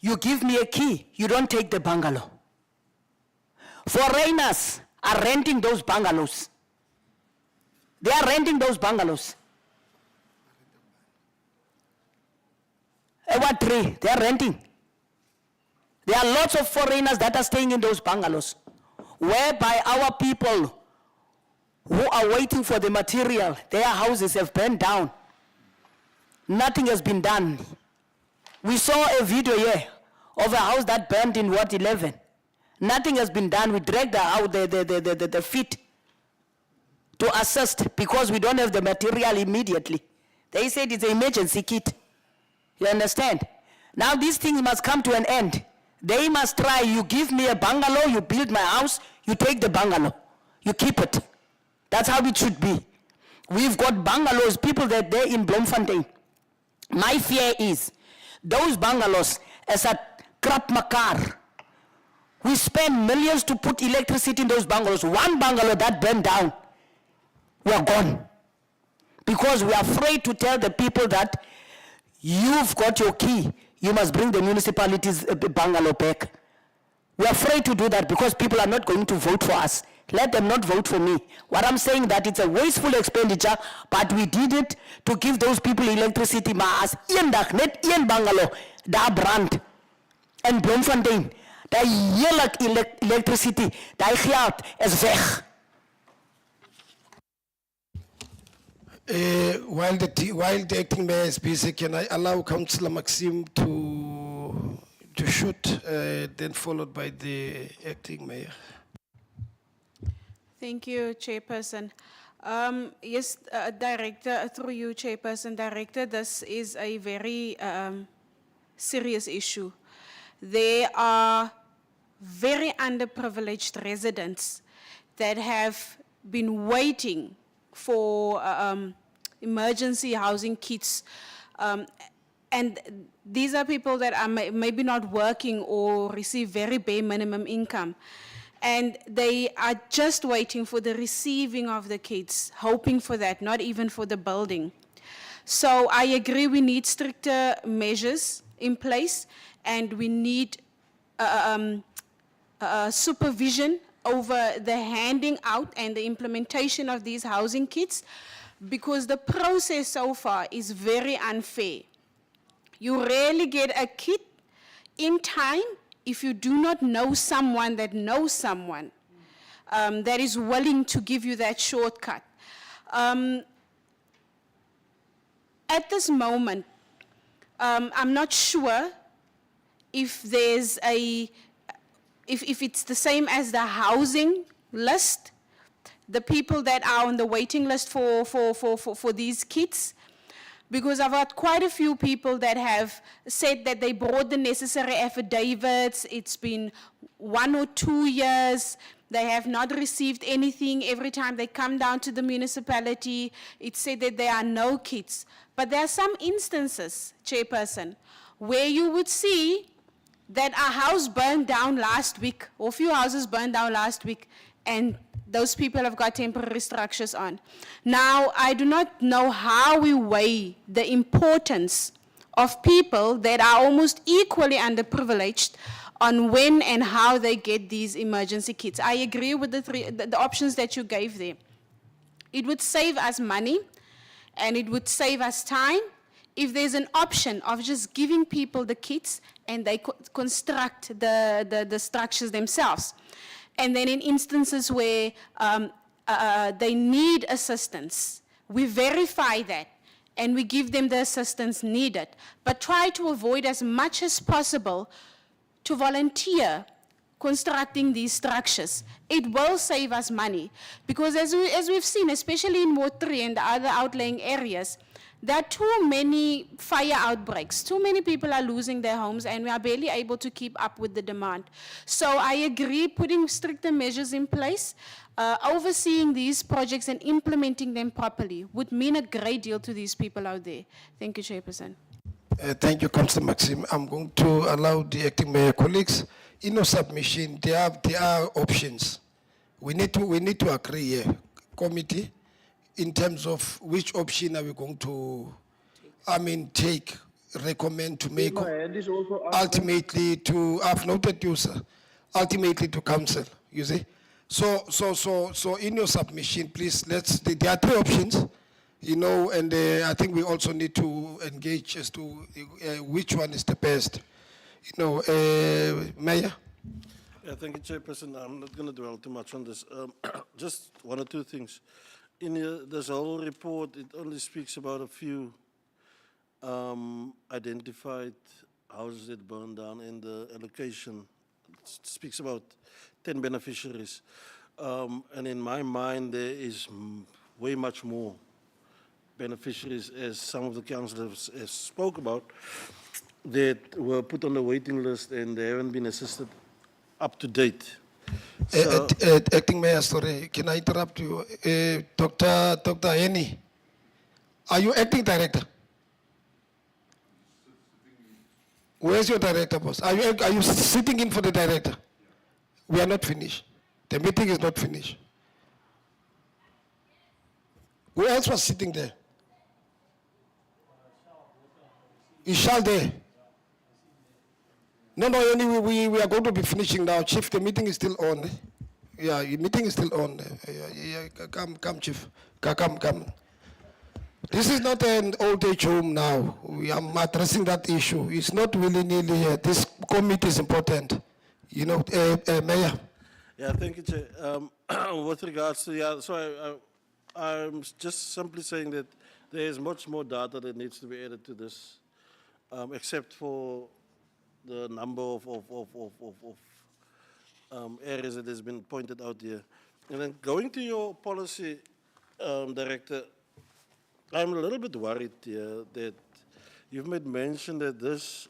you give me a key, you don't take the bungalow. Foreigners are renting those bungalows. They are renting those bungalows. What 3? They are renting. There are lots of foreigners that are staying in those bungalows, whereby our people who are waiting for the material, their houses have burned down. Nothing has been done. We saw a video here of a house that burned in Ward 11. Nothing has been done. We dragged out the feet to assist because we don't have the material immediately. They said it's an emergency kit. You understand? Now these things must come to an end. They must try. You give me a bungalow, you build my house, you take the bungalow, you keep it. That's how it should be. We've got bungalows, people that they're in Bloemfontein. My fear is, those bungalows, as a Krap Makar, we spend millions to put electricity in those bungalows. One bungalow that burned down, we're gone. Because we're afraid to tell the people that you've got your key, you must bring the municipality's bungalow back. We're afraid to do that because people are not going to vote for us let them not vote for me. What I'm saying that it's a wasteful expenditure, but we did it to give those people electricity. Maar as eendag net een bungalow daar brand in Bloemfontein, die hele electricity, die geld is weg. While the acting mayor is busy, can I allow Councillor Maxim to shoot, then followed by the acting mayor? Thank you, Chairperson. Yes, Director, through you, Chairperson, Director, this is a very serious issue. There are very underprivileged residents that have been waiting for emergency housing kits. And these are people that are maybe not working or receive very bare minimum income. And they are just waiting for the receiving of the kits, hoping for that, not even for the building. So I agree we need stricter measures in place, and we need supervision over the handing out and the implementation of these housing kits, because the process so far is very unfair. You rarely get a kit in time if you do not know someone that knows someone that is willing to give you that shortcut. At this moment, I'm not sure if there's if it's the same as the housing list, the people that are on the waiting list for these kits, because I've had quite a few people that have said that they brought the necessary affidavits. It's been 1 or 2 years. They have not received anything. Every time they come down to the municipality, it's said that there are no kits. But there are some instances, Chairperson, where you would see that a house burned down last week, or a few houses burned down last week, and those people have got temporary structures on. Now, I do not know how we weigh the importance of people that are almost equally underprivileged on when and how they get these emergency kits. I agree with the options that you gave there. It would save us money, and it would save us time if there's an option of just giving people the kits and they construct the structures themselves. And then in instances where they need assistance, we verify that and we give them the assistance needed, but try to avoid as much as possible to volunteer constructing these structures. It will save us money, because as we've seen, especially in Ward 3 and the other outlying areas, there are too many fire outbreaks. Too many people are losing their homes, and we are barely able to keep up with the demand. So I agree, putting stricter measures in place, overseeing these projects and implementing them properly would mean a great deal to these people out there. Thank you, Chairperson. Thank you, Councillor Maxim. I'm going to allow the acting mayor colleagues. In your submission, there are options. We need to agree here, committee, in terms of which option are we going to, recommend to make, ultimately to, I've noted you, sir, ultimately to council, you see. So in your submission, please, there are 3 options, and I think we also need to engage as to which one is the best. Mayor? Yeah, thank you, Chairperson. I'm not going to dwell too much on this. Just 1 or 2 things. In this whole report, it only speaks about a few identified houses that burned down, and the allocation speaks about 10 beneficiaries. And in my mind, there is way much more beneficiaries, as some of the councillors spoke about, that were put on the waiting list and they haven't been assisted up to date. So, Acting Mayor, sorry, can I interrupt you? Dr. Henny, are you acting director? Where's your director, boss? Are you sitting in for the director? We are not finished. The meeting is not finished. Who else was sitting there? Is Shal there? No, anyway, we are going to be finishing now. Chief, the meeting is still on. Yeah, your meeting is still on. Come, Chief. Come. This is not an old age home now. We are addressing that issue. It's not willy-nilly here. This committee is important. You know, Mayor. Yeah, thank you, Chair. With regards to, yeah, so I'm just simply saying that there is much more data that needs to be added to this, except for the number of areas that has been pointed out here. And then going to your policy, Director, I'm a little bit worried here that you've made mention that this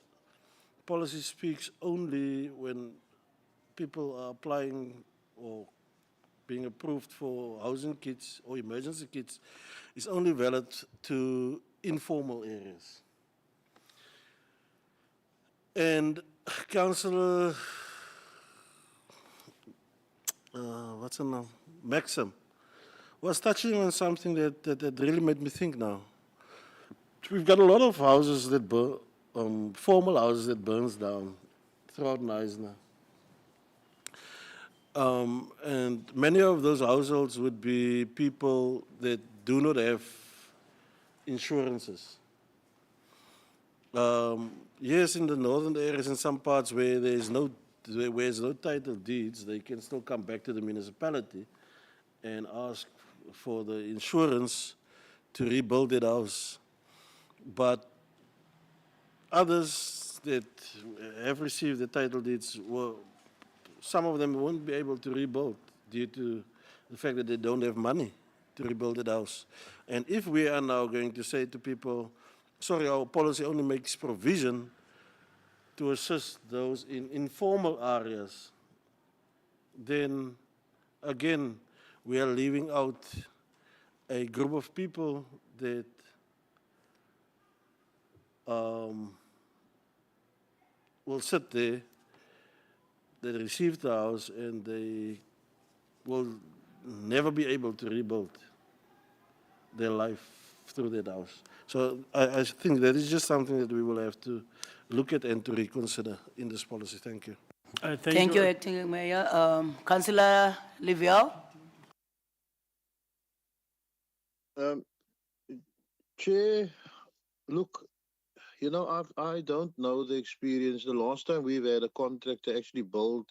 policy speaks only when people are applying or being approved for housing kits or emergency kits. Is only valid to informal areas. And Councillor, what's her name? Maxim was touching on something that really made me think now. We've got a lot of houses that burn, formal houses that burns down throughout Knysna. And many of those households would be people that do not have insurances. Yes, in the northern areas, in some parts where there's no title deeds, they can still come back to the municipality and ask for the insurance to rebuild that house. But others that have received the title deeds, some of them won't be able to rebuild due to the fact that they don't have money to rebuild that house. And if we are now going to say to people, sorry, our policy only makes provision to assist those in informal areas, then again, we are leaving out a group of people that will sit there, they receive the house, and they will never be able to rebuild their life through that house. So I think that is just something that we will have to look at and to reconsider in this policy. Thank you. Thank you, Acting Mayor. Councillor Liviao. Chair, look, you know, I don't know the experience. The last time we've had a contractor actually build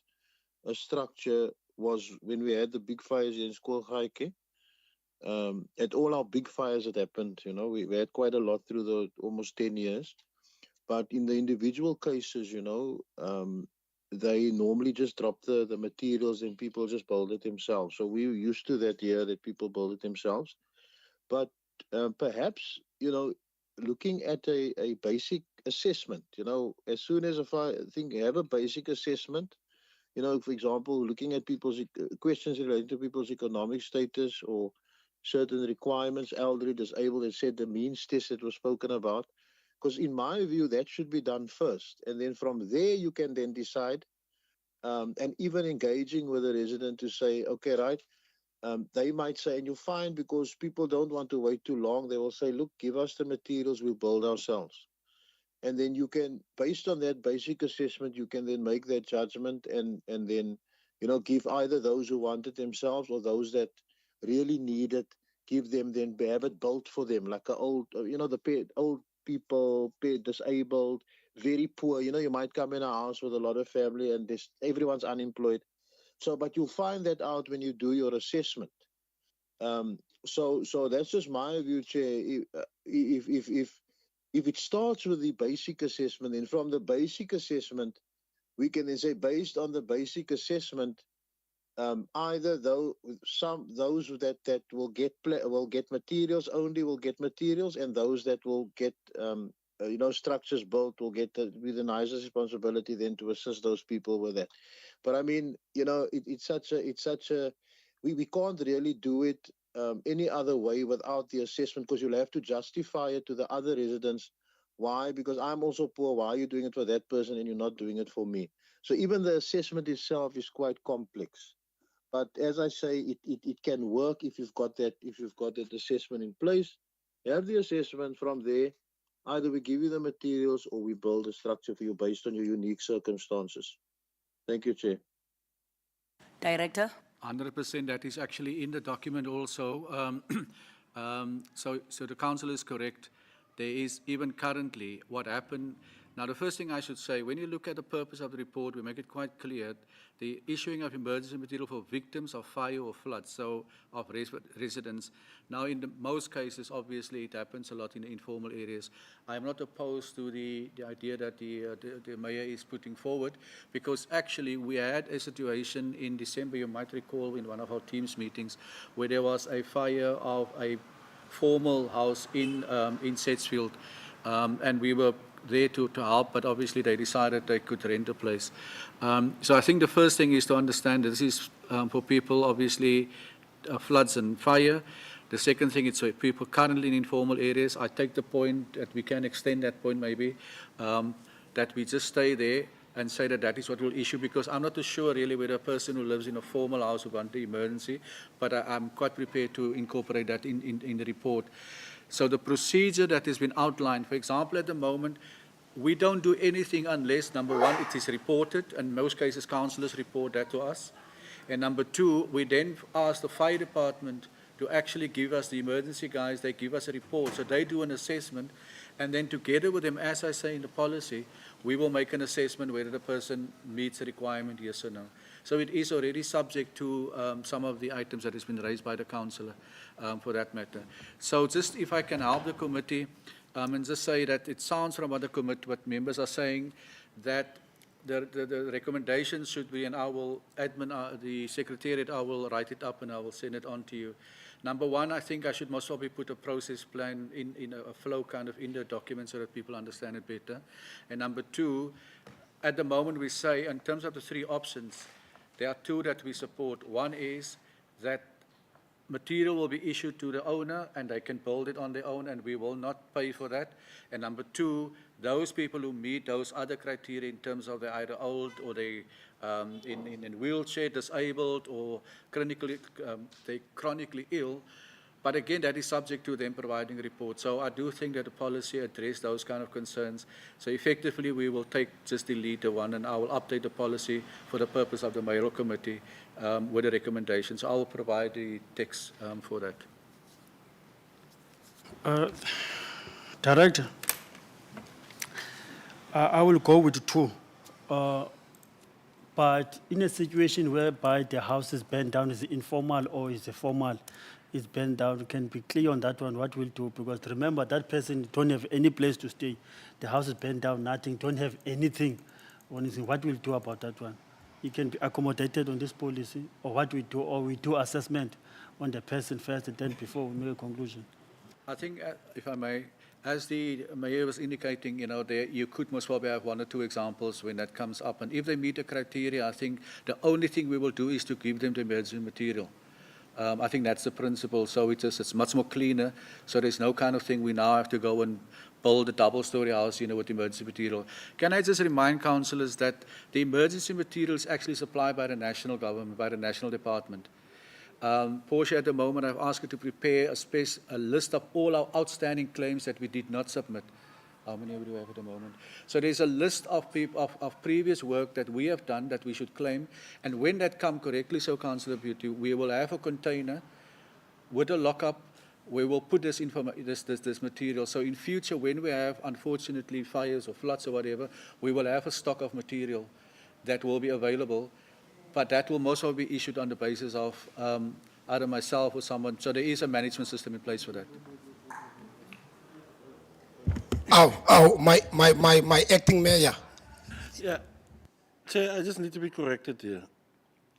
a structure was when we had the big fires in Skoolgaatjie. At all our big fires that happened, you know, we had quite a lot through the almost 10 years. But in the individual cases, you know, they normally just drop the materials and people just build it themselves. So we're used to that here, that people build it themselves. But perhaps, you know, looking at a basic assessment, you know, as soon as if I think have a basic assessment, you know, for example, looking at people's questions related to people's economic status or certain requirements, elderly, disabled, etc., the means test that was spoken about. Because in my view, that should be done first. And then from there, you can then decide, and even engaging with a resident to say, okay, right, they might say, and you'll find because people don't want to wait too long, they will say, look, give us the materials, we'll build ourselves. And then you can, based on that basic assessment, you can then make that judgment and then, you know, give either those who want it themselves or those that really need it, give them, then have it built for them, like a old, you know, old people, disabled, very poor. You know, you might come in a house with a lot of family and everyone's unemployed. So, but you'll find that out when you do your assessment. So that's just my view, Chair. If it starts with the basic assessment, then from the basic assessment, we can then say, based on the basic assessment, either those that will get materials only will get materials, and those that will get you know, structures built will get be the nicest responsibility then to assist those people with that. But I mean, you know, it's such a we can't really do it any other way without the assessment, because you'll have to justify it to the other residents. Why? Because I'm also poor. Why are you doing it for that person and you're not doing it for me? So even the assessment itself is quite complex. But as I say, it can work if you've got that assessment in place. You have the assessment. From there, either we give you the materials or we build a structure for you based on your unique circumstances. Thank you, Chair. Director. 100%, that is actually in the document also. So the council is correct. There is even currently what happened. Now, the first thing I should say, when you look at the purpose of the report, we make it quite clear, the issuing of emergency material for victims of fire or flood, so of residents. Now, in most cases, obviously, it happens a lot in the informal areas. I am not opposed to the idea that the mayor is putting forward, because actually we had a situation in December, you might recall, in one of our teams meetings, where there was a fire of a formal house in Sedgefield, and we were there to help, but obviously they decided they could rent a place. So I think the first thing is to understand that this is for people, obviously, floods and fire. The second thing is for people currently in informal areas. I take the point that we can extend that point maybe, that we just stay there and say that that is what we'll issue, because I'm not too sure really whether a person who lives in a formal house would want the emergency, but I'm quite prepared to incorporate that in the report. So the procedure that has been outlined, for example, at the moment, we don't do anything unless, number one, it is reported, and in most cases councillors report that to us. And number two, we then ask the fire department to actually give us, the emergency guys, they give us a report. So they do an assessment, and then together with them, as I say in the policy, we will make an assessment whether the person meets the requirement, yes or no. So it is already subject to some of the items that has been raised by the councillor for that matter. So just if I can help the committee and just say that it sounds from what members are saying that the recommendations should be, and I will the secretariat, I will write it up and I will send it on to you. Number one, I think I should most probably put a process plan in a flow kind of in the document so that people understand it better. And number two, at the moment we say in terms of the three options, there are two that we support. One is that material will be issued to the owner and they can build it on their own and we will not pay for that. And number two, those people who meet those other criteria in terms of they're either old or they in wheelchair, disabled, or they chronically ill. But again, that is subject to them providing a report. So I do think that the policy addressed those kind of concerns. So effectively, we will just delete the one, and I will update the policy for the purpose of the mayoral committee with the recommendations. I will provide the text for that. Director, I will go with two. But in a situation whereby the house is burned down, is it informal or is it formal? Is burned down, can be clear on that one, what we'll do, because remember that person don't have any place to stay. The house is burned down, nothing, don't have anything. What we'll do about that one? It can be accommodated on this policy, or what we do, or we do assessment on the person first and then before we make a conclusion. I think, if I may, as the mayor was indicating, you could most probably have one or two examples when that comes up. And if they meet the criteria, I think the only thing we will do is to give them the emergency material. I think that's the principle. So it's much more cleaner. So there's no kind of thing we now have to go and build a double-story house, with emergency material. Can I just remind councillors that the emergency material is actually supplied by the national government, by the national department. Portia, at the moment, I've asked her to prepare a list of all our outstanding claims that we did not submit. How many do we have at the moment? So there's a list of previous work that we have done that we should claim. And when that comes correctly, so Councillor Beauty, we will have a container with a lockup. We will put this material. So in future, when we have, unfortunately, fires or floods or whatever, we will have a stock of material that will be available. But that will most probably be issued on the basis of either myself or someone. So there is a management system in place for that. My acting mayor. Yeah, Chair, I just need to be corrected here.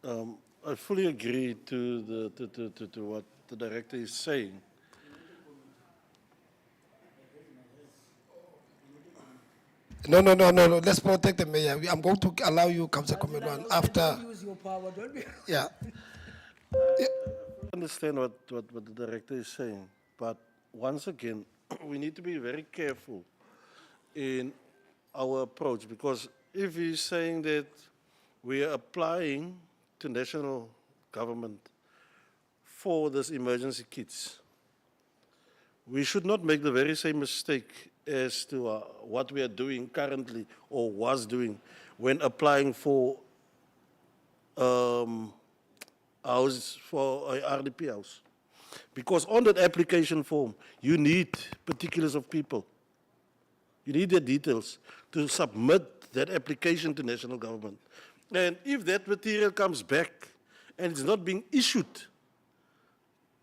I fully agree to what the director is saying. No. Let's protect the mayor. I'm going to allow you, Councillor Komilwan, after. Use your power, don't we? Yeah. I understand what the director is saying, but once again, we need to be very careful in our approach, because if he's saying that we are applying to national government for this emergency kits, we should not make the very same mistake as to what we are doing currently or was doing when applying for house for a RDP house. Because on that application form, you need particulars of people. You need their details to submit that application to national government. And if that material comes back and it's not being issued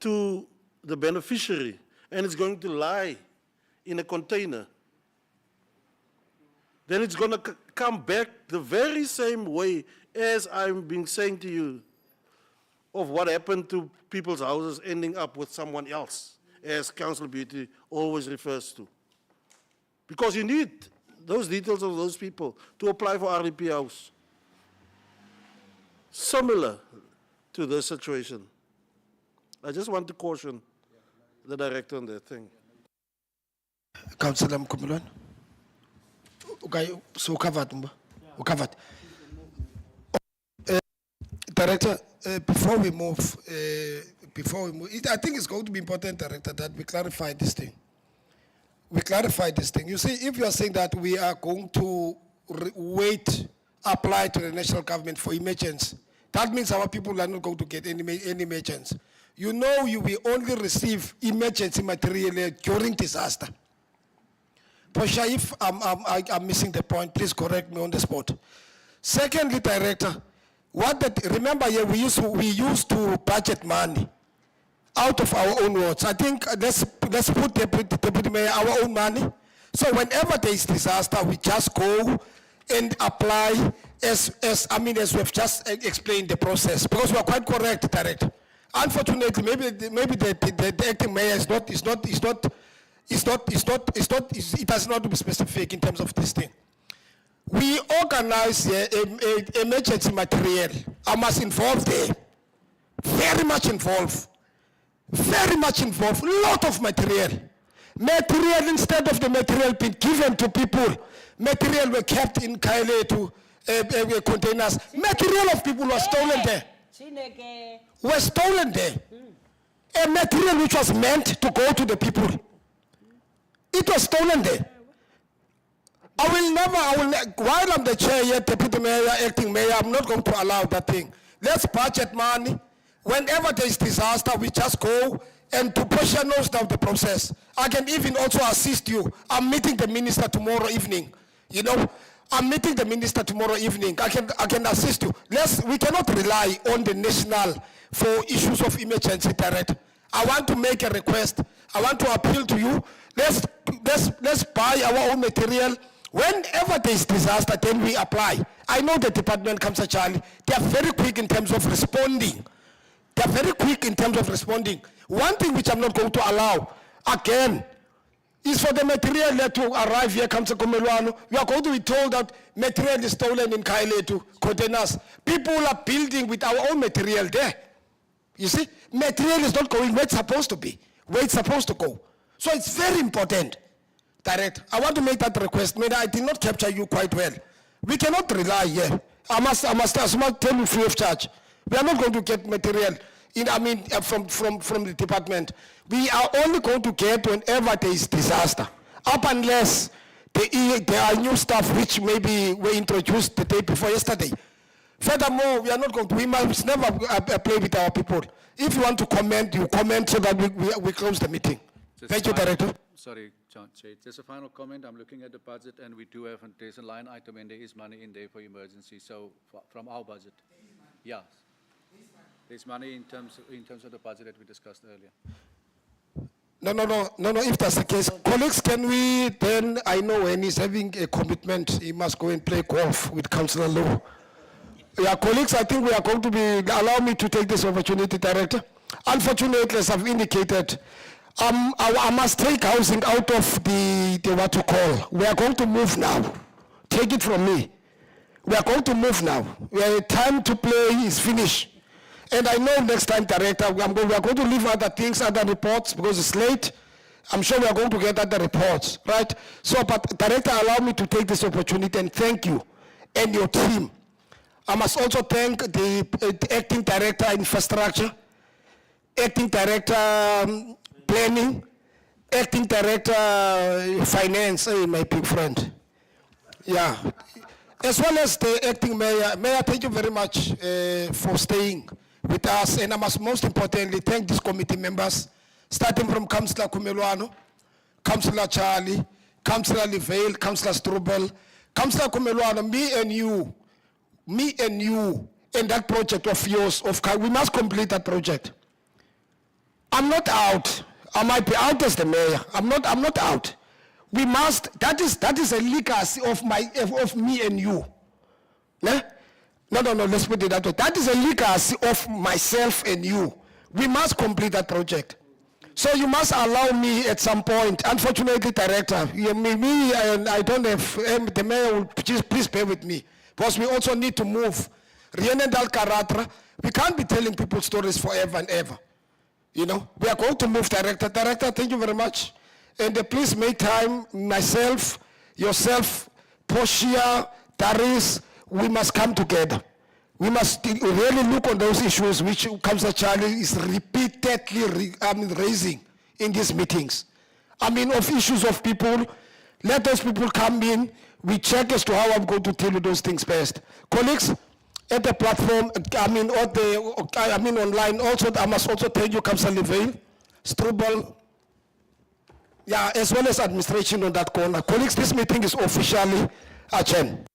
to the beneficiary and it's going to lie in a container, then it's going to come back the very same way as I've been saying to you of what happened to people's houses ending up with someone else, as Councillor Beauty always refers to. Because you need those details of those people to apply for RDP house. Similar to this situation. I just want to caution the director on that thing. Councillor Mkumulwan. Okay, so covered, covered. Director, before we move, I think it's going to be important, Director, that we clarify this thing. We clarify this thing. You see, if you are saying that we are going to apply to the national government for emergency, that means our people are not going to get any emergency. You know, you will only receive emergency material during disaster. Posha, if I'm missing the point, please correct me on the spot. Secondly, Director, remember here we used to budget money out of our own words. I think let's put Deputy Mayor our own money. So whenever there is disaster, we just go and apply as we've just explained the process. Because we are quite correct, Director. Unfortunately, maybe the acting mayor it does not be specific in terms of this thing. We organize emergency material. I must involve there. Very much involved. Very much involved. Lot of material. Material, instead of the material being given to people, material were kept in Kailetu containers. Material of people were stolen there. Were stolen there. A material which was meant to go to the people. It was stolen there. While I'm the chair here, Deputy Mayor, Acting Mayor, I'm not going to allow that thing. Let's budget money. Whenever there is disaster, we just go and to push your nose down the process. I can even also assist you. I'm meeting the minister tomorrow evening. You know, I'm meeting the minister tomorrow evening. I can assist you. We cannot rely on the national for issues of emergency, Director. I want to make a request. I want to appeal to you. Let's buy our own material. Whenever there is disaster, then we apply. I know the department, Kamsa Charlie, they are very quick in terms of responding. They are very quick in terms of responding. One thing which I'm not going to allow, again, is for the material to arrive here, Kamsa Komelwano. You are going to be told that material is stolen in Kailetu containers. People are building with our own material there. You see, material is not going where it's supposed to be, where it's supposed to go. So it's very important, Director. I want to make that request. Maybe I did not capture you quite well. We cannot rely here. I must tell you free of charge. We are not going to get material from the department. We are only going to get whenever there is disaster. Up unless there are new stuff which maybe were introduced the day before yesterday. Furthermore, we must never play with our people. If you want to comment, you comment so that we close the meeting. Thank you, Director. Sorry, Chair. Just a final comment. I'm looking at the budget and we do have, there's a line item and there is money in there for emergency. So from our budget. Yeah. There's money in terms of the budget that we discussed earlier. No, if that's the case. Colleagues, can we then, I know when he's having a commitment, he must go and play golf with Councillor Low. Yeah, colleagues, I think we are going to allow me to take this opportunity, Director. Unfortunately, as I've indicated, I must take housing out of the what to call. We are going to move now. Take it from me. We are going to move now. Time to play is finished. And I know next time, Director, we are going to leave other things, other reports, because it's late. I'm sure we are going to get other reports, right? So, but Director, allow me to take this opportunity and thank you and your team. I must also thank the Acting Director Infrastructure, Acting Director Planning, Acting Director Finance, my big friend. Yeah. As well as the Acting Mayor. Mayor, thank you very much for staying. with us, and I must most importantly thank these committee members, starting from Councillor Kumelwano, Councillor Charlie, Councillor Livale, Councillor Strubel, Councillor Kumelwano, me and you, and that project of yours, we must complete that project. I'm not out. I might be out as the mayor. I'm not out. We must, that is a legacy of me and you. Ne? No, let's put it that way. That is a legacy of myself and you. We must complete that project. So you must allow me at some point, unfortunately, Director, and I don't have, the mayor will please bear with me, because we also need to move. Rienendal Karatra, we can't be telling people stories forever and ever. You know, we are going to move, Director. Director, thank you very much. And please make time, myself, yourself, Portia, Taris, we must come together. We must really look on those issues which Councillor Charlie is repeatedly raising in these meetings. I mean, of issues of people, let those people come in, we check as to how I'm going to deal with those things best. Colleagues, at the platform, online also, I must also thank you, Councillor Livale, Strubel, yeah, as well as administration on that corner. Colleagues, this meeting is officially adjourned.